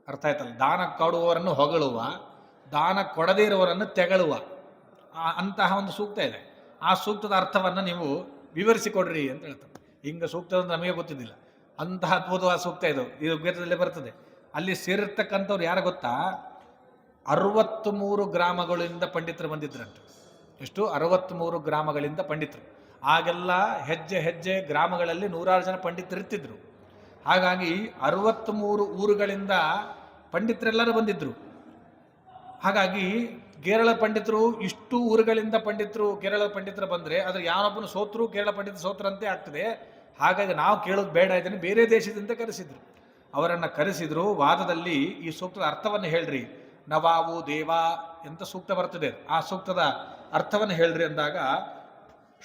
ಅರ್ಥ ಆಯ್ತಲ್ಲ, ದಾನ ಕೊಡುವವರನ್ನು ಹೊಗಳುವ, ದಾನ ಕೊಡದೇ ಇರುವವರನ್ನು ತೆಗಳುವ, ಅಂತಹ ಒಂದು ಸೂಕ್ತ ಇದೆ. ಆ ಸೂಕ್ತದ ಅರ್ಥವನ್ನು ನೀವು ವಿವರಿಸಿಕೊಡ್ರಿ ಅಂತ ಹೇಳ್ತಾರೆ. ಹಿಂಗೆ ಸೂಕ್ತ ನಮಗೆ ಗೊತ್ತಿದ್ದಿಲ್ಲ, ಅಂತಹ ಅದ್ಭುತವಾದ ಸೂಕ್ತ ಇದು ಋಗ್ವೇದದಲ್ಲೇ ಬರ್ತದೆ. ಅಲ್ಲಿ ಸೇರಿರ್ತಕ್ಕಂಥವ್ರು ಯಾರು ಗೊತ್ತಾ, 63 ಗ್ರಾಮಗಳಿಂದ ಪಂಡಿತರು ಬಂದಿದ್ರಂತೆ. ಎಷ್ಟು? 63 ಗ್ರಾಮಗಳಿಂದ ಪಂಡಿತರು. ಆಗೆಲ್ಲ ಹೆಜ್ಜೆ ಗ್ರಾಮಗಳಲ್ಲಿ 100 ಜನ ಪಂಡಿತರು ಇರ್ತಿದ್ರು. ಹಾಗಾಗಿ 63 ಊರುಗಳಿಂದ ಪಂಡಿತರೆಲ್ಲರೂ ಬಂದಿದ್ದರು. ಹಾಗಾಗಿ ಕೇರಳ ಪಂಡಿತರು ಇಷ್ಟು ಊರುಗಳಿಂದ ಕೇರಳ ಪಂಡಿತರು ಬಂದರೆ ಅದ್ರ ಯಾವೊಬ್ಬನು ಸೋತರು ಕೇರಳ ಪಂಡಿತ ಸೋತರಂತೆ ಆಗ್ತದೆ. ಹಾಗಾಗಿ ನಾವು ಕೇಳೋದು ಬೇಡ, ಇದನ್ನು ಬೇರೆ ದೇಶದಿಂದ ಕರೆಸಿದ್ರು. ಅವರನ್ನು ಕರೆಸಿದ್ರು. ವಾದದಲ್ಲಿ ಈ ಸೂಕ್ತದ ಅರ್ಥವನ್ನು ಹೇಳ್ರಿ, ನವಾವು ದೇವ ಎಂತ ಸೂಕ್ತ ಬರ್ತದೆ, ಆ ಸೂಕ್ತದ ಅರ್ಥವನ್ನು ಹೇಳ್ರಿ ಅಂದಾಗ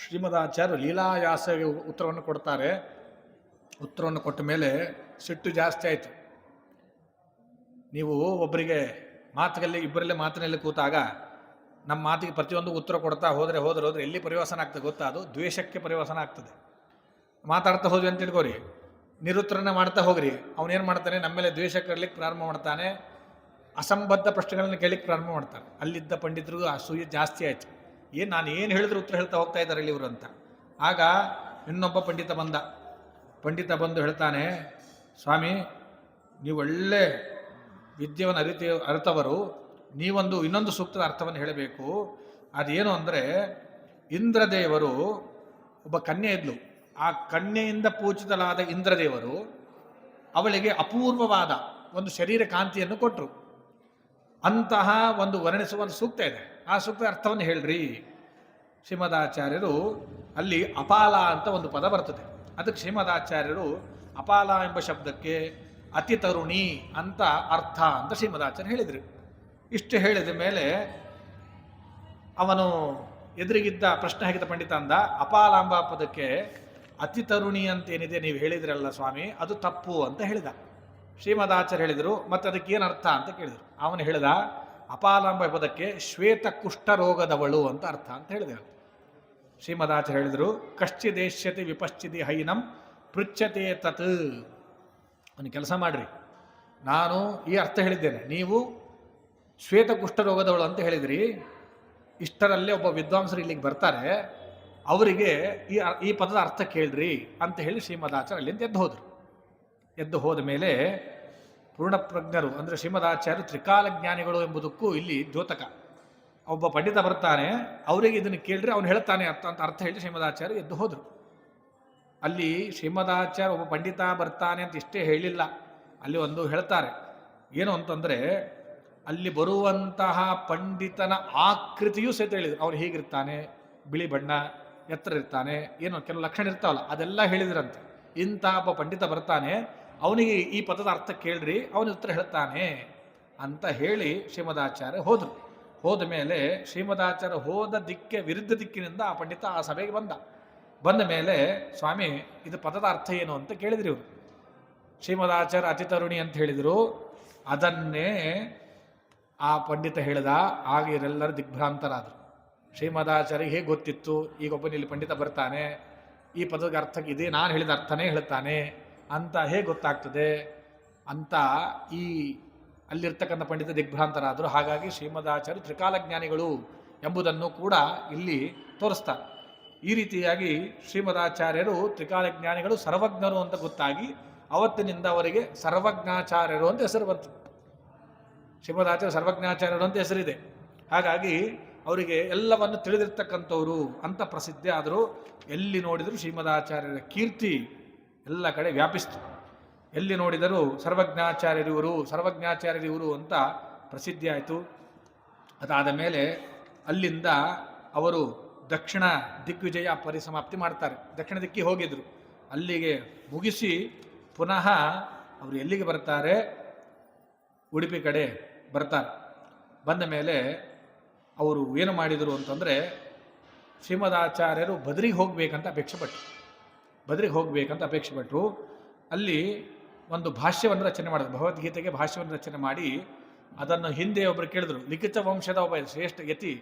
ಶ್ರೀಮದಾಚಾರ್ಯರು ಲೀಲಾಯಾಸಗೆ ಉತ್ತರವನ್ನು ಕೊಡ್ತಾರೆ. ಉತ್ತರವನ್ನು ಕೊಟ್ಟ ಮೇಲೆ ಸಿಟ್ಟು ಜಾಸ್ತಿ ಆಯಿತು. ನೀವು ಒಬ್ಬರಿಗೆ ಇಬ್ಬರಲ್ಲೇ ಮಾತಿನಲ್ಲಿ ಕೂತಾಗ ನಮ್ಮ ಮಾತಿಗೆ ಪ್ರತಿಯೊಂದು ಉತ್ತರ ಕೊಡ್ತಾ ಹೋದರೆ ಎಲ್ಲಿ ಪರಿವರ್ತನೆ ಆಗ್ತದೆ ಗೊತ್ತಾ? ಅದು ದ್ವೇಷಕ್ಕೆ ಪರಿವರ್ತನೆ ಆಗ್ತದೆ. ಮಾತಾಡ್ತಾ ಹೋದ್ವಿ ಅಂತ ತಿಳ್ಕೋರಿ, ನಿರುತ್ತರನ ಮಾಡ್ತಾ ಹೋಗ್ರಿ, ಅವನೇನು ಮಾಡ್ತಾನೆ, ನಮ್ಮ ಮೇಲೆ ದ್ವೇಷ ಕರಲಿಕ್ಕೆ ಪ್ರಾರಂಭ ಮಾಡ್ತಾನೆ, ಅಸಂಬದ್ಧ ಪ್ರಶ್ನೆಗಳನ್ನು ಕೇಳಲಿಕ್ಕೆ ಪ್ರಾರಂಭ ಮಾಡ್ತಾನೆ. ಅಲ್ಲಿದ್ದ ಪಂಡಿತರಿಗೂ ಅಸೂಯೆ ಜಾಸ್ತಿ ಆಯಿತು. ನಾನು ಏನು ಹೇಳಿದ್ರು ಉತ್ತರ ಹೇಳ್ತಾ ಹೋಗ್ತಾ ಇದ್ದಾರೆ ಇಲ್ಲಿ ಇವರು ಅಂತ. ಆಗ ಇನ್ನೊಬ್ಬ ಪಂಡಿತ ಬಂದು ಹೇಳ್ತಾನೆ, ಸ್ವಾಮಿ ನೀವು ಒಳ್ಳೆ ವಿದ್ಯೆಯನ್ನು ಅರಿತವರು, ನೀವೊಂದು ಇನ್ನೊಂದು ಸೂಕ್ತದ ಅರ್ಥವನ್ನು ಹೇಳಬೇಕು. ಅದೇನು ಅಂದರೆ, ಇಂದ್ರದೇವರು ಒಬ್ಬ ಕನ್ಯೆ ಇದ್ಲು. ಆ ಕನ್ಯೆಯಿಂದ ಪೂಜಿತಲಾದ ಇಂದ್ರದೇವರು ಅವಳಿಗೆ ಅಪೂರ್ವವಾದ ಒಂದು ಶರೀರ ಕಾಂತಿಯನ್ನು ಕೊಟ್ಟರು. ಅಂತಹ ಒಂದು ವರ್ಣಿಸುವ ಒಂದು ಸೂಕ್ತ ಇದೆ. ಆ ಸೂಕ್ತದ ಅರ್ಥವನ್ನು ಹೇಳ್ರಿ. ಶ್ರೀಮದಾಚಾರ್ಯರು ಅಲ್ಲಿ ಅಪಾಲ ಅಂತ ಒಂದು ಪದ ಬರ್ತದೆ. ಅದಕ್ಕೆ ಶ್ರೀಮದಾಚಾರ್ಯರು ಅಪಾಲ ಎಂಬ ಶಬ್ದಕ್ಕೆ ಅತಿ ತರುಣಿ ಅಂತ ಅರ್ಥ ಅಂತ ಶ್ರೀಮದಾಚಾರ್ಯ ಹೇಳಿದರು. ಇಷ್ಟು ಹೇಳಿದ ಮೇಲೆ ಅವನು ಎದುರಿಗಿದ್ದ ಪ್ರಶ್ನೆ ಹಾಕಿದ ಪಂಡಿತ ಅಂದ, ಅಪಾಲಾಂಬ ಪದಕ್ಕೆ ಅತಿ ತರುಣಿ ಅಂತೇನಿದೆ ನೀವು ಹೇಳಿದ್ರಲ್ಲ ಸ್ವಾಮಿ, ಅದು ತಪ್ಪು ಅಂತ ಹೇಳಿದ. ಶ್ರೀಮದಾಚಾರ್ಯ ಹೇಳಿದರು, ಮತ್ತು ಅದಕ್ಕೆ ಏನು ಅರ್ಥ ಅಂತ ಕೇಳಿದರು. ಅವನು ಹೇಳಿದ, ಅಪಾಲಾಂಬ ಪದಕ್ಕೆ ಶ್ವೇತ ಕುಷ್ಠರೋಗದವಳು ಅಂತ ಅರ್ಥ ಅಂತ ಹೇಳಿದೆ. ಶ್ರೀಮದಾಚಾರ್ಯ ಹೇಳಿದರು, ಕಶ್ಚಿದೇಶ್ಯತೆ ವಿಪಶ್ಚಿದಿ ಹೈನಂ ಪೃಚ್ಛತೆ ತತ್. ಒಂದು ಕೆಲಸ ಮಾಡಿರಿ, ನಾನು ಈ ಅರ್ಥ ಹೇಳಿದ್ದೇನೆ, ನೀವು ಶ್ವೇತ ಕುಷ್ಠರೋಗದವಳು ಅಂತ ಹೇಳಿದ್ರಿ. ಇಷ್ಟರಲ್ಲೇ ಒಬ್ಬ ವಿದ್ವಾಂಸರು ಇಲ್ಲಿಗೆ ಬರ್ತಾರೆ, ಅವರಿಗೆ ಈ ಪದದ ಅರ್ಥ ಕೇಳ್ರಿ ಅಂತ ಹೇಳಿ ಶ್ರೀಮದಾಚಾರ್ಯ ಅಲ್ಲಿಂದ ಎದ್ದು ಹೋದರು. ಎದ್ದು ಹೋದ ಮೇಲೆ ಪೂರ್ಣಪ್ರಜ್ಞರು ಅಂದರೆ ಶ್ರೀಮದಾಚಾರ್ಯರು ತ್ರಿಕಾಲ ಜ್ಞಾನಿಗಳು ಎಂಬುದಕ್ಕೂ ಇಲ್ಲಿ ದ್ಯೋತಕ. ಒಬ್ಬ ಪಂಡಿತ ಬರ್ತಾನೆ, ಅವರಿಗೆ ಇದನ್ನು ಕೇಳಿದ್ರೆ ಅವನು ಹೇಳ್ತಾನೆ ಅಂತ ಅರ್ಥ ಹೇಳಿ ಶ್ರೀಮದಾಚಾರ್ಯ ಎದ್ದು ಹೋದರು. ಅಲ್ಲಿ ಶ್ರೀಮದಾಚಾರ್ಯ ಒಬ್ಬ ಪಂಡಿತ ಬರ್ತಾನೆ ಅಂತ ಇಷ್ಟೇ ಹೇಳಿಲ್ಲ, ಅಲ್ಲಿ ಒಂದು ಹೇಳ್ತಾರೆ ಏನು ಅಂತಂದರೆ, ಅಲ್ಲಿ ಬರುವಂತಹ ಪಂಡಿತನ ಆಕೃತಿಯೂ ಸಹಿತ ಹೇಳಿದರು. ಅವನು ಹೀಗಿರ್ತಾನೆ, ಬಿಳಿ ಬಣ್ಣ, ಎತ್ತರ ಇರ್ತಾನೆ, ಏನೋ ಕೆಲವು ಲಕ್ಷಣ ಇರ್ತಾವಲ್ಲ ಅದೆಲ್ಲ ಹೇಳಿದ್ರಂತೆ. ಇಂಥ ಒಬ್ಬ ಪಂಡಿತ ಬರ್ತಾನೆ, ಅವನಿಗೆ ಈ ಪದದ ಅರ್ಥ ಕೇಳ್ರಿ, ಅವನ ಉತ್ತರ ಹೇಳ್ತಾನೆ ಅಂತ ಹೇಳಿ ಶ್ರೀಮದಾಚಾರ್ಯ ಹೋದರು. ಹೋದ ಮೇಲೆ ಶ್ರೀಮದಾಚಾರ್ಯ ಹೋದ ವಿರುದ್ಧ ದಿಕ್ಕಿನಿಂದ ಆ ಪಂಡಿತ ಆ ಸಭೆಗೆ ಬಂದ ಮೇಲೆ, ಸ್ವಾಮಿ ಇದು ಪದದ ಅರ್ಥ ಏನು ಅಂತ ಕೇಳಿದ್ರಿ ಇವರು. ಶ್ರೀಮದಾಚಾರ್ಯ ಅತಿ ತರುಣಿ ಅಂತ ಹೇಳಿದರು. ಅದನ್ನೇ ಆ ಪಂಡಿತ ಹೇಳಿದ. ಆಗ ಇವರೆಲ್ಲರೂ ದಿಗ್ಭ್ರಾಂತರಾದರು. ಶ್ರೀಮದಾಚಾರ್ಯ ಹೇಗೆ ಗೊತ್ತಿತ್ತು, ಈಗ ಒಬ್ಬನಲ್ಲಿ ಪಂಡಿತ ಬರ್ತಾನೆ, ಈ ಪದದ ಅರ್ಥಕ್ಕೆ ಇದೇ ನಾನು ಹೇಳಿದ ಅರ್ಥನೇ ಹೇಳ್ತಾನೆ ಅಂತ ಹೇಗೆ ಗೊತ್ತಾಗ್ತದೆ ಅಂತ ಈ ಅಲ್ಲಿರ್ತಕ್ಕಂಥ ಪಂಡಿತ ದಿಗ್ಭ್ರಾಂತರಾದರು. ಹಾಗಾಗಿ ಶ್ರೀಮದಾಚಾರ್ಯ ತ್ರಿಕಾಲಜ್ಞಾನಿಗಳು ಎಂಬುದನ್ನು ಕೂಡ ಇಲ್ಲಿ ತೋರಿಸ್ತಾರೆ. ಈ ರೀತಿಯಾಗಿ ಶ್ರೀಮದಾಚಾರ್ಯರು ತ್ರಿಕಾಲಜ್ಞಾನಿಗಳು, ಸರ್ವಜ್ಞರು ಅಂತ ಗೊತ್ತಾಗಿ ಅವತ್ತಿನಿಂದ ಅವರಿಗೆ ಸರ್ವಜ್ಞಾಚಾರ್ಯರು ಅಂತ ಹೆಸರು ಬಂತು. ಶ್ರೀಮದಾಚಾರ್ಯ ಸರ್ವಜ್ಞಾಚಾರ್ಯರು ಅಂತ ಹೆಸರಿದೆ. ಹಾಗಾಗಿ ಅವರಿಗೆ ಎಲ್ಲವನ್ನು ತಿಳಿದಿರ್ತಕ್ಕಂಥವ್ರು ಅಂತ ಪ್ರಸಿದ್ಧಿ ಆದರು. ಎಲ್ಲಿ ನೋಡಿದರೂ ಶ್ರೀಮದಾಚಾರ್ಯರ ಕೀರ್ತಿ ಎಲ್ಲ ಕಡೆ ವ್ಯಾಪಿಸ್ತು. ಎಲ್ಲಿ ನೋಡಿದರೂ ಸರ್ವಜ್ಞಾಚಾರ್ಯರಿವರು ಅಂತ ಪ್ರಸಿದ್ಧಿ ಆಯಿತು. ಅದಾದ ಮೇಲೆ ಅಲ್ಲಿಂದ ಅವರು ದಕ್ಷಿಣ ದಿಗ್ವಿಜಯ ಪರಿಸಮಾಪ್ತಿ ಮಾಡ್ತಾರೆ. ದಕ್ಷಿಣ ದಿಕ್ಕಿಗೆ ಹೋಗಿದ್ರು. ಅಲ್ಲಿಗೆ ಮುಗಿಸಿ ಪುನಃ ಅವರು ಎಲ್ಲಿಗೆ ಬರ್ತಾರೆ, ಉಡುಪಿ ಕಡೆ ಬರ್ತಾರೆ. ಬಂದ ಮೇಲೆ ಅವರು ಏನು ಮಾಡಿದರು ಅಂತಂದರೆ, ಶ್ರೀಮದಾಚಾರ್ಯರು ಬದ್ರಿಗೆ ಹೋಗಬೇಕಂತ ಅಪೇಕ್ಷೆ ಪಟ್ಟರು. ಅಲ್ಲಿ ಒಂದು ಭಾಷ್ಯವನ್ನು ರಚನೆ ಮಾಡಿದ್ರು, ಭಗವದ್ಗೀತೆಗೆ ಭಾಷ್ಯವನ್ನು ರಚನೆ ಮಾಡಿ ಅದನ್ನು ಹಿಂದೆ ಒಬ್ಬರು ಕೇಳಿದ್ರು. ಲಿಖಿತ ವಂಶದ ಒಬ್ಬ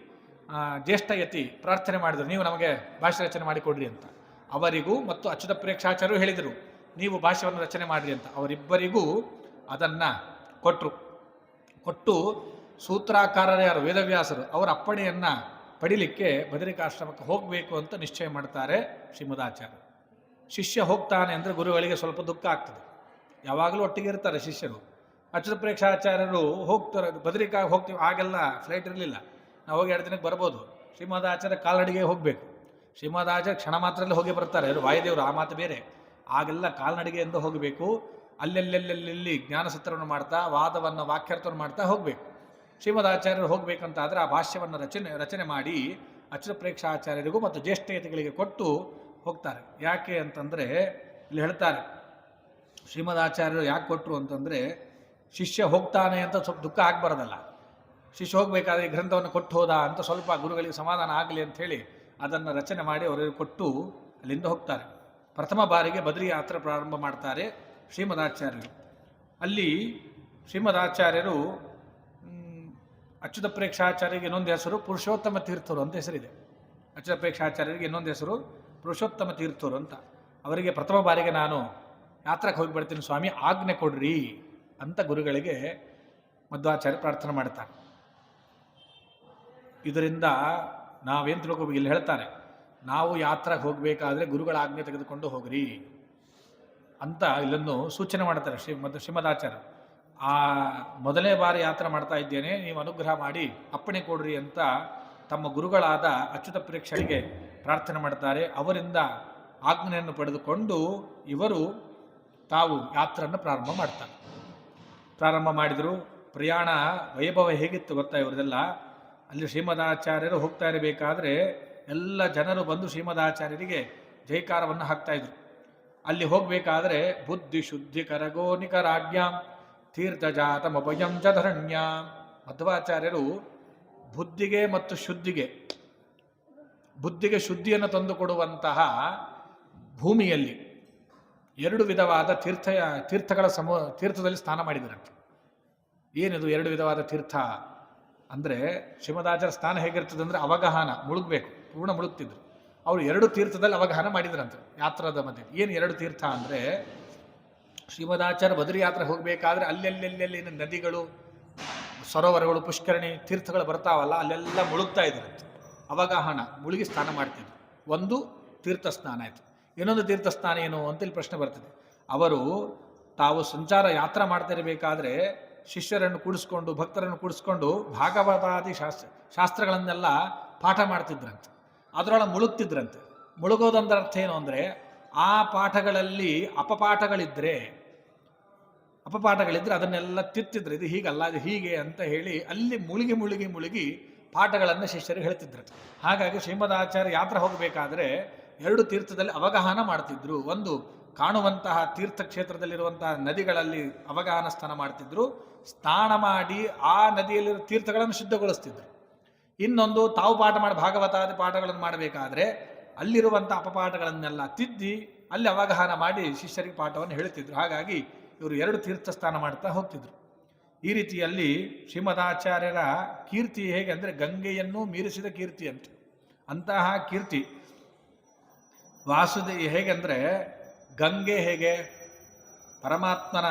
ಜ್ಯೇಷ್ಠ ಯತಿ ಪ್ರಾರ್ಥನೆ ಮಾಡಿದರು, ನೀವು ನಮಗೆ ಭಾಷ್ಯ ರಚನೆ ಮಾಡಿಕೊಡ್ರಿ ಅಂತ. ಅವರಿಗೂ ಮತ್ತು ಅಚ್ಯುತ ಪ್ರೇಕ್ಷಾಚಾರ್ಯರು ಹೇಳಿದರು, ನೀವು ಭಾಷ್ಯವನ್ನು ರಚನೆ ಮಾಡಿರಿ ಅಂತ. ಅವರಿಬ್ಬರಿಗೂ ಅದನ್ನು ಕೊಟ್ಟು ಸೂತ್ರಾಕಾರರು ಯಾರು ವೇದವ್ಯಾಸರು ಅವರ ಅಪ್ಪಣೆಯನ್ನು ಪಡಿಲಿಕ್ಕೆ ಬದರಿಕಾಶ್ರಮಕ್ಕೆ ಹೋಗಬೇಕು ಅಂತ ನಿಶ್ಚಯ ಮಾಡ್ತಾರೆ ಶ್ರೀಮದಾಚಾರ್ಯ. ಶಿಷ್ಯ ಹೋಗ್ತಾನೆ ಅಂದರೆ ಗುರುಗಳಿಗೆ ಸ್ವಲ್ಪ ದುಃಖ ಆಗ್ತದೆ. ಯಾವಾಗಲೂ ಒಟ್ಟಿಗೆ ಇರ್ತಾರೆ ಶಿಷ್ಯರು. ಅಚ್ಯುತ ಪ್ರೇಕ್ಷಾಚಾರ್ಯರು ಹೋಗ್ತಾರೆ, ಬದರಿಕಾಗಿ ಹೋಗ್ತೀವಿ. ಆಗೆಲ್ಲ ಫ್ಲೈಟ್ ಇರಲಿಲ್ಲ, ನಾವು ಹೋಗಿ 2 ದಿನಕ್ಕೆ ಬರ್ಬೋದು. ಶ್ರೀಮದಾಚಾರ್ಯ ಕಾಲ್ನಡಿಗೆ ಹೋಗಬೇಕು. ಶ್ರೀಮದಾಚಾರ್ಯ ಕ್ಷಣ ಮಾತ್ರದಲ್ಲಿ ಹೋಗಿ ಬರ್ತಾರೆ, ಅವರು ವಾಯುದೇವರು, ಆ ಮಾತು ಬೇರೆ. ಆಗೆಲ್ಲ ಕಾಲ್ನಡಿಗೆಯಿಂದ ಹೋಗಬೇಕು. ಅಲ್ಲೆಲ್ಲೆಲ್ಲೆಲ್ಲಿ ಜ್ಞಾನಸತ್ರವನ್ನು ಮಾಡ್ತಾ, ವಾದವನ್ನು ವಾಕ್ಯಾರ್ಥವನ್ನು ಮಾಡ್ತಾ ಹೋಗಬೇಕು. ಶ್ರೀಮದಾಚಾರ್ಯರು ಹೋಗಬೇಕಂತಾದರೆ ಆ ಭಾಷ್ಯವನ್ನು ರಚನೆ ಮಾಡಿ ಅಚ್ಯುತ ಪ್ರೇಕ್ಷಾಚಾರ್ಯರಿಗೂ ಮತ್ತು ಜ್ಯೇಷ್ಠಯತಿಗಳಿಗೆ ಕೊಟ್ಟು ಹೋಗ್ತಾರೆ. ಯಾಕೆ ಅಂತಂದರೆ ಇಲ್ಲಿ ಹೇಳ್ತಾರೆ, ಶ್ರೀಮದಾಚಾರ್ಯರು ಯಾಕೆ ಕೊಟ್ಟರು ಅಂತಂದರೆ, ಶಿಷ್ಯ ಹೋಗ್ತಾನೆ ಅಂತ ಸ್ವಲ್ಪ ದುಃಖ ಆಗಬಾರ್ದಲ್ಲ. ಶಿಷ್ಯ ಹೋಗಬೇಕಾದ್ರೆ ಈ ಗ್ರಂಥವನ್ನು ಕೊಟ್ಟು ಹೋದ ಅಂತ ಸ್ವಲ್ಪ ಗುರುಗಳಿಗೆ ಸಮಾಧಾನ ಆಗಲಿ ಅಂಥೇಳಿ ಅದನ್ನು ರಚನೆ ಮಾಡಿ ಅವರಿಗೆ ಕೊಟ್ಟು ಅಲ್ಲಿಂದ ಹೋಗ್ತಾರೆ. ಪ್ರಥಮ ಬಾರಿಗೆ ಬದ್ರಿ ಯಾತ್ರೆ ಪ್ರಾರಂಭ ಮಾಡ್ತಾರೆ ಶ್ರೀಮದಾಚಾರ್ಯರು. ಅಲ್ಲಿ ಶ್ರೀಮದಾಚಾರ್ಯರು ಅಚ್ಯುತ ಪ್ರೇಕ್ಷಾಚಾರ್ಯರಿಗೆ ಇನ್ನೊಂದು ಹೆಸರು ಪುರುಷೋತ್ತಮ ತೀರ್ಥರು ಅಂತ ಹೆಸರಿದೆ. ಅಚ್ಯುತ ಪ್ರೇಕ್ಷಾಚಾರ್ಯರಿಗೆ ಇನ್ನೊಂದು ಹೆಸರು ಪುರುಷೋತ್ತಮ ತೀರ್ಥರು ಅಂತ. ಅವರಿಗೆ ಪ್ರಥಮ ಬಾರಿಗೆ ನಾನು ಯಾತ್ರೆಗೆ ಹೋಗಿ ಬರ್ತೀನಿ ಸ್ವಾಮಿ, ಆಜ್ಞೆ ಕೊಡ್ರಿ ಅಂತ ಗುರುಗಳಿಗೆ ಮಧ್ವಾಚಾರ್ಯ ಪ್ರಾರ್ಥನೆ ಮಾಡ್ತಾರೆ. ಇದರಿಂದ ನಾವೇನು ತಿಳ್ಕೊಬೇಕು, ಇಲ್ಲಿ ಹೇಳ್ತಾರೆ, ನಾವು ಯಾತ್ರೆಗೆ ಹೋಗಬೇಕಾದ್ರೆ ಗುರುಗಳ ಆಜ್ಞೆ ತೆಗೆದುಕೊಂಡು ಹೋಗ್ರಿ ಅಂತ ಇಲ್ಲೊಂದು ಸೂಚನೆ ಮಾಡ್ತಾರೆ ಶ್ರೀಮದಾಚಾರ್ಯ. ಆ ಮೊದಲನೇ ಬಾರಿ ಯಾತ್ರೆ ಮಾಡ್ತಾ ಇದ್ದೇನೆ, ನೀವು ಅನುಗ್ರಹ ಮಾಡಿ ಅಪ್ಪಣೆ ಕೊಡ್ರಿ ಅಂತ ತಮ್ಮ ಗುರುಗಳಾದ ಅಚ್ಯುತ ಪ್ರೇಕ್ಷರಿಗೆ ಪ್ರಾರ್ಥನೆ ಮಾಡ್ತಾರೆ. ಅವರಿಂದ ಆಜ್ಞೆಯನ್ನು ಪಡೆದುಕೊಂಡು ಇವರು ತಾವು ಯಾತ್ರೆಯನ್ನು ಪ್ರಾರಂಭ ಮಾಡಿದರು. ಪ್ರಯಾಣ ವೈಭವ ಹೇಗಿತ್ತು ಗೊತ್ತಾ ಇವರದೆಲ್ಲ. ಅಲ್ಲಿ ಶ್ರೀಮದಾಚಾರ್ಯರು ಹೋಗ್ತಾ ಇರಬೇಕಾದ್ರೆ ಎಲ್ಲ ಜನರು ಬಂದು ಶ್ರೀಮದಾಚಾರ್ಯರಿಗೆ ಜೈಕಾರವನ್ನು ಹಾಕ್ತಾಯಿದ್ರು. ಅಲ್ಲಿ ಹೋಗಬೇಕಾದ್ರೆ ಬುದ್ಧಿ ಶುದ್ಧಿ ಕರಗೋ ನಿಕರಾಜ್ಞಾಂ ತೀರ್ಥಜಾತಮಭಯಂ ಚ ಧರಣ್ಯಾಂ. ಮಧ್ವಾಚಾರ್ಯರು ಬುದ್ಧಿಗೆ ಮತ್ತು ಬುದ್ಧಿಗೆ ಶುದ್ಧಿಯನ್ನು ತಂದುಕೊಡುವಂತಹ ಭೂಮಿಯಲ್ಲಿ 2 ವಿಧವಾದ ತೀರ್ಥದಲ್ಲಿ ಸ್ನಾನ ಮಾಡಿದರಂತೆ. ಏನಿದು 2 ವಿಧವಾದ ತೀರ್ಥ ಅಂದರೆ, ಶ್ರೀಮದಾಚಾರ್ಯ ಸ್ನಾನ ಹೇಗಿರ್ತದೆ ಅಂದರೆ ಅವಗಾಹನ, ಮುಳುಗಬೇಕು, ಪೂರ್ಣ ಮುಳುಗ್ತಿದ್ರು. ಅವರು 2 ತೀರ್ಥದಲ್ಲಿ ಅವಗಾಹನ ಮಾಡಿದ್ರಂತೆ ಯಾತ್ರದ ಮಧ್ಯೆ. ಏನು 2 ತೀರ್ಥ ಅಂದರೆ, ಶ್ರೀಮದಾಚಾರ್ಯ ಬದ್ರಿ ಯಾತ್ರೆ ಹೋಗಬೇಕಾದ್ರೆ ಅಲ್ಲೆಲ್ಲೆಲ್ಲೆಲ್ಲಿ ನದಿಗಳು, ಸರೋವರಗಳು, ಪುಷ್ಕರಣಿ, ತೀರ್ಥಗಳು ಬರ್ತಾವಲ್ಲ, ಅಲ್ಲೆಲ್ಲ ಮುಳುಗ್ತಾ ಇದ್ರಂತೆ. ಅವಗಾಹನ, ಮುಳುಗಿ ಸ್ನಾನ ಮಾಡ್ತಿದ್ರು. ಒಂದು ತೀರ್ಥ ಸ್ನಾನ ಆಯಿತು. ಇನ್ನೊಂದು ತೀರ್ಥ ಸ್ನಾನ ಏನು ಅಂತ ಇಲ್ಲಿ ಪ್ರಶ್ನೆ ಬರ್ತದೆ. ಅವರು ತಾವು ಯಾತ್ರೆ ಮಾಡ್ತಾ ಇರಬೇಕಾದ್ರೆ ಶಿಷ್ಯರನ್ನು ಕೂಡಿಸ್ಕೊಂಡು ಭಕ್ತರನ್ನು ಕೂಡಿಸ್ಕೊಂಡು ಭಾಗವತಾದಿ ಶಾಸ್ತ್ರಗಳನ್ನೆಲ್ಲ ಪಾಠ ಮಾಡ್ತಿದ್ರಂತೆ. ಅದರೊಳಗೆ ಮುಳುಗ್ತಿದ್ರಂತೆ. ಮುಳುಗೋದಂದ್ರ ಅರ್ಥ ಏನು ಅಂದರೆ, ಆ ಪಾಠಗಳಲ್ಲಿ ಅಪಪಾಠಗಳಿದ್ದರೆ ಅದನ್ನೆಲ್ಲ ತಿತ್ತಿದ್ರು. ಇದು ಹೀಗಲ್ಲ, ಇದು ಹೀಗೆ ಅಂತ ಹೇಳಿ ಅಲ್ಲಿ ಮುಳುಗಿ ಪಾಠಗಳನ್ನು ಶಿಷ್ಯರಿಗೆ ಹೇಳ್ತಿದ್ರು. ಹಾಗಾಗಿ ಶ್ರೀಮದಾಚಾರ್ಯ ಯಾತ್ರೆ ಹೋಗಬೇಕಾದ್ರೆ 2 ತೀರ್ಥದಲ್ಲಿ ಅವಗಾಹನ ಮಾಡ್ತಿದ್ರು. ಒಂದು ಕಾಣುವಂತಹ ತೀರ್ಥಕ್ಷೇತ್ರದಲ್ಲಿರುವಂತಹ ನದಿಗಳಲ್ಲಿ ಅವಗಾಹನ ಸ್ನಾನ ಮಾಡ್ತಿದ್ರು, ಸ್ನಾನ ಮಾಡಿ ಆ ನದಿಯಲ್ಲಿರುವ ತೀರ್ಥಗಳನ್ನು ಶುದ್ಧಗೊಳಿಸ್ತಿದ್ರು. ಇನ್ನೊಂದು ತಾವು ಪಾಠ ಮಾಡಿ ಭಾಗವತಾದಿ ಪಾಠಗಳನ್ನು ಮಾಡಬೇಕಾದ್ರೆ ಅಲ್ಲಿರುವಂಥ ಅಪಪಾಠಗಳನ್ನೆಲ್ಲ ತಿದ್ದಿ ಅಲ್ಲಿ ಅವಗಾಹನ ಮಾಡಿ ಶಿಷ್ಯರಿಗೆ ಪಾಠವನ್ನು ಹೇಳ್ತಿದ್ರು. ಹಾಗಾಗಿ ಇವರು 2 ತೀರ್ಥ ಸ್ನಾನ ಮಾಡ್ತಾ ಹೋಗ್ತಿದ್ರು. ಈ ರೀತಿಯಲ್ಲಿ ಶ್ರೀಮದಾಚಾರ್ಯರ ಕೀರ್ತಿ ಹೇಗೆ ಅಂದರೆ ಗಂಗೆಯನ್ನು ಮೀರಿಸಿದ ಕೀರ್ತಿ ಅಂತ. ಅಂತಹ ಕೀರ್ತಿ ಹೇಗೆಂದರೆ, ಗಂಗೆ ಹೇಗೆ ಪರಮಾತ್ಮನ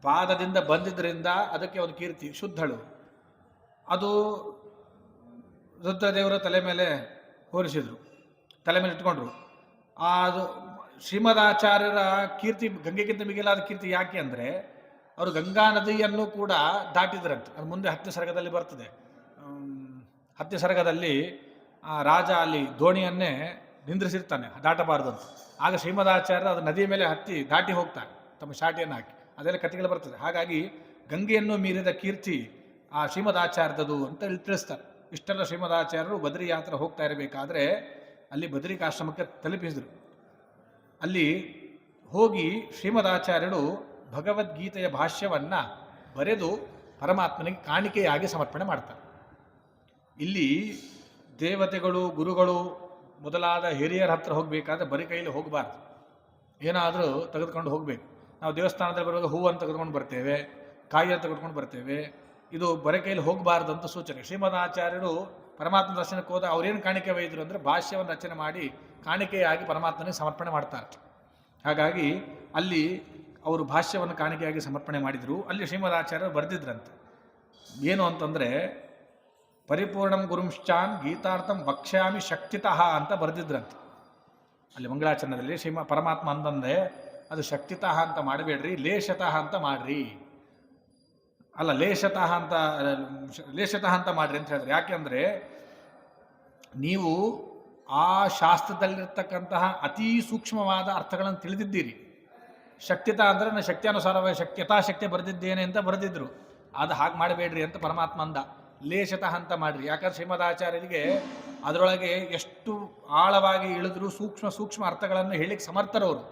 ಪಾದದಿಂದ ಬಂದಿದ್ದರಿಂದ ಅದಕ್ಕೆ ಒಂದು ಕೀರ್ತಿ, ಶುದ್ಧಳು. ಅದು ರುದ್ರದೇವರ ತಲೆ ಮೇಲೆ ಹೋಲಿಸಿದ್ರು, ತಲೆ ಮೇಲೆ ಇಟ್ಕೊಂಡ್ರು. ಅದು ಶ್ರೀಮದಾಚಾರ್ಯರ ಕೀರ್ತಿ ಗಂಗೆಗಿಂತ ಮಿಗಿಲಾದ ಕೀರ್ತಿ. ಯಾಕೆ ಅಂದರೆ ಅವರು ಗಂಗಾ ನದಿಯನ್ನು ಕೂಡ ದಾಟಿದ್ರಂತೆ. ಅದು ಮುಂದೆ 10ನೇ ಸರ್ಗದಲ್ಲಿ ಬರ್ತದೆ. 10ನೇ ಸರ್ಗದಲ್ಲಿ ಆ ರಾಜ ಅಲ್ಲಿ ದೋಣಿಯನ್ನೇ ನಿಂದ್ರಿಸಿರ್ತಾನೆ ದಾಟಬಾರ್ದಂತ. ಆಗ ಶ್ರೀಮದಾಚಾರ್ಯರು ಅದು ನದಿಯ ಮೇಲೆ ದಾಟಿ ಹೋಗ್ತಾರೆ ತಮ್ಮ ಶಾಟಿಯನ್ನು ಹಾಕಿ. ಅದೆಲ್ಲ ಕಥೆಗಳು ಬರ್ತದೆ. ಹಾಗಾಗಿ ಗಂಗೆಯನ್ನು ಮೀರಿದ ಕೀರ್ತಿ ಆ ಶ್ರೀಮದಾಚಾರ್ಯದದು ಅಂತ ತಿಳಿಸ್ತಾರೆ. ಇಷ್ಟೆಲ್ಲ ಶ್ರೀಮದಾಚಾರ್ಯರು ಬದ್ರಿ ಯಾತ್ರೆ ಹೋಗ್ತಾ ಇರಬೇಕಾದ್ರೆ ಅಲ್ಲಿ ಬದ್ರಿಕಾಶ್ರಮಕ್ಕೆ ತಲುಪಿಸಿದರು. ಅಲ್ಲಿ ಹೋಗಿ ಶ್ರೀಮದಾಚಾರ್ಯರು ಭಗವದ್ಗೀತೆಯ ಭಾಷ್ಯವನ್ನು ಬರೆದು ಪರಮಾತ್ಮನಿಗೆ ಕಾಣಿಕೆಯಾಗಿ ಸಮರ್ಪಣೆ ಮಾಡ್ತಾರೆ. ಇಲ್ಲಿ ದೇವತೆಗಳು, ಗುರುಗಳು ಮೊದಲಾದ ಹಿರಿಯರ ಹತ್ರ ಹೋಗಬೇಕಾದ್ರೆ ಬರೀ ಕೈಯಲ್ಲಿ ಹೋಗಬಾರ್ದು, ಏನಾದರೂ ತೆಗೆದುಕೊಂಡು ಹೋಗಬೇಕು. ನಾವು ದೇವಸ್ಥಾನದಲ್ಲಿ ಬರುವಾಗ ಹೂವನ್ನು ತೆಗೆದುಕೊಂಡು ಬರ್ತೇವೆ, ಕಾಯಿಯನ್ನು ತೆಗೆದುಕೊಂಡು ಬರ್ತೇವೆ. ಇದು ಬರೀ ಕೈಯಲ್ಲಿ ಹೋಗಬಾರ್ದು ಅಂತ ಸೂಚನೆ. ಶ್ರೀಮದಾಚಾರ್ಯರು ಪರಮಾತ್ಮ ದರ್ಶನಕ್ಕೆ ಹೋದ ಅವ್ರೇನು ಕಾಣಿಕೆ ಒಯ್ದರು ಅಂದರೆ ಭಾಷ್ಯವನ್ನು ರಚನೆ ಮಾಡಿ ಕಾಣಿಕೆಯಾಗಿ ಪರಮಾತ್ಮನಿಗೆ ಸಮರ್ಪಣೆ ಮಾಡ್ತಾರೆ. ಹಾಗಾಗಿ ಅಲ್ಲಿ ಅವರು ಭಾಷ್ಯವನ್ನು ಕಾಣಿಕೆಯಾಗಿ ಸಮರ್ಪಣೆ ಮಾಡಿದರು. ಅಲ್ಲಿ ಶ್ರೀಮದಾಚಾರ್ಯರು ಬರೆದಿದ್ರಂತೆ ಏನು ಅಂತಂದರೆ, ಪರಿಪೂರ್ಣಂ ಗುರುಂಶ್ಚಾನ್ ಗೀತಾರ್ಥಂ ವಕ್ಷ್ಯಾಮಿ ಶಕ್ತಿತಃ ಅಂತ ಬರೆದಿದ್ರಂತೆ. ಅಲ್ಲಿ ಮಂಗಳಾಚರಣದಲ್ಲಿ ಪರಮಾತ್ಮ ಅಂತಂದರೆ ಅದು ಶಕ್ತಿತಃ ಅಂತ ಮಾಡಬೇಡ್ರಿ, ಲೇಷತಃ ಅಂತ ಮಾಡ್ರಿ. ಅಲ್ಲ, ಲೇಷತಃ ಅಂತ ಮಾಡ್ರಿ ಅಂತ ಹೇಳಿದ್ರೆ, ಯಾಕೆಂದರೆ ನೀವು ಆ ಶಾಸ್ತ್ರದಲ್ಲಿರ್ತಕ್ಕಂತಹ ಅತೀ ಸೂಕ್ಷ್ಮವಾದ ಅರ್ಥಗಳನ್ನು ತಿಳಿದಿದ್ದೀರಿ. ಶಕ್ತಿತ ಅಂದರೆ ನಾನು ಶಕ್ತಿಯಾನುಸಾರವಾಗಿ ಯಥಾಶಕ್ತಿ ಬರೆದಿದ್ದೇನೆ ಅಂತ ಬರೆದಿದ್ರು. ಅದು ಹಾಗೆ ಮಾಡಬೇಡ್ರಿ ಅಂತ ಪರಮಾತ್ಮ ಅಂದ. ಲೇಷತಃ ಅಂತ ಮಾಡ್ರಿ. ಯಾಕಂದ್ರೆ ಶ್ರೀಮದಾಚಾರ್ಯರಿಗೆ ಅದರೊಳಗೆ ಎಷ್ಟು ಆಳವಾಗಿ ಇಳಿದ್ರು ಸೂಕ್ಷ್ಮ ಅರ್ಥಗಳನ್ನು ಹೇಳಿಕ್ಕೆ ಸಮರ್ಥರವರು.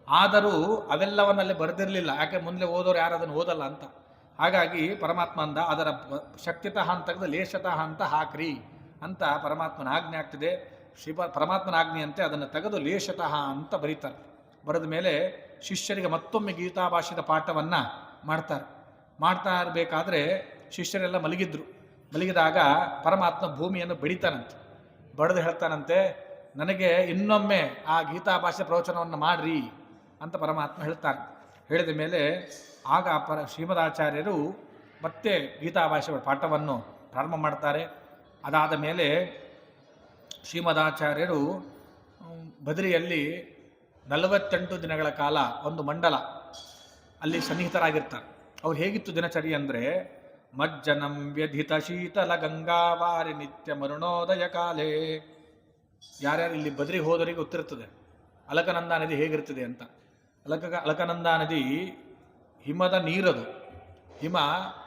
ಆದರೂ ಅವೆಲ್ಲವನ್ನಲ್ಲಿ ಬರೆದಿರಲಿಲ್ಲ. ಯಾಕೆ ಮುಂದೆ ಓದೋರು ಯಾರು ಅದನ್ನು ಓದಲ್ಲ ಅಂತ. ಹಾಗಾಗಿ ಪರಮಾತ್ಮ ಅಂದ, ಅದರ ಶಕ್ತಿತಃ ಅಂತ ತೆಗೆದು ಲೇಷತಃ ಅಂತ ಹಾಕ್ರಿ ಅಂತ ಪರಮಾತ್ಮನ ಆಜ್ಞೆ ಆಗ್ತಿದೆ. ಪರಮಾತ್ಮನ ಆಜ್ಞೆಯಂತೆ ಅದನ್ನು ತೆಗೆದು ಲೇಷತಃ ಅಂತ ಬರೀತಾರೆ. ಬರೆದ ಮೇಲೆ ಶಿಷ್ಯರಿಗೆ ಮತ್ತೊಮ್ಮೆ ಗೀತಾಭಾಷ್ಯದ ಪಾಠವನ್ನು ಮಾಡ್ತಾ ಇರಬೇಕಾದ್ರೆ ಶಿಷ್ಯರೆಲ್ಲ ಮಲಗಿದಾಗ ಪರಮಾತ್ಮ ಭೂಮಿಯನ್ನು ಬಡಿತಾನಂತೆ. ಬಡಿದು ಹೇಳ್ತಾನಂತೆ, ನನಗೆ ಇನ್ನೊಮ್ಮೆ ಆ ಗೀತಾಭಾಷ್ಯ ಪ್ರವಚನವನ್ನು ಮಾಡ್ರಿ ಅಂತ ಪರಮಾತ್ಮ ಹೇಳ್ತಾನೆ. ಹೇಳಿದ ಮೇಲೆ ಆಗ ಶ್ರೀಮದಾಚಾರ್ಯರು ಮತ್ತೆ ಗೀತಾಭಾಷ್ಯ ಪಾಠವನ್ನು ಪ್ರಾರಂಭ ಮಾಡ್ತಾರೆ. ಅದಾದ ಮೇಲೆ ಶ್ರೀಮದಾಚಾರ್ಯರು ಬದರಿಯಲ್ಲಿ 48 ದಿನಗಳ ಕಾಲ ಒಂದು ಮಂಡಲ ಅಲ್ಲಿ ಸನ್ನಿಹಿತರಾಗಿರ್ತಾರೆ. ಅವ್ರು ಹೇಗಿತ್ತು ದಿನಚರಿ ಅಂದರೆ, ಮಜ್ಜನಂ ವ್ಯಧಿತ ಶೀತಲ ಗಂಗಾವಾರಿ ನಿತ್ಯ ಮರುಣೋದಯ ಕಾಲೇ. ಯಾರ್ಯಾರು ಇಲ್ಲಿ ಬದ್ರಿಗೆ ಹೋದವರಿಗೆ ಗೊತ್ತಿರ್ತದೆ ಅಲಕನಂದ ನದಿ ಹೇಗಿರ್ತದೆ ಅಂತ. ಅಲಕನಂದ ನದಿ ಹಿಮದ ನೀರದು. ಹಿಮ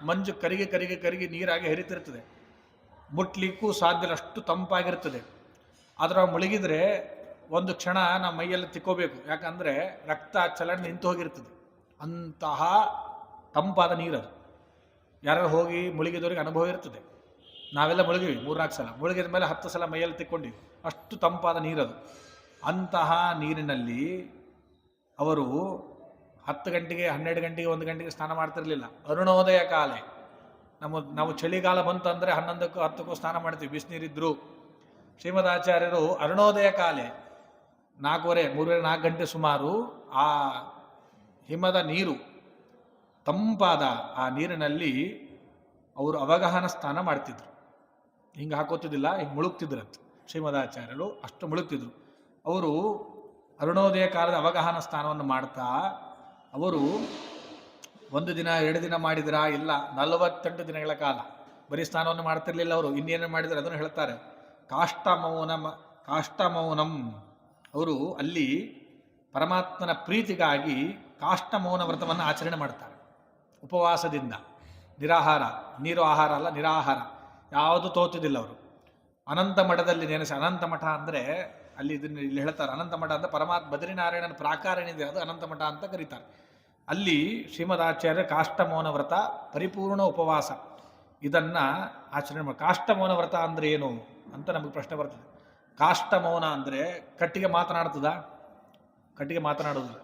ಮಂಜು ಕರಿಗೆ ನೀರಾಗಿ ಹರಿತಿರ್ತದೆ. ಮುಟ್ಲಿಕ್ಕೂ ಸಾಧ್ಯ ಅಷ್ಟು ತಂಪಾಗಿರ್ತದೆ. ಅದರ ಮುಳುಗಿದ್ರೆ ಒಂದು ಕ್ಷಣ ನಮ್ಮ ಮೈಯಲ್ಲಿ ತಿಕ್ಕೋಬೇಕು, ಯಾಕಂದರೆ ರಕ್ತ ಚಲನೆ ನಿಂತು ಹೋಗಿರ್ತದೆ. ಅಂತಹ ತಂಪಾದ ನೀರದು. ಯಾರು ಹೋಗಿ ಮುಳುಗಿದವರಿಗೆ ಅನುಭವ ಇರ್ತದೆ. ನಾವೆಲ್ಲ ಮುಳುಗಿವಿ 3-4 ಸಲ, ಮುಳುಗಿದ ಮೇಲೆ 10 ಸಲ ಮೈಯಲ್ಲಿ ತಿಕ್ಕೊಂಡಿವಿ, ಅಷ್ಟು ತಂಪಾದ ನೀರದು. ಅಂತಹ ನೀರಿನಲ್ಲಿ ಅವರು 10 ಗಂಟೆಗೆ 12 ಗಂಟೆಗೆ 1 ಗಂಟೆಗೆ ಸ್ನಾನ ಮಾಡ್ತಿರ್ಲಿಲ್ಲ. ಅರುಣೋದಯ ಕಾಲೆ. ನಾವು ಚಳಿಗಾಲ ಬಂತಂದರೆ 11ಕ್ಕೂ 10ಕ್ಕೂ ಸ್ನಾನ ಮಾಡ್ತೀವಿ, ಬಿಸಿನೀರಿದ್ರು. ಶ್ರೀಮದಾಚಾರ್ಯರು ಅರುಣೋದಯ ಕಾಲೆ 3-4 ಗಂಟೆ ಸುಮಾರು ಆ ಹಿಮದ ನೀರು, ತಂಪಾದ ಆ ನೀರಿನಲ್ಲಿ ಅವರು ಅವಗಾಹನ ಸ್ನಾನ ಮಾಡ್ತಿದ್ರು. ಹಿಂಗೆ ಹಾಕೋತಿದ್ದಿಲ್ಲ, ಹಿಂಗೆ ಮುಳುಗ್ತಿದ್ರಂತೆ ಶ್ರೀಮದಾಚಾರ್ಯರು. ಅಷ್ಟು ಮುಳುಗ್ತಿದ್ರು ಅವರು. ಅರುಣೋದಯ ಕಾಲದ ಅವಗಾಹನ ಸ್ನಾನವನ್ನು ಮಾಡ್ತಾ ಅವರು ಒಂದು ದಿನ 2 ದಿನ ಮಾಡಿದ್ರಾ? ಇಲ್ಲ, 48 ದಿನಗಳ ಕಾಲ ಬರೀ ಸ್ನಾನವನ್ನು ಮಾಡ್ತಿರ್ಲಿಲ್ಲ ಅವರು. ಇನ್ನೇನು ಮಾಡಿದ್ರು ಅದನ್ನು ಹೇಳ್ತಾರೆ. ಕಾಷ್ಟಮೌನಂ. ಅವರು ಅಲ್ಲಿ ಪರಮಾತ್ಮನ ಪ್ರೀತಿಗಾಗಿ ಕಾಷ್ಟಮೌನ ವ್ರತವನ್ನು ಆಚರಣೆ ಮಾಡ್ತಾರೆ. ಉಪವಾಸದಿಂದ, ನಿರಾಹಾರ, ನೀರು ಆಹಾರ ಅಲ್ಲ, ನಿರಾಹಾರ, ಯಾವುದು ತೋತಿದ್ದಿಲ್ಲ ಅವರು. ಅನಂತ ಮಠದಲ್ಲಿ ನೆನೆಸಿ, ಅನಂತ ಮಠ ಅಂದರೆ ಅಲ್ಲಿ ಇದನ್ನು ಇಲ್ಲಿ ಹೇಳ್ತಾರೆ. ಅನಂತ ಮಠ ಅಂದರೆ ಪರಮಾತ್ಮ ಬದ್ರಿನಾರಾಯಣನ ಪ್ರಾಕಾರ ಏನಿದೆ ಅದು ಅನಂತ ಮಠ ಅಂತ ಕರೀತಾರೆ. ಅಲ್ಲಿ ಶ್ರೀಮದಾಚಾರ್ಯ ಕಾಷ್ಟಮೌನ ವ್ರತ, ಪರಿಪೂರ್ಣ ಉಪವಾಸ, ಇದನ್ನು ಆಚರಣೆ ಮಾಡಿ. ಕಾಷ್ಟಮೌನ ವ್ರತ ಅಂದರೆ ಏನು ಅಂತ ನಮಗೆ ಪ್ರಶ್ನೆ ಬರ್ತದೆ. ಕಾಷ್ಟಮೌನ ಅಂದರೆ ಕಟ್ಟಿಗೆ ಮಾತನಾಡ್ತದ? ಕಟ್ಟಿಗೆ ಮಾತನಾಡೋದಿಲ್ಲ.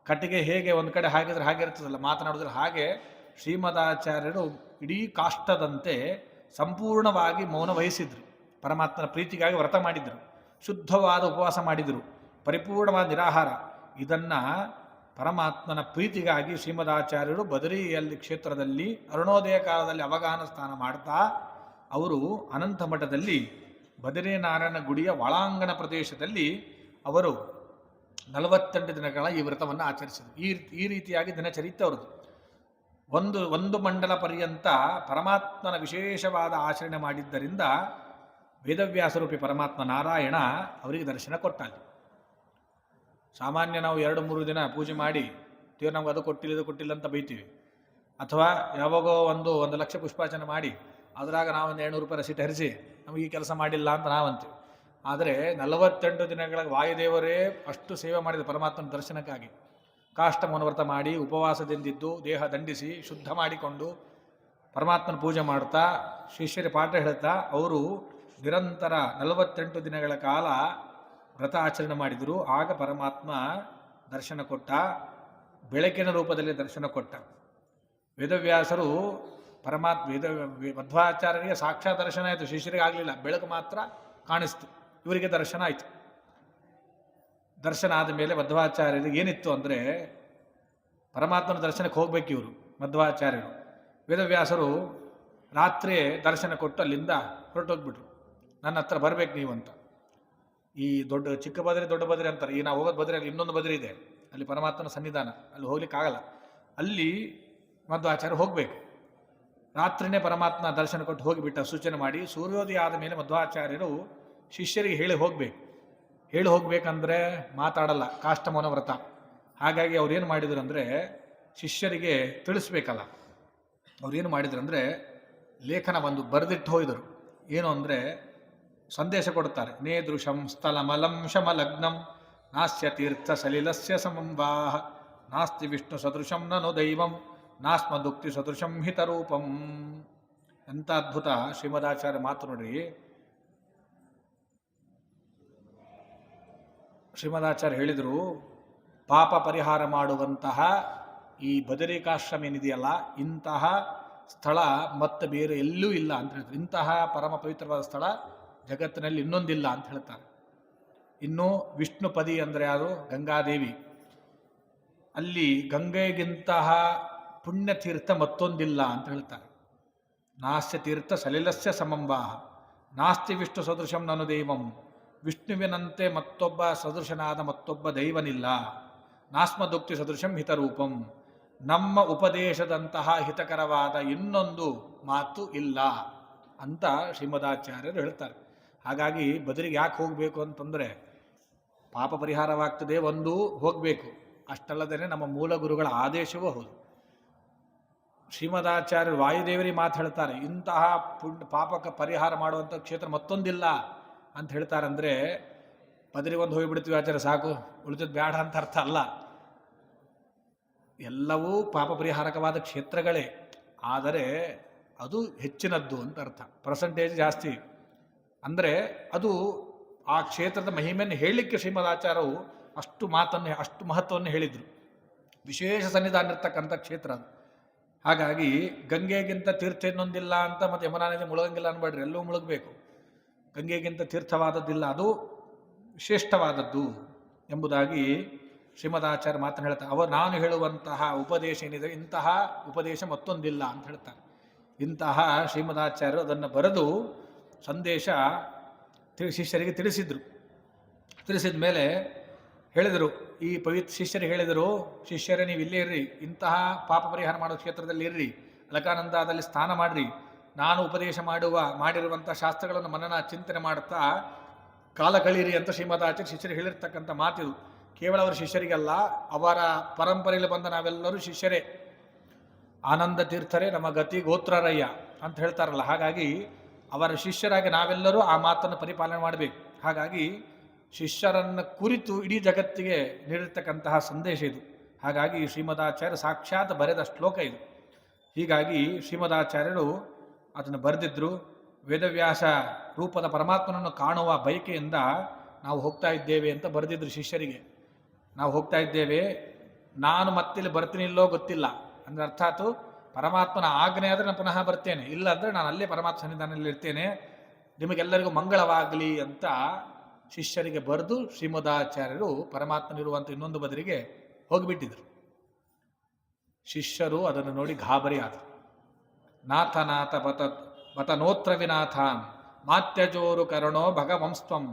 ಕಟ್ಟಿಗೆ ಹೇಗೆ ಒಂದು ಕಡೆ ಹಾಗಿದ್ರೆ ಹಾಗೆ ಇರ್ತದಲ್ಲ, ಮಾತನಾಡೋದಿಲ್ಲ. ಹಾಗೆ ಶ್ರೀಮದಾಚಾರ್ಯರು ಇಡೀ ಕಾಷ್ಟದಂತೆ ಸಂಪೂರ್ಣವಾಗಿ ಮೌನ ವಹಿಸಿದ್ರು. ಪರಮಾತ್ಮನ ಪ್ರೀತಿಗಾಗಿ ವ್ರತ ಮಾಡಿದರು, ಶುದ್ಧವಾದ ಉಪವಾಸ ಮಾಡಿದರು, ಪರಿಪೂರ್ಣವಾದ ನಿರಾಹಾರ. ಇದನ್ನು ಪರಮಾತ್ಮನ ಪ್ರೀತಿಗಾಗಿ ಶ್ರೀಮದಾಚಾರ್ಯರು ಬದರಿಯಲ್ಲಿ ಕ್ಷೇತ್ರದಲ್ಲಿ ಅರುಣೋದಯ ಕಾಲದಲ್ಲಿ ಅವಗಾಹನ ಸ್ಥಾನ ಮಾಡ್ತಾ ಅವರು ಅನಂತ ಮಠದಲ್ಲಿ ಬದರಿನಾರಾಯಣ ಗುಡಿಯ ಒಳಾಂಗಣ ಪ್ರದೇಶದಲ್ಲಿ ಅವರು 48 ದಿನಗಳ ಈ ವ್ರತವನ್ನು ಆಚರಿಸಿದರು. ಈ ರೀತಿಯಾಗಿ ದಿನಚರಿತ್ರೆ ಅವರದು. ಒಂದು ಮಂಡಲ ಪರ್ಯಂತ ಪರಮಾತ್ಮನ ವಿಶೇಷವಾದ ಆಚರಣೆ ಮಾಡಿದ್ದರಿಂದ ವೇದವ್ಯಾಸರೂಪಿ ಪರಮಾತ್ಮ ನಾರಾಯಣ ಅವರಿಗೆ ದರ್ಶನ ಕೊಟ್ಟಾಗ. ಸಾಮಾನ್ಯ ನಾವು 2-3 ದಿನ ಪೂಜೆ ಮಾಡಿ ದೇವ್ರು ನಮ್ಗೆ ಅದು ಕೊಟ್ಟಿಲ್ಲ ಇದು ಕೊಟ್ಟಿಲ್ಲ ಅಂತ ಬೈತೀವಿ. ಅಥವಾ ಯಾವಾಗೋ 1 ಲಕ್ಷ ಪುಷ್ಪಾರ್ಚನೆ ಮಾಡಿ ಅದ್ರಾಗ ನಾವೊಂದು 700 ರೂಪಾಯಿ ರಸೀಟ್ ಹರಿಸಿ ನಮಗೆ ಈ ಕೆಲಸ ಮಾಡಿಲ್ಲ ಅಂತ ನಾವಂತೀವಿ. ಆದರೆ 48 ದಿನಗಳ ವಾಯುದೇವರೇ ಅಷ್ಟು ಸೇವೆ ಮಾಡಿದ ಪರಮಾತ್ಮನ ದರ್ಶನಕ್ಕಾಗಿ ಕಾಷ್ಟಮೌನ ವ್ರತ ಮಾಡಿ ಉಪವಾಸದಿಂದಿದ್ದು ದೇಹ ದಂಡಿಸಿ ಶುದ್ಧ ಮಾಡಿಕೊಂಡು ಪರಮಾತ್ಮನ ಪೂಜೆ ಮಾಡ್ತಾ ಶಿಷ್ಯರ ಪಾಠ ಹೇಳ್ತಾ ಅವರು ನಿರಂತರ 48 ದಿನಗಳ ಕಾಲ ವ್ರತ ಆಚರಣೆ ಮಾಡಿದರು. ಆಗ ಪರಮಾತ್ಮ ದರ್ಶನ ಕೊಟ್ಟ, ಬೆಳಕಿನ ರೂಪದಲ್ಲಿ ದರ್ಶನ ಕೊಟ್ಟ. ವೇದವ್ಯಾಸರು ಮಧ್ವಾಚಾರ್ಯರಿಗೆ ಸಾಕ್ಷಾತ್ ದರ್ಶನ ಆಯಿತು, ಶಿಷ್ಯರಿಗೆ ಆಗಲಿಲ್ಲ, ಬೆಳಕು ಮಾತ್ರ ಕಾಣಿಸ್ತು. ಇವರಿಗೆ ದರ್ಶನ ಆಯಿತು. ದರ್ಶನ ಆದ ಮೇಲೆ ಮಧ್ವಾಚಾರ್ಯರಿಗೆ ಏನಿತ್ತು ಅಂದರೆ ಪರಮಾತ್ಮನ ದರ್ಶನಕ್ಕೆ ಹೋಗ್ಬೇಕು ಇವರು ಮಧ್ವಾಚಾರ್ಯರು. ವೇದವ್ಯಾಸರು ರಾತ್ರಿ ದರ್ಶನ ಕೊಟ್ಟು ಅಲ್ಲಿಂದ ಹೊರಟೋಗ್ಬಿಟ್ರು. ನನ್ನ ಹತ್ರ ಬರ್ಬೇಕು ನೀವು ಅಂತ. ಈ ಚಿಕ್ಕ ಬದರಿ ದೊಡ್ಡ ಬದರಿ ಅಂತಾರೆ. ಈ ನಾವು ಹೋಗೋದು ಬದರಿ, ಅಲ್ಲಿ ಇನ್ನೊಂದು ಬದರಿ ಇದೆ, ಅಲ್ಲಿ ಪರಮಾತ್ಮನ ಸನ್ನಿಧಾನ, ಅಲ್ಲಿ ಹೋಗ್ಲಿಕ್ಕಾಗಲ್ಲ. ಅಲ್ಲಿ ಮಧ್ವಾಚಾರ್ಯ ಹೋಗಬೇಕು. ರಾತ್ರಿನೇ ಪರಮಾತ್ಮ ದರ್ಶನ ಕೊಟ್ಟು ಹೋಗಿಬಿಟ್ಟ ಸೂಚನೆ ಮಾಡಿ. ಸೂರ್ಯೋದಯ ಆದ ಮೇಲೆ ಮಧ್ವಾಚಾರ್ಯರು ಶಿಷ್ಯರಿಗೆ ಹೇಳಿ ಹೋಗ್ಬೇಕಂದ್ರೆ ಮಾತಾಡಲ್ಲ, ಕಾಷ್ಟಮೌನ ವ್ರತ. ಹಾಗಾಗಿ ಅವ್ರೇನು ಮಾಡಿದ್ರು ಅಂದರೆ ಶಿಷ್ಯರಿಗೆ ತಿಳಿಸ್ಬೇಕಲ್ಲ, ಅವ್ರೇನು ಮಾಡಿದ್ರು ಅಂದರೆ ಲೇಖನ ಒಂದು ಬರೆದಿಟ್ಟು ಹೋಯ್ದರು. ಏನು ಅಂದರೆ ಸಂದೇಶ ಕೊಡ್ತಾರೆ. ನೇದೃಶಂ ಸ್ಥಲಮಲಂ ಶಮಲಗ್ನಂ ನಾಸ್ಯ ತೀರ್ಥ ಸಲಿಲಸ್ಯ ಸಮಂವಾಹ ನಾಸ್ತಿ ವಿಷ್ಣು ಸದೃಶಂ ನನು ದೈವಂ ನಾಸ್ಮದುಕ್ತಿ ಸದೃಶಂ ಹಿತರೂಪಂ. ಎಂಥ ಅದ್ಭುತ ಶ್ರೀಮದಾಚಾರ್ಯ ಮಾತು ನೋಡ್ರಿ. ಶ್ರೀಮದಾಚಾರ್ಯ ಹೇಳಿದರು, ಪಾಪ ಪರಿಹಾರ ಮಾಡುವಂತಹ ಈ ಬದರಿಕಾಶ್ರಮ ಏನಿದೆಯಲ್ಲ, ಇಂತಹ ಸ್ಥಳ ಮತ್ತೆ ಬೇರೆ ಎಲ್ಲೂ ಇಲ್ಲ ಅಂತ ಹೇಳ್ತಾರೆ. ಇಂತಹ ಪರಮ ಪವಿತ್ರವಾದ ಸ್ಥಳ ಜಗತ್ತಿನಲ್ಲಿ ಇನ್ನೊಂದಿಲ್ಲ ಅಂತ ಹೇಳ್ತಾರೆ. ಇನ್ನು ವಿಷ್ಣುಪದಿ ಅಂದರೆ ಅದು ಗಂಗಾದೇವಿ. ಅಲ್ಲಿ ಗಂಗೆಗಿಂತಹ ಪುಣ್ಯತೀರ್ಥ ಮತ್ತೊಂದಿಲ್ಲ ಅಂತ ಹೇಳ್ತಾರೆ. ನಾಸ್ಯ ತೀರ್ಥ ಸಲಿಲಸ್ಯ ಸಮಂವಾಹ ನಾಸ್ತಿ ವಿಷ್ಣು ಸದೃಶಂ ನನು ದೈವಂ. ವಿಷ್ಣುವಿನಂತೆ ಮತ್ತೊಬ್ಬ ಸದೃಶನಾದ ಮತ್ತೊಬ್ಬ ದೈವನಿಲ್ಲ. ನಾಸ್ಮದುಕ್ತಿ ಸದೃಶಂ ಹಿತರೂಪಂ. ನಮ್ಮ ಉಪದೇಶದಂತಹ ಹಿತಕರವಾದ ಇನ್ನೊಂದು ಮಾತು ಇಲ್ಲ ಅಂತ ಶ್ರೀಮದಾಚಾರ್ಯರು ಹೇಳ್ತಾರೆ. ಹಾಗಾಗಿ ಬದರಿಗೆ ಯಾಕೆ ಹೋಗಬೇಕು ಅಂತಂದರೆ ಪಾಪ ಪರಿಹಾರವಾಗ್ತದೆ, ಒಂದು ಹೋಗಬೇಕು. ಅಷ್ಟಲ್ಲದೇ ನಮ್ಮ ಮೂಲ ಗುರುಗಳ ಆದೇಶವೂ ಹೌದು. ಶ್ರೀಮದಾಚಾರ್ಯರು ವಾಯುದೇವರಿಗೆ ಮಾತು ಹೇಳ್ತಾರೆ, ಇಂತಹ ಪಾಪಕ್ಕೆ ಪರಿಹಾರ ಮಾಡುವಂಥ ಕ್ಷೇತ್ರ ಮತ್ತೊಂದಿಲ್ಲ ಅಂತ ಹೇಳ್ತಾರೆ. ಅಂದರೆ ಬದರಿಗೊಂದು ಹೋಗಿಬಿಡ್ತೀವಿ ಆಚಾರ್ಯ ಸಾಕು, ಉಳಿತದ್ದು ಬೇಡ ಅಂತ ಅರ್ಥ ಅಲ್ಲ. ಎಲ್ಲವೂ ಪಾಪ ಪರಿಹಾರಕವಾದ ಕ್ಷೇತ್ರಗಳೇ, ಆದರೆ ಅದು ಹೆಚ್ಚಿನದ್ದು ಅಂತ ಅರ್ಥ. ಪರ್ಸೆಂಟೇಜ್ ಜಾಸ್ತಿ ಅಂದರೆ ಅದು ಆ ಕ್ಷೇತ್ರದ ಮಹಿಮೆಯನ್ನು ಹೇಳಲಿಕ್ಕೆ ಶ್ರೀಮದಾಚಾರ್ಯರು ಅಷ್ಟು ಮಹತ್ವವನ್ನು ಹೇಳಿದರು. ವಿಶೇಷ ಸನ್ನಿಧಾನ ಇರ್ತಕ್ಕಂಥ ಕ್ಷೇತ್ರ ಅದು. ಹಾಗಾಗಿ ಗಂಗೆಗಿಂತ ತೀರ್ಥ ಇನ್ನೊಂದಿಲ್ಲ ಅಂತ ಮತ್ತು ಯಮುನಾ ನದಿ ಮುಳುಗಂಗಿಲ್ಲ ಅನ್ಬೇಡ್ರಿ, ಎಲ್ಲೂ ಮುಳುಗಬೇಕು. ಗಂಗೆಗಿಂತ ತೀರ್ಥವಾದದ್ದಿಲ್ಲ, ಅದು ವಿಶೇಷವಾದದ್ದು ಎಂಬುದಾಗಿ ಶ್ರೀಮದಾಚಾರ್ಯ ಮಾತನ್ನು ಹೇಳ್ತಾರೆ. ನಾನು ಹೇಳುವಂತಹ ಉಪದೇಶ ಏನಿದೆ, ಇಂತಹ ಉಪದೇಶ ಮತ್ತೊಂದಿಲ್ಲ ಅಂತ ಹೇಳ್ತಾರೆ. ಇಂತಹ ಶ್ರೀಮದಾಚಾರ್ಯರು ಅದನ್ನು ಬರೆದು ಸಂದೇಶ ಶಿಷ್ಯರಿಗೆ ತಿಳಿಸಿದರು. ತಿಳಿಸಿದ ಮೇಲೆ ಹೇಳಿದರು, ಈ ಪವಿತ್ರ ಶಿಷ್ಯರು ಹೇಳಿದರು, ಶಿಷ್ಯರೇ ನೀವು ಇಲ್ಲೇ ಇರ್ರಿ, ಇಂತಹ ಪಾಪ ಪರಿಹಾರ ಮಾಡೋ ಕ್ಷೇತ್ರದಲ್ಲಿ ಇರ್ರಿ, ಅಲಕಾನಂದದಲ್ಲಿ ಸ್ನಾನ ಮಾಡ್ರಿ, ನಾನು ಉಪದೇಶ ಮಾಡಿರುವಂಥ ಶಾಸ್ತ್ರಗಳನ್ನು ಮನನ ಚಿಂತನೆ ಮಾಡುತ್ತಾ ಕಾಲ ಕಳೀರಿ ಅಂತ ಶ್ರೀಮದಾಚಾರ್ಯ ಶಿಷ್ಯರು ಹೇಳಿರ್ತಕ್ಕಂಥ ಮಾತಿದು. ಕೇವಲ ಅವರ ಶಿಷ್ಯರಿಗಲ್ಲ, ಅವರ ಪರಂಪರೆಯಲ್ಲಿ ಬಂದ ನಾವೆಲ್ಲರೂ ಶಿಷ್ಯರೇ. ಆನಂದ ತೀರ್ಥರೇ ನಮ್ಮ ಗತಿ ಗೋತ್ರರಯ್ಯ ಅಂತ ಹೇಳ್ತಾರಲ್ಲ, ಹಾಗಾಗಿ ಅವರ ಶಿಷ್ಯರಾಗಿ ನಾವೆಲ್ಲರೂ ಆ ಮಾತನ್ನು ಪರಿಪಾಲನೆ ಮಾಡಬೇಕು. ಹಾಗಾಗಿ ಶಿಷ್ಯರನ್ನು ಕುರಿತು ಇಡೀ ಜಗತ್ತಿಗೆ ನೀಡಿರ್ತಕ್ಕಂತಹ ಸಂದೇಶ ಇದು. ಹಾಗಾಗಿ ಶ್ರೀಮದಾಚಾರ್ಯ ಸಾಕ್ಷಾತ್ ಬರೆದ ಶ್ಲೋಕ ಇದು. ಹೀಗಾಗಿ ಶ್ರೀಮದಾಚಾರ್ಯರು ಅದನ್ನು ಬರೆದಿದ್ದರು. ವೇದವ್ಯಾಸ ರೂಪದ ಪರಮಾತ್ಮನನ್ನು ಕಾಣುವ ಬಯಕೆಯಿಂದ ನಾವು ಹೋಗ್ತಾ ಇದ್ದೇವೆ ಅಂತ ಬರೆದಿದ್ರು ಶಿಷ್ಯರಿಗೆ. ನಾವು ಹೋಗ್ತಾ ಇದ್ದೇವೆ, ನಾನು ಮತ್ತಿಲ್ಲಿ ಬರ್ತೀನಿ ಇಲ್ಲೋ ಗೊತ್ತಿಲ್ಲ ಅಂದರೆ ಅರ್ಥಾತ್ ಪರಮಾತ್ಮನ ಆಜ್ಞೆ ಆದರೆ ನಾನು ಪುನಃ ಬರ್ತೇನೆ, ಇಲ್ಲ ಅಂದರೆ ನಾನು ಅಲ್ಲೇ ಪರಮಾತ್ಮ ಸನ್ನಿಧಾನದಲ್ಲಿ ಇರ್ತೇನೆ, ನಿಮಗೆಲ್ಲರಿಗೂ ಮಂಗಳವಾಗಲಿ ಅಂತ ಶಿಷ್ಯರಿಗೆ ಬರೆದು ಶ್ರೀಮದಾಚಾರ್ಯರು ಪರಮಾತ್ಮನಿರುವಂಥ ಇನ್ನೊಂದು ಬದಲಿಗೆ ಹೋಗಿಬಿಟ್ಟಿದ್ರು. ಶಿಷ್ಯರು ಅದನ್ನು ನೋಡಿ ಗಾಬರಿ ಆದರು. ನಾಥನಾಥ ಬತನೋತ್ರ ವಿನಾಥಾನ್ ಮಾತ್ಯಜೋರು ಕರುಣೋ ಭಗವಂಸ್ತ್ವಂ.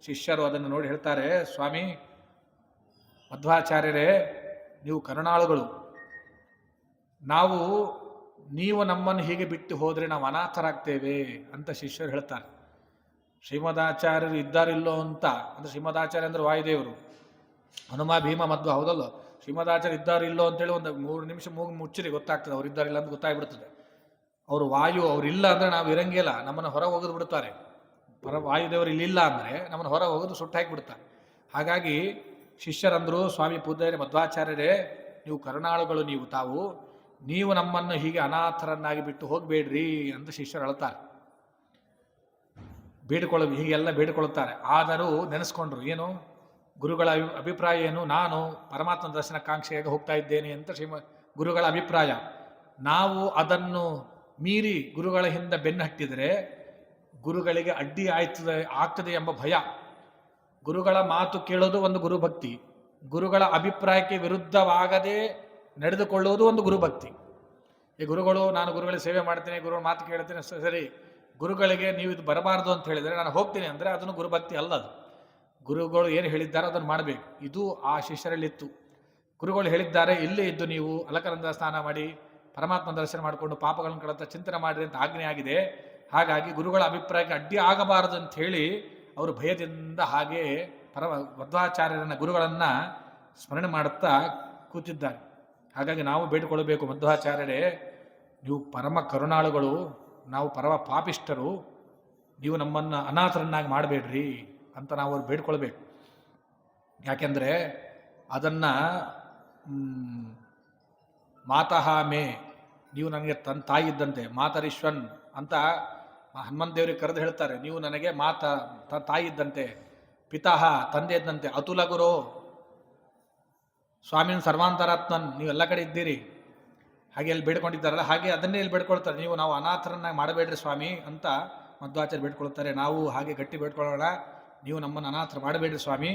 ಶಿಷ್ಯರು ಅದನ್ನು ನೋಡಿ ಹೇಳ್ತಾರೆ, ಸ್ವಾಮಿ ಮಧ್ವಾಚಾರ್ಯರೇ, ನೀವು ಕರುಣಾಳುಗಳು, ನೀವು ನಮ್ಮನ್ನು ಹೀಗೆ ಬಿಟ್ಟು ಹೋದರೆ ನಾವು ಅನಾಥರಾಗ್ತೇವೆ ಅಂತ ಶಿಷ್ಯರು ಹೇಳ್ತಾರೆ. ಶ್ರೀಮದಾಚಾರ್ಯರು ಇದ್ದಾರಿಲ್ಲೋ ಅಂತ, ಅಂದರೆ ಶ್ರೀಮದಾಚಾರ್ಯ ಅಂದರೆ ವಾಯುದೇವರು, ಹನುಮ ಭೀಮ ಮಧ್ವ ಹೌದಲ್ಲ, ಶ್ರೀಮದಾಚಾರ್ಯ ಇದ್ದಾರಿಲ್ಲೋ ಅಂತೇಳಿ ಒಂದು 3 ನಿಮಿಷ ಮೂಗು ಮುಚ್ಚಿರಿ ಗೊತ್ತಾಗ್ತದೆ, ಅವ್ರು ಇದ್ದಾರಿಲ್ಲ ಅಂತ ಗೊತ್ತಾಗ್ಬಿಡ್ತದೆ. ಅವರು ವಾಯು, ಅವರಿಲ್ಲ ಅಂದರೆ ನಾವು ಇರಂಗಿಲ್ಲ, ನಮ್ಮನ್ನು ಹೊರ ಹೋಗೋದು ಬಿಡ್ತಾರೆ. ವಾಯುದೇವರು ಇಲ್ಲಿಲ್ಲ ಅಂದರೆ ನಮ್ಮನ್ನು ಹೊರ ಹೋಗೋದು ಸುಟ್ಟು ಹಾಕಿಬಿಡ್ತಾರೆ. ಹಾಗಾಗಿ ಶಿಷ್ಯರಂದರು, ಸ್ವಾಮಿ ಪೂಜ್ಯರೇ ಮಧ್ವಾಚಾರ್ಯರೇ, ನೀವು ಕರುಣಾಳುಗಳು, ನೀವು ನಮ್ಮನ್ನು ಹೀಗೆ ಅನಾಥರನ್ನಾಗಿ ಬಿಟ್ಟು ಹೋಗಬೇಡ್ರಿ ಅಂತ ಶಿಷ್ಯರು ಅಳ್ತಾರೆ. ಹೀಗೆಲ್ಲ ಬೇಡಿಕೊಳ್ಳುತ್ತಾರೆ. ಆದರೂ ನೆನೆಸ್ಕೊಂಡ್ರು, ಏನು ಗುರುಗಳ ಅಭಿಪ್ರಾಯ ಏನು, ನಾನು ಪರಮಾತ್ಮ ದರ್ಶನಕಾಂಕ್ಷೆಯಾಗಿ ಹೋಗ್ತಾ ಇದ್ದೇನೆ ಅಂತ ಗುರುಗಳ ಅಭಿಪ್ರಾಯ. ನಾವು ಅದನ್ನು ಮೀರಿ ಗುರುಗಳ ಹಿಂದೆ ಬೆನ್ನು ಹಟ್ಟಿದರೆ ಗುರುಗಳಿಗೆ ಅಡ್ಡಿ ಆಗ್ತದೆ ಎಂಬ ಭಯ. ಗುರುಗಳ ಮಾತು ಕೇಳೋದು ಒಂದು ಗುರುಭಕ್ತಿ, ಗುರುಗಳ ಅಭಿಪ್ರಾಯಕ್ಕೆ ವಿರುದ್ಧವಾಗದೆ ನಡೆದುಕೊಳ್ಳುವುದು ಒಂದು ಗುರುಭಕ್ತಿ. ಈ ನಾನು ಗುರುಗಳಿಗೆ ಸೇವೆ ಮಾಡ್ತೇನೆ, ಗುರುಗಳ ಮಾತು ಕೇಳ್ತೇನೆ, ಸರಿ, ಗುರುಗಳಿಗೆ ನೀವು ಇದು ಬರಬಾರ್ದು ಅಂತ ಹೇಳಿದರೆ ನಾನು ಹೋಗ್ತೀನಿ ಅಂದರೆ ಅದನ್ನು ಗುರುಭಕ್ತಿ ಅಲ್ಲದು. ಗುರುಗಳು ಏನು ಹೇಳಿದ್ದಾರೆ ಅದನ್ನು ಮಾಡಬೇಕು. ಇದು ಆ ಶಿಷ್ಯರಲ್ಲಿತ್ತು. ಗುರುಗಳು ಹೇಳಿದ್ದಾರೆ, ಇಲ್ಲೇ ಇದ್ದು ನೀವು ಅಲಕನಂದ ಸ್ನಾನ ಮಾಡಿ ಪರಮಾತ್ಮ ದರ್ಶನ ಮಾಡಿಕೊಂಡು ಪಾಪಗಳನ್ನು ಕಳೆದ ಚಿಂತನೆ ಮಾಡಿರಿ ಅಂತ ಆಜ್ಞೆ ಆಗಿದೆ. ಹಾಗಾಗಿ ಗುರುಗಳ ಅಭಿಪ್ರಾಯಕ್ಕೆ ಅಡ್ಡಿ ಆಗಬಾರದು ಅಂತ ಹೇಳಿ ಅವರು ಭಯದಿಂದ ಹಾಗೆ ಮಧ್ವಾಚಾರ್ಯರನ್ನ ಗುರುಗಳನ್ನು ಸ್ಮರಣೆ ಮಾಡುತ್ತಾ ಕೂತಿದ್ದಾರೆ. ಹಾಗಾಗಿ ನಾವು ಬೇಡಿಕೊಳ್ಳಬೇಕು, ಮಧ್ವಾಚಾರ್ಯರೇ ನೀವು ಪರಮ ಕರುಣಾಳುಗಳು, ನಾವು ಪರಮ ಪಾಪಿಷ್ಠರು, ನೀವು ನಮ್ಮನ್ನು ಅನಾಥರನ್ನಾಗಿ ಮಾಡಬೇಡ್ರಿ ಅಂತ ನಾವು ಅವ್ರು ಬೇಡ್ಕೊಳ್ಬೇಕು. ಯಾಕೆಂದರೆ ಅದನ್ನು ಮಾತಃ ಮೇ, ನೀವು ನನಗೆ ತಾಯಿ ಇದ್ದಂತೆ, ಮಾತರಿಶ್ವನ್ ಅಂತ ಹನುಮಂತ ದೇವರಿಗೆ ಕರೆದು ಹೇಳ್ತಾರೆ, ನೀವು ನನಗೆ ತಾಯಿ ಇದ್ದಂತೆ, ಪಿತಃ ತಂದೆ ಇದ್ದಂತೆ, ಅತುಲ ಗುರು ಸ್ವಾಮಿನ ಸರ್ವಾಂತರಾತ್ಮನ್, ನೀವೆಲ್ಲ ಕಡೆ ಇದ್ದೀರಿ, ಹಾಗೆ ಎಲ್ಲಿ ಬೇಡ್ಕೊಂಡಿದ್ದಾರಲ್ಲ ಹಾಗೆ ಅದನ್ನೇ ಇಲ್ಲಿ ಬೇಡ್ಕೊಳ್ತಾರೆ, ನಾವು ಅನಾಥರನ್ನಾಗಿ ಮಾಡಬೇಡ್ರಿ ಸ್ವಾಮಿ ಅಂತ ಮಧ್ವಾಚಾರ್ಯ ಬೇಡ್ಕೊಳ್ತಾರೆ. ನಾವು ಹಾಗೆ ಗಟ್ಟಿ ಬೇಡ್ಕೊಳ್ಳೋಣ, ನೀವು ನಮ್ಮನ್ನು ಅನಾಥರು ಮಾಡಬೇಡ್ರಿ ಸ್ವಾಮಿ,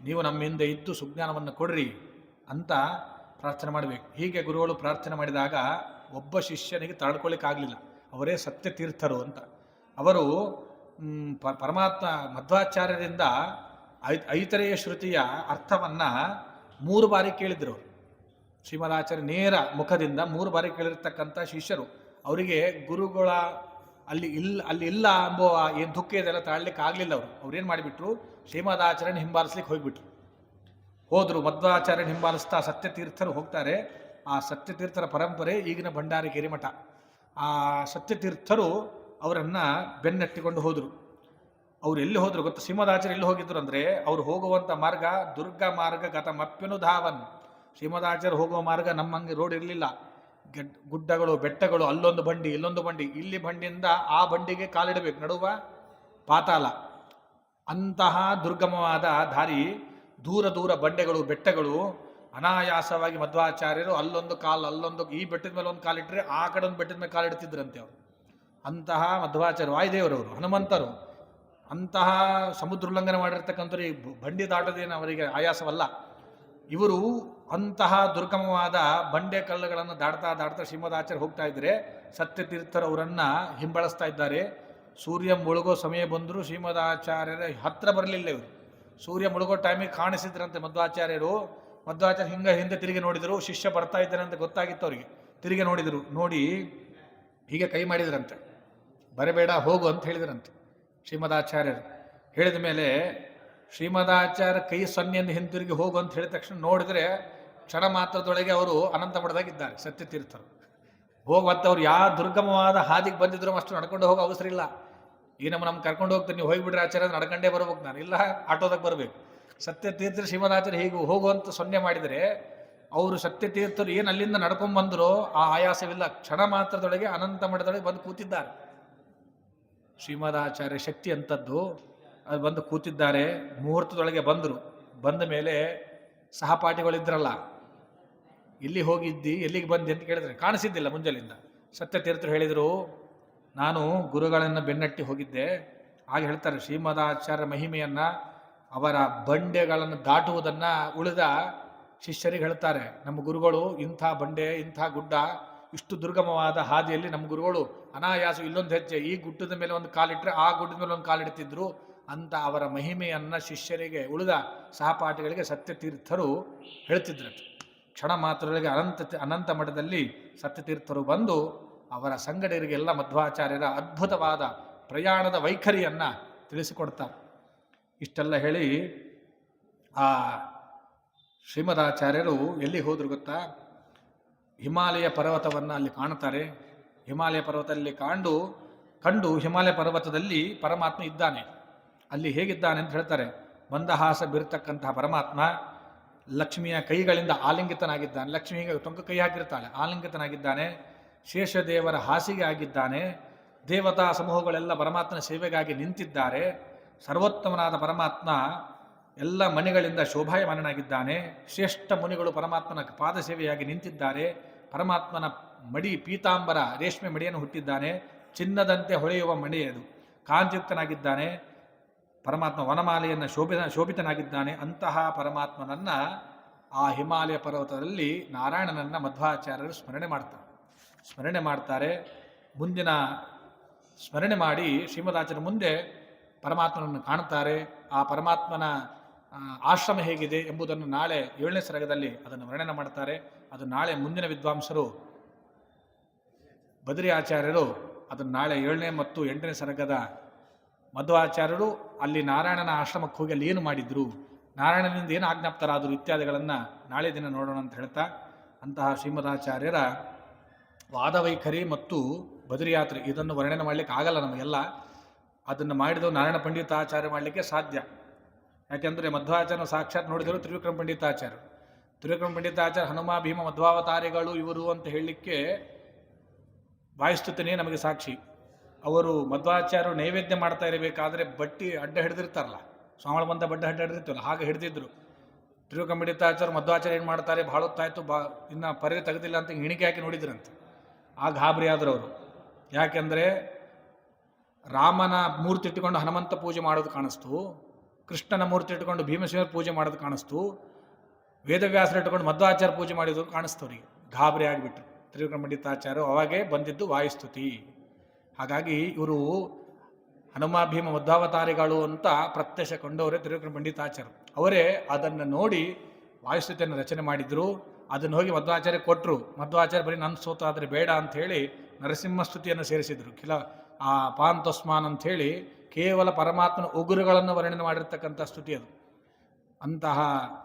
ನೀವು ನಮ್ಮ ಹಿಂದೆ ಇದ್ದು ಸುಜ್ಞಾನವನ್ನು ಕೊಡ್ರಿ ಅಂತ ಪ್ರಾರ್ಥನೆ ಮಾಡಬೇಕು. ಹೀಗೆ ಗುರುಗಳು ಪ್ರಾರ್ಥನೆ ಮಾಡಿದಾಗ ಒಬ್ಬ ಶಿಷ್ಯನಿಗೆ ತಡ್ಕೊಳ್ಳಿಕ್ಕಾಗಲಿಲ್ಲ. ಅವರೇ ಸತ್ಯತೀರ್ಥರು ಅಂತ. ಅವರು ಪರಮಾತ್ಮ ಮಧ್ವಾಚಾರ್ಯರಿಂದ ಐತರೇಯ ಶ್ರುತಿಯ ಅರ್ಥವನ್ನು 3 ಬಾರಿ ಕೇಳಿದರು. ಶ್ರೀಮದಾಚಾರ್ಯ ನೇರ ಮುಖದಿಂದ 3 ಬಾರಿ ಕೇಳಿರ್ತಕ್ಕಂಥ ಶಿಷ್ಯರು. ಅವರಿಗೆ ಗುರುಗಳ ಅಲ್ಲಿ ಇಲ್ಲ ಎಂಬ ಏನು ದುಃಖ ಇದೆಲ್ಲ ತಾಳ್ಲಿಕ್ಕೆ ಆಗಲಿಲ್ಲ. ಅವ್ರೇನು ಮಾಡಿಬಿಟ್ರು, ಶ್ರೀಮದಾಚಾರ್ಯನ ಹಿಂಬಾಲಿಸ್ಲಿಕ್ಕೆ ಹೋದರು. ಮಧ್ವಾಚಾರ್ಯನ ಹಿಂಬಾಲಿಸ್ತಾ ಸತ್ಯತೀರ್ಥರು ಹೋಗ್ತಾರೆ. ಆ ಸತ್ಯತೀರ್ಥರ ಪರಂಪರೆ ಈಗಿನ ಭಂಡಾರಗಿರಿ ಮಠ. ಆ ಸತ್ಯತೀರ್ಥರು ಅವರನ್ನು ಬೆನ್ನಟ್ಟಿಕೊಂಡು ಹೋದರು. ಅವ್ರು ಎಲ್ಲಿ ಹೋದರು ಗೊತ್ತು? ಶ್ರೀಮದಾಚಾರ್ಯ ಎಲ್ಲಿ ಹೋಗಿದ್ರು ಅಂದರೆ, ಅವ್ರು ಹೋಗುವಂಥ ಮಾರ್ಗ ದುರ್ಗ ಮಾರ್ಗ ಗತಮಪ್ಯನು ಧಾವನ್. ಶ್ರೀಮದಾಚಾರ್ಯ ಹೋಗುವ ಮಾರ್ಗ ನಮ್ಮಂಗೆ ರೋಡ್ ಇರಲಿಲ್ಲ. ಗುಡ್ಡಗಳು, ಬೆಟ್ಟಗಳು, ಅಲ್ಲೊಂದು ಬಂಡಿ ಇಲ್ಲೊಂದು ಬಂಡಿ, ಇಲ್ಲಿ ಬಂಡಿಯಿಂದ ಆ ಬಂಡಿಗೆ ಕಾಲಿಡಬೇಕು, ನಡುವ ಪಾತಾಳ. ಅಂತಹ ದುರ್ಗಮವಾದ ದಾರಿ, ದೂರ ಬಂಡೆಗಳು, ಬೆಟ್ಟಗಳು. ಅನಾಯಾಸವಾಗಿ ಮಧ್ವಾಚಾರ್ಯರು ಅಲ್ಲೊಂದು ಈ ಬೆಟ್ಟದ ಮೇಲೆ ಒಂದು ಕಾಲಿಟ್ಟರೆ ಆ ಕಡೆ ಒಂದು ಬೆಟ್ಟದ ಮೇಲೆ ಕಾಲಿಡ್ತಿದ್ರಂತೆ ಅವರು. ಅಂತಹ ಮಧ್ವಾಚಾರ್ಯ, ವಾಯುದೇವರವರು, ಹನುಮಂತರು, ಅಂತಹ ಸಮುದ್ರ ಉಲ್ಲಂಘನೆ ಮಾಡಿರ್ತಕ್ಕಂಥವ್ರು ಈ ಬಂಡಿ ದಾಟೋದೇನು ಅವರಿಗೆ ಆಯಾಸವಲ್ಲ. ಇವರು ಅಂತಹ ದುರ್ಗಮವಾದ ಬಂಡೆ ಕಲ್ಲುಗಳನ್ನು ದಾಡ್ತಾ ಶ್ರೀಮದಾಚಾರ್ಯ ಹೋಗ್ತಾ ಇದ್ದರೆ ಸತ್ಯತೀರ್ಥರವರನ್ನು ಹಿಂಬಾಲಿಸ್ತಾ ಇದ್ದಾರೆ. ಸೂರ್ಯ ಮುಳುಗೋ ಸಮಯ ಬಂದರೂ ಶ್ರೀಮದಾಚಾರ್ಯರ ಹತ್ರ ಬರಲಿಲ್ಲ ಇವರು. ಸೂರ್ಯ ಮುಳುಗೋ ಟೈಮಿಗೆ ಕಾಣಿಸಿದ್ರಂತೆ ಮಧ್ವಾಚಾರ್ಯರು. ಮಧ್ವಾಚಾರ್ಯ ಹಿಂದೆ ತಿರುಗಿ ನೋಡಿದರು, ಶಿಷ್ಯ ಬರ್ತಾ ಇದ್ದಾನೆ ಅಂತ ಗೊತ್ತಾಗಿತ್ತು ಅವರಿಗೆ. ತಿರುಗಿ ನೋಡಿದರು, ನೋಡಿ ಹೀಗೆ ಕೈ ಮಾಡಿದ್ರಂತೆ, ಬರಬೇಡ ಹೋಗು ಅಂತ ಹೇಳಿದ್ರಂತೆ ಶ್ರೀಮದಾಚಾರ್ಯರು. ಹೇಳಿದ ಮೇಲೆ ಶ್ರೀಮದಾಚಾರ್ಯ ಕೈ ಸೊನ್ನೆಯನ್ನು ಹಿಂತಿರುಗಿ ಹೋಗು ಅಂತ ಹೇಳಿದ ತಕ್ಷಣ ನೋಡಿದರೆ ಕ್ಷಣ ಮಾತ್ರದೊಳಗೆ ಅವರು ಅನಂತ ಮಠದಾಗಿದ್ದಾರೆ ಸತ್ಯತೀರ್ಥರು. ಹೋಗಿ ಮತ್ತೆ ಅವ್ರು ಯಾವ ದುರ್ಗಮವಾದ ಹಾದಿಗೆ ಬಂದಿದ್ರು ಅಷ್ಟು ನಡ್ಕೊಂಡು ಹೋಗೋ ಅವಸರ ಇಲ್ಲ. ಈ ನಮ್ಗೆ ಕರ್ಕೊಂಡು ಹೋಗ್ತೀನಿ, ನೀವು ಹೋಗಿಬಿಡ್ರಿ ಆಚಾರ್ಯ, ನಡ್ಕೊಂಡೇ ಬರ್ಬೇಕು, ನಾನು ಇಲ್ಲ ಆಟೋದಾಗ ಬರಬೇಕು. ಸತ್ಯತೀರ್ಥರು ಶ್ರೀಮದಾಚಾರ್ಯ ಹೀಗೆ ಹೋಗುವಂತ ಸೊನ್ನೆ ಮಾಡಿದರೆ ಅವರು ಸತ್ಯತೀರ್ಥರು ಏನು ಅಲ್ಲಿಂದ ನಡ್ಕೊಂಡು ಬಂದರೋ ಆ ಆಯಾಸವಿಲ್ಲ, ಕ್ಷಣ ಮಾತ್ರದೊಳಗೆ ಅನಂತ ಮಠದೊಳಗೆ ಬಂದು ಕೂತಿದ್ದಾರೆ. ಶ್ರೀಮದಾಚಾರ್ಯ ಶಕ್ತಿ ಅಂತದ್ದು, ಅದು ಬಂದು ಕೂತಿದ್ದಾರೆ. ಮುಹೂರ್ತದೊಳಗೆ ಬಂದರು. ಬಂದ ಮೇಲೆ ಸಹಪಾಠಿಗಳಿದ್ರಲ್ಲ, ಎಲ್ಲಿ ಹೋಗಿದ್ದಿ, ಎಲ್ಲಿಗೆ ಬಂದಿ ಅಂತ ಕೇಳಿದ್ರೆ ಕಾಣಿಸಿದ್ದಿಲ್ಲ ಮುಂಜಾನಿಂದ. ಸತ್ಯತೀರ್ಥರು ಹೇಳಿದರು, ನಾನು ಗುರುಗಳನ್ನು ಬೆನ್ನಟ್ಟಿ ಹೋಗಿದ್ದೆ. ಆಗ ಹೇಳ್ತಾರೆ ಶ್ರೀಮದಾಚಾರ್ಯ ಮಹಿಮೆಯನ್ನು, ಅವರ ಬಂಡೆಗಳನ್ನು ದಾಟುವುದನ್ನು ಉಳಿದ ಶಿಷ್ಯರಿಗೆ ಹೇಳ್ತಾರೆ. ನಮ್ಮ ಗುರುಗಳು ಇಂಥ ಬಂಡೆ, ಇಂಥ ಗುಡ್ಡ, ಇಷ್ಟು ದುರ್ಗಮವಾದ ಹಾದಿಯಲ್ಲಿ ನಮ್ಮ ಗುರುಗಳು ಅನಾಯಾಸ ಇಲ್ಲೊಂದು ಹೆಜ್ಜೆ, ಈ ಗುಡ್ಡದ ಮೇಲೆ ಒಂದು ಕಾಲಿಟ್ಟರೆ ಆ ಗುಡ್ಡದ ಮೇಲೆ ಒಂದು ಕಾಲಿಡ್ತಿದ್ರು ಅಂತ ಅವರ ಮಹಿಮೆಯನ್ನು ಶಿಷ್ಯರಿಗೆ, ಉಳಿದ ಸಹಪಾಠಿಗಳಿಗೆ ಸತ್ಯತೀರ್ಥರು ಹೇಳ್ತಿದ್ರು. ಕ್ಷಣ ಮಾತ್ರದೊಳಗೆ ಅನಂತ ಮಠದಲ್ಲಿ ಸತ್ಯತೀರ್ಥರು ಬಂದು ಅವರ ಸಂಗಡರಿಗೆಲ್ಲ ಮಧ್ವಾಚಾರ್ಯರ ಅದ್ಭುತವಾದ ಪ್ರಯಾಣದ ವೈಖರಿಯನ್ನು ತಿಳಿಸಿಕೊಡ್ತಾರೆ. ಇಷ್ಟೆಲ್ಲ ಹೇಳಿ ಆ ಶ್ರೀಮದಾಚಾರ್ಯರು ಎಲ್ಲಿ ಹೋದ್ರು ಗೊತ್ತಾ? ಹಿಮಾಲಯ ಪರ್ವತವನ್ನು ಅಲ್ಲಿ ಕಾಣುತ್ತಾರೆ. ಹಿಮಾಲಯ ಪರ್ವತದಲ್ಲಿ ಕಂಡು ಹಿಮಾಲಯ ಪರ್ವತದಲ್ಲಿ ಪರಮಾತ್ಮ ಇದ್ದಾನೆ. ಅಲ್ಲಿ ಹೇಗಿದ್ದಾನೆ ಅಂತ ಹೇಳ್ತಾರೆ. ಮಂದಹಾಸ ಬೀರ್ತಕ್ಕಂತಹ ಪರಮಾತ್ಮ ಲಕ್ಷ್ಮಿಯ ಕೈಗಳಿಂದ ಆಲಿಂಗಿತನಾಗಿದ್ದಾನೆ. ಲಕ್ಷ್ಮಿಗೆ ಟೊಂಕ ಕೈ ಹಾಕಿರ್ತಾಳೆ, ಆಲಿಂಗಿತನಾಗಿದ್ದಾನೆ. ಶೇಷದೇವರ ಹಾಸಿಗೆ ಆಗಿದ್ದಾನೆ. ದೇವತಾ ಸಮೂಹಗಳೆಲ್ಲ ಪರಮಾತ್ಮನ ಸೇವೆಗಾಗಿ ನಿಂತಿದ್ದಾರೆ. ಸರ್ವೋತ್ತಮನಾದ ಪರಮಾತ್ಮ ಎಲ್ಲ ಮಣಿಗಳಿಂದ ಶೋಭಾಯಮಾನನಾಗಿದ್ದಾನೆ. ಶ್ರೇಷ್ಠ ಮುನಿಗಳು ಪರಮಾತ್ಮನ ಪಾದ ಸೇವೆಯಾಗಿ ನಿಂತಿದ್ದಾರೆ. ಪರಮಾತ್ಮನ ಮಡಿ ಪೀತಾಂಬರ ರೇಷ್ಮೆ ಮಡಿಯನ್ನು ಹುಟ್ಟಿದ್ದಾನೆ. ಚಿನ್ನದಂತೆ ಹೊಳೆಯುವ ಮಡಿ ಅದು, ಕಾಂತಿಯುಕ್ತನಾಗಿದ್ದಾನೆ. ಪರಮಾತ್ಮ ವನಮಾಲೆಯನ್ನು ಶೋಭಿತನಾಗಿದ್ದಾನೆ. ಅಂತಹ ಪರಮಾತ್ಮನನ್ನು ಆ ಹಿಮಾಲಯ ಪರ್ವತದಲ್ಲಿ ನಾರಾಯಣನನ್ನು ಮಧ್ವಾಚಾರ್ಯರು ಸ್ಮರಣೆ ಮಾಡ್ತಾರೆ. ಮುಂದಿನ ಸ್ಮರಣೆ ಮಾಡಿ ಶ್ರೀಮದಾಚಾರ್ಯ ಮುಂದೆ ಪರಮಾತ್ಮನನ್ನು ಕಾಣುತ್ತಾರೆ. ಆ ಪರಮಾತ್ಮನ ಆಶ್ರಮ ಹೇಗಿದೆ ಎಂಬುದನ್ನು ನಾಳೆ 7ನೇ ಸರ್ಗದಲ್ಲಿ ಅದನ್ನು ವರ್ಣನೆ ಮಾಡ್ತಾರೆ. ಅದು ನಾಳೆ ಮುಂದಿನ ವಿದ್ವಾಂಸರು ಬದರಿ ಆಚಾರ್ಯರು ಅದನ್ನು ನಾಳೆ 7ನೇ ಮತ್ತು 8ನೇ ಸರ್ಗದ ಮಧ್ವಾಚಾರ್ಯರು ಅಲ್ಲಿ ನಾರಾಯಣನ ಆಶ್ರಮಕ್ಕೆ ಹೋಗಿ ಅಲ್ಲಿ ಏನು ಮಾಡಿದ್ರು, ನಾರಾಯಣನಿಂದ ಏನು ಆಜ್ಞಾಪ್ತರಾದರು ಇತ್ಯಾದಿಗಳನ್ನು ನಾಳೆ ದಿನ ನೋಡೋಣ ಅಂತ ಹೇಳ್ತಾ, ಅಂತಹ ಶ್ರೀಮದಾಚಾರ್ಯರ ವಾದವೈಖರಿ ಮತ್ತು ಬದರಿ ಯಾತ್ರೆ ಇದನ್ನು ವರ್ಣನೆ ಮಾಡಲಿಕ್ಕೆ ಆಗಲ್ಲ ನಮಗೆಲ್ಲ. ಅದನ್ನು ಮಾಡಿದವು ನಾರಾಯಣ ಪಂಡಿತಾಚಾರ್ಯ ಮಾಡಲಿಕ್ಕೆ ಸಾಧ್ಯ. ಯಾಕೆಂದರೆ ಮಧ್ವಾಚಾರ್ಯ ಸಾಕ್ಷಾತ್ ನೋಡಿದರು ತ್ರಿವಿಕ್ರಮ ಪಂಡಿತಾಚಾರ್ಯ. ತ್ರಿವಿಕ್ರಮ ಪಂಡಿತಾಚಾರ್ಯ ಹನುಮ ಭೀಮ ಮಧ್ವಾವತಾರಿಗಳು ಇವರು ಅಂತ ಹೇಳಲಿಕ್ಕೆ ವಾಯುಸ್ತುತಿನೇ ನಮಗೆ ಸಾಕ್ಷಿ. ಅವರು ಮಧ್ವಾಚಾರ್ಯರು ನೈವೇದ್ಯ ಮಾಡ್ತಾ ಇರಬೇಕಾದ್ರೆ ಬಟ್ಟಿ ಅಡ್ಡ ಹಿಡಿದಿರ್ತಾರಲ್ಲ, ಸ್ವಾಮಿ ಬಂದ ಬಡ್ಡ ಅಡ್ಡ ಹಿಡಿದಿರ್ತೀವಲ್ಲ, ಹಾಗೆ ಹಿಡಿದಿದ್ರು. ತ್ರಿವಿಕ್ರಮ ಪಂಡಿತಾಚಾರ್ಯ ಮಧ್ವಾಚಾರ್ಯ ಏನು ಮಾಡ್ತಾರೆ, ಭಾಳ ಹೊತ್ತಾಯ್ತು, ಇನ್ನು ಪರ್ಯ ತೆಗೆದಿಲ್ಲ ಅಂತ ಹಿಣಿಕೆ ಹಾಕಿ ನೋಡಿದ್ರಂತೆ. ಆಗ ಗಾಬರಿ ಆದರು ಅವರು. ಯಾಕೆಂದರೆ ರಾಮನ ಮೂರ್ತಿ ಇಟ್ಟುಕೊಂಡು ಹನುಮಂತ ಪೂಜೆ ಮಾಡೋದು ಕಾಣಿಸ್ತು, ಕೃಷ್ಣನ ಮೂರ್ತಿ ಇಟ್ಟುಕೊಂಡು ಭೀಮಸೇನ ಪೂಜೆ ಮಾಡೋದು ಕಾಣಿಸ್ತು, ವೇದವ್ಯಾಸರು ಇಟ್ಟುಕೊಂಡು ಮಧ್ವಾಚಾರ್ಯ ಪೂಜೆ ಮಾಡಿದ್ರು ಕಾಣಿಸ್ತು ಅವರಿಗೆ. ಗಾಬರಿ ಆಗಿಬಿಟ್ರು ತ್ರಿವಿಕ್ರಮ ಪಂಡಿತಾಚಾರ್ಯರು. ಅವಾಗೇ ಬಂದಿದ್ದು ವಾಯುಸ್ತುತಿ. ಹಾಗಾಗಿ ಇವರು ಹನುಮ ಭೀಮ ಮಧ್ವಾವತಾರಿಗಳು ಅಂತ ಪ್ರತ್ಯಕ್ಷ ಕೊಂಡವರೇ ತ್ರಿವಿಕ್ರಮ ಪಂಡಿತಾಚಾರ್ಯರು. ಅವರೇ ಅದನ್ನು ನೋಡಿ ವಾಯುಸ್ತುತಿಯನ್ನು ರಚನೆ ಮಾಡಿದ್ರು. ಅದನ್ನು ಹೋಗಿ ಮಧ್ವಾಚಾರ್ಯ ಕೊಟ್ಟರು. ಮಧ್ವಾಚಾರ್ಯ ಬರೀ ನನ್ನ ಸ್ತೋತ್ರ ಆದರೆ ಬೇಡ ಅಂಥೇಳಿ ನರಸಿಂಹಸ್ತುತಿಯನ್ನು ಸೇರಿಸಿದರು. ಆ ಪಾಂತಸ್ಮಾನ್ ಅಂಥೇಳಿ ಕೇವಲ ಪರಮಾತ್ಮನ ಉಗುರುಗಳನ್ನು ವರ್ಣನೆ ಮಾಡಿರ್ತಕ್ಕಂಥ ಸ್ತುತಿ ಅದು. ಅಂತಹ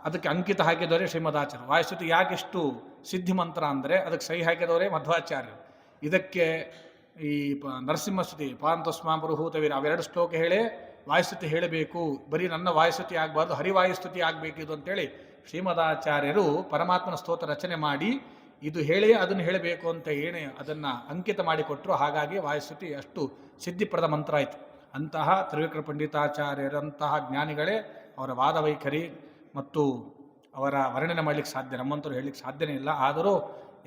ಅದಕ್ಕೆ ಅಂಕಿತ ಹಾಕಿದವರೇ ಶ್ರೀಮದಾಚಾರ್ಯ. ವಾಯುಸ್ತುತಿ ಯಾಕಿಷ್ಟು ಸಿದ್ಧಿ ಮಂತ್ರ ಅಂದರೆ ಅದಕ್ಕೆ ಸಹಿ ಹಾಕಿದವರೇ ಮಧ್ವಾಚಾರ್ಯರು. ಇದಕ್ಕೆ ಈ ನರಸಿಂಹಸ್ತುತಿ ಪಾಂತಸ್ಮಾನ್ ಪುರುಹೂತವೀರ ಅವೆರಡು ಶ್ಲೋಕ ಹೇಳಿ ವಾಯುಸ್ತುತಿ ಹೇಳಬೇಕು, ಬರೀ ನನ್ನ ವಾಯುಸ್ತುತಿ ಆಗಬಾರ್ದು, ಹರಿವಾಯುಸ್ತುತಿ ಆಗಬೇಕು ಇದು ಅಂತೇಳಿ ಶ್ರೀಮದಾಚಾರ್ಯರು ಪರಮಾತ್ಮನ ಸ್ತೋತ್ರ ರಚನೆ ಮಾಡಿ ಇದು ಹೇಳಿ ಅದನ್ನು ಹೇಳಬೇಕು ಅಂತ ಹೇಳಿ ಅದನ್ನು ಅಂಕಿತ ಮಾಡಿಕೊಟ್ರು. ಹಾಗಾಗಿ ವಾಯುಸ್ತುತಿ ಅಷ್ಟು ಸಿದ್ಧಿಪ್ರದ ಮಂತ್ರ ಆಯಿತು. ಅಂತಹ ತ್ರಿವಿಕ್ರಮ ಪಂಡಿತಾಚಾರ್ಯರಂತಹ ಜ್ಞಾನಿಗಳೇ ಅವರ ವಾದವೈಖರಿ ಮತ್ತು ಅವರ ವರ್ಣನೆ ಮಾಡಲಿಕ್ಕೆ ಸಾಧ್ಯ, ನಮ್ಮಂತರು ಹೇಳಲಿಕ್ಕೆ ಸಾಧ್ಯನೇ ಇಲ್ಲ. ಆದರೂ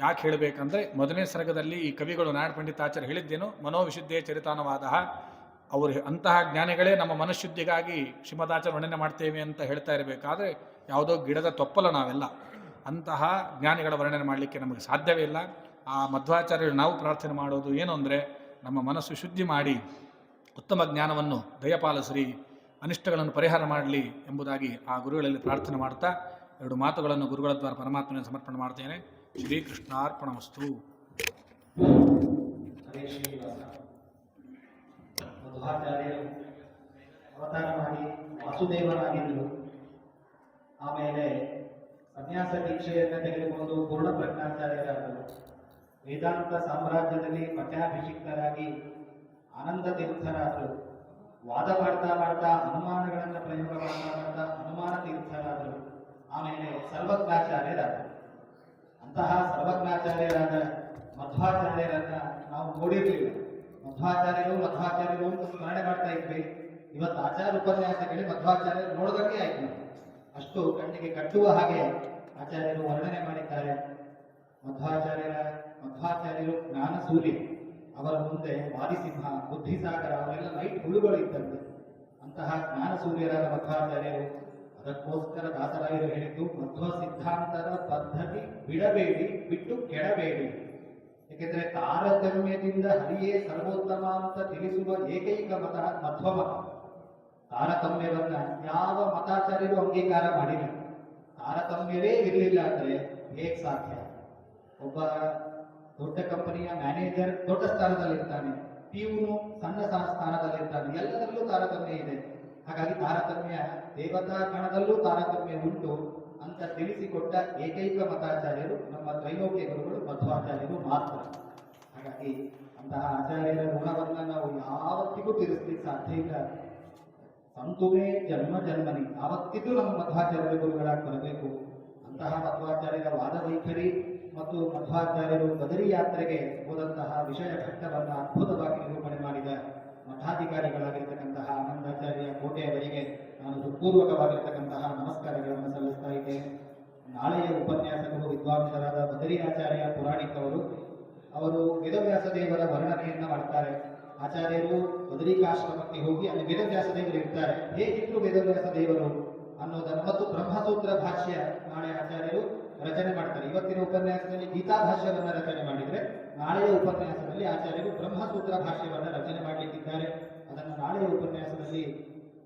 ಯಾಕೆ ಹೇಳಬೇಕಂದ್ರೆ ಮೊದಲನೇ ಸರ್ಗದಲ್ಲಿ ಈ ಕವಿಗಳು ನಾರಾಯಣ ಪಂಡಿತಾಚಾರ್ಯ ಹೇಳಿದ್ದೇನು, ಮನೋವಿಶುದ್ಧೇ ಚರಿತಾನುವಾದ. ಅವರು ಅಂತಹ ಜ್ಞಾನಿಗಳೇ ನಮ್ಮ ಮನಃಶುದ್ಧಿಗಾಗಿ ಶ್ರೀಮದಾಚಾರ್ಯ ವರ್ಣನೆ ಮಾಡ್ತೇವೆ ಅಂತ ಹೇಳ್ತಾ ಇರಬೇಕಾದ್ರೆ ಯಾವುದೋ ಗಿಡದ ತೊಪ್ಪಲ ನಾವೆಲ್ಲ. ಅಂತಹ ಜ್ಞಾನಿಗಳ ವರ್ಣನೆ ಮಾಡಲಿಕ್ಕೆ ನಮಗೆ ಸಾಧ್ಯವೇ ಇಲ್ಲ. ಆ ಮಧ್ವಾಚಾರ್ಯರು ನಾವು ಪ್ರಾರ್ಥನೆ ಮಾಡೋದು ಏನು ಅಂದರೆ ನಮ್ಮ ಮನಸ್ಸು ಶುದ್ಧಿ ಮಾಡಿ ಉತ್ತಮ ಜ್ಞಾನವನ್ನು ದಯಪಾಲಿಸ್ರಿ, ಅನಿಷ್ಟಗಳನ್ನು ಪರಿಹಾರ ಮಾಡಲಿ ಎಂಬುದಾಗಿ ಆ ಗುರುಗಳಲ್ಲಿ ಪ್ರಾರ್ಥನೆ ಮಾಡ್ತಾ 2 ಮಾತುಗಳನ್ನು ಗುರುಗಳ ದ್ವಾರ ಪರಮಾತ್ಮನ ಸಮರ್ಪಣೆ ಮಾಡ್ತೇನೆ. ಶ್ರೀಕೃಷ್ಣಾರ್ಪಣಮಸ್ತು. ಹರೇ ಶ್ರೀನಿವಾಸ. ಮಧ್ವಾಚಾರ್ಯರು ಅವತಾರ ಮಾಡಿ ವಾಸುದೇವನಾಗಿದ್ದರು. ಆಮೇಲೆ ಸನ್ಯಾಸ ದೀಕ್ಷೆಯನ್ನು ತೆಗೆದುಕೊಂಡು ಪೂರ್ಣ ಪ್ರಜ್ಞಾಚಾರ್ಯರಾದರು. ವೇದಾಂತ ಸಾಮ್ರಾಜ್ಯದಲ್ಲಿ ಪಟ್ಟಾಭಿಷಿಕ್ತರಾಗಿ ಆನಂದ ತೀರ್ಥರಾದರು. ವಾದ ಮಾಡ್ತಾ ಮಾಡ್ತಾ ಅನುಮಾನಗಳನ್ನು ಪ್ರಯೋಗ ಮಾಡ್ತಾ ಮಾಡ್ತಾ ಹನುಮಾನ ತೀರ್ಥರಾದರು. ಆಮೇಲೆ ಸರ್ವಜ್ಞಾಚಾರ್ಯರಾದರು. ಅಂತಹ ಸರ್ವಜ್ಞಾಚಾರ್ಯರಾದ ಮಧ್ವಾಚಾರ್ಯರನ್ನ ನಾವು ನೋಡಿರ್ಲಿಲ್ಲ. ಮಧ್ವಾಚಾರ್ಯರು ಅಂತ ಸ್ಮರಣೆ ಮಾಡ್ತಾ ಇದ್ವಿ. ಇವತ್ತು ಆಚಾರ ಉಪನ್ಯಾಸ ಕೇಳಿ ಮಧ್ವಾಚಾರ್ಯರು ನೋಡೋದಕ್ಕೆ ಆಯ್ತು. ಅಷ್ಟು ಕಣ್ಣಿಗೆ ಕಟ್ಟುವ ಹಾಗೆ ಆಚಾರ್ಯರು ವರ್ಣನೆ ಮಾಡಿದ್ದಾರೆ. ಮಧ್ವಾಚಾರ್ಯರು ಜ್ಞಾನ ಸೂರ್ಯ. ಅವರ ಮುಂದೆ ವಾದಿಸಿಂಹ, ಬುದ್ಧಿಸಾಗರ ಅವರೆಲ್ಲ ಲೈಟ್ ಹುಳುಗಳು ಇದ್ದಂತೆ. ಅಂತಹ ಜ್ಞಾನ ಸೂರ್ಯರಾದ ಮಧ್ವಾಚಾರ್ಯರು. ಅದಕ್ಕೋಸ್ಕರ ದಾಸರಾಯರು ಹೇಳಿದ್ದು, ಮಧ್ವ ಸಿದ್ಧಾಂತದ ಪದ್ಧತಿ ಬಿಡಬೇಡಿ, ಬಿಟ್ಟು ಕೆಡಬೇಡಿ. ಏಕೆಂದರೆ ತಾರತಮ್ಯದಿಂದ ಹರಿಯೇ ಸರ್ವೋತ್ತಮ ಅಂತ ತಿಳಿಸುವ ಏಕೈಕ ಮತ ಮಧ್ವ ಮತ. ತಾರತಮ್ಯವನ್ನ ಯಾವ ಮತಾಚಾರ್ಯರು ಅಂಗೀಕಾರ ಮಾಡಿಲ್ಲ. ತಾರತಮ್ಯವೇ ಇರಲಿಲ್ಲ ಅಂದ್ರೆ ಹೇಗೆ ಸಾಧ್ಯ? ಒಬ್ಬ ದೊಡ್ಡ ಕಂಪನಿಯ ಮ್ಯಾನೇಜರ್ ದೊಡ್ಡ ಸ್ಥಾನದಲ್ಲಿರ್ತಾನೆ, ಪಿಯೂನು ಸಣ್ಣ ಸ್ಥಾನದಲ್ಲಿರ್ತಾನೆ, ಎಲ್ಲದರಲ್ಲೂ ತಾರತಮ್ಯ ಇದೆ. ಹಾಗಾಗಿ ತಾರತಮ್ಯ ದೇವತಾ ಗಣದಲ್ಲೂ ತಾರತಮ್ಯ ಉಂಟು ಅಂತ ತಿಳಿಸಿಕೊಟ್ಟ ಏಕೈಕ ಮತಾಚಾರ್ಯರು ನಮ್ಮ ತ್ರೈಲೋಕ್ಯ ಗುರುಗಳು ಮಧ್ವಾಚಾರ್ಯರು ಮಾತ್ರ. ಹಾಗಾಗಿ ಅಂತಹ ಆಚಾರ್ಯರ ಋಣವನ್ನ ನಾವು ಯಾವತ್ತಿಗೂ ತೀರಿಸ್ಲಿಕ್ಕೆ ಸಾಧ್ಯ ಇಲ್ಲ. ಸಂತುವೇ ಜನ್ಮ ಜನ್ಮನಿ, ಯಾವತ್ತಿಗೂ ನಮ್ಮ ಮಧ್ವಾಚಾರ್ಯರ ಗುರುಗಳಾಗಿ ಬರಬೇಕು. ಅಂತಹ ಮಧ್ವಾಚಾರ್ಯರ ವಾದ ವೈಖರಿ ಮತ್ತು ಮಧ್ವಾಚಾರ್ಯರು ಬದರಿ ಯಾತ್ರೆಗೆ ಹೋದಂತಹ ವಿಷಯ ಘಟ್ಟವನ್ನು ಅದ್ಭುತವಾಗಿ ನಿರೂಪಣೆ ಮಾಡಿದ ಮಠಾಧಿಕಾರಿಗಳಾಗಿರ್ತಕ್ಕಂತಹ ಆನಂದಾಚಾರ್ಯ ಕೋಟೆಯವರಿಗೆ ನಾನು ಹೃತ್ಪೂರ್ವಕವಾಗಿರ್ತಕ್ಕಂತಹ ನಮಸ್ಕಾರಗಳನ್ನು ಸಲ್ಲಿಸ್ತಾ ಇದ್ದೇನೆ. ನಾಳೆಯ ಉಪನ್ಯಾಸಕರು ವಿದ್ವಾಂಸರಾದ ಬದರಿ ಆಚಾರ್ಯ ಪುರಾಣಿಕ್ ಅವರು ವೇದವ್ಯಾಸ ದೇವರ ವರ್ಣನೆಯನ್ನ ಮಾಡ್ತಾರೆ. ಆಚಾರ್ಯರು ಬದರಿಕಾಶ್ರಮಕ್ಕೆ ಹೋಗಿ ಅಲ್ಲಿ ವೇದವ್ಯಾಸ ದೇವರು ಇರ್ತಾರೆ. ಹೇಗಿದ್ರು ವೇದವ್ಯಾಸ ದೇವರು ಅನ್ನೋದನ್ನು ಮತ್ತು ಬ್ರಹ್ಮಸೂತ್ರ ಭಾಷ್ಯ ನಾಳೆ ಆಚಾರ್ಯರು ರಚನೆ ಮಾಡ್ತಾರೆ. ಇವತ್ತಿನ ಉಪನ್ಯಾಸದಲ್ಲಿ ಗೀತಾ ಭಾಷ್ಯವನ್ನು ರಚನೆ ಮಾಡಿದರೆ, ನಾಳೆಯ ಉಪನ್ಯಾಸದಲ್ಲಿ ಆಚಾರ್ಯರು ಬ್ರಹ್ಮಸೂತ್ರ ಭಾಷ್ಯವನ್ನು ರಚನೆ ಮಾಡಲಿಕ್ಕಿದ್ದಾರೆ. ಅದನ್ನು ನಾಳೆಯ ಉಪನ್ಯಾಸದಲ್ಲಿ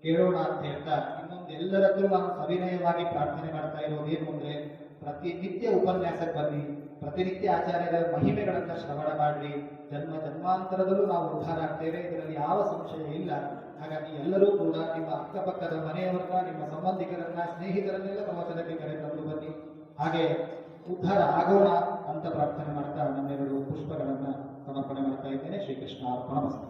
ಕೇಳೋಣ ಅಂತ ಹೇಳ್ತಾ, ಇನ್ನೊಂದೆಲ್ಲರಲ್ಲೂ ನಾನು ಸವಿನಯವಾಗಿ ಪ್ರಾರ್ಥನೆ ಮಾಡ್ತಾ ಇರೋದೇನು ಅಂದ್ರೆ, ಪ್ರತಿನಿತ್ಯ ಉಪನ್ಯಾಸಕ್ಕೆ ಬನ್ನಿ, ಪ್ರತಿನಿತ್ಯ ಆಚಾರ್ಯರ ಮಹಿಮೆಗಳನ್ನು ಶ್ರವಣ ಮಾಡ್ರಿ. ಜನ್ಮ ಜನ್ಮಾಂತರದಲ್ಲೂ ನಾವು ಉದ್ಧಾರ ಆಗ್ತೇವೆ, ಇದರಲ್ಲಿ ಯಾವ ಸಂಶಯ ಇಲ್ಲ. ಹಾಗಾಗಿ ಎಲ್ಲರೂ ಕೂಡ ನಿಮ್ಮ ಅಕ್ಕಪಕ್ಕದ ಮನೆಯವರನ್ನ, ನಿಮ್ಮ ಸಂಬಂಧಿಕರನ್ನ, ಸ್ನೇಹಿತರನ್ನೆಲ್ಲ ಪ್ರವಚನಕ್ಕೆ ಕರೆತಂದು ಬನ್ನಿ. ಹಾಗೆ ಉದ್ಧಾರ ಆಗೋಣ ಅಂತ ಪ್ರಾರ್ಥನೆ ಮಾಡ್ತಾ ನನ್ನೆರಡು ಪುಷ್ಪಗಳನ್ನು ಸಮರ್ಪಣೆ ಮಾಡ್ತಾ ಇದ್ದೇನೆ. ಶ್ರೀಕೃಷ್ಣ ಅರ್ಪಣಮಸ್ತು.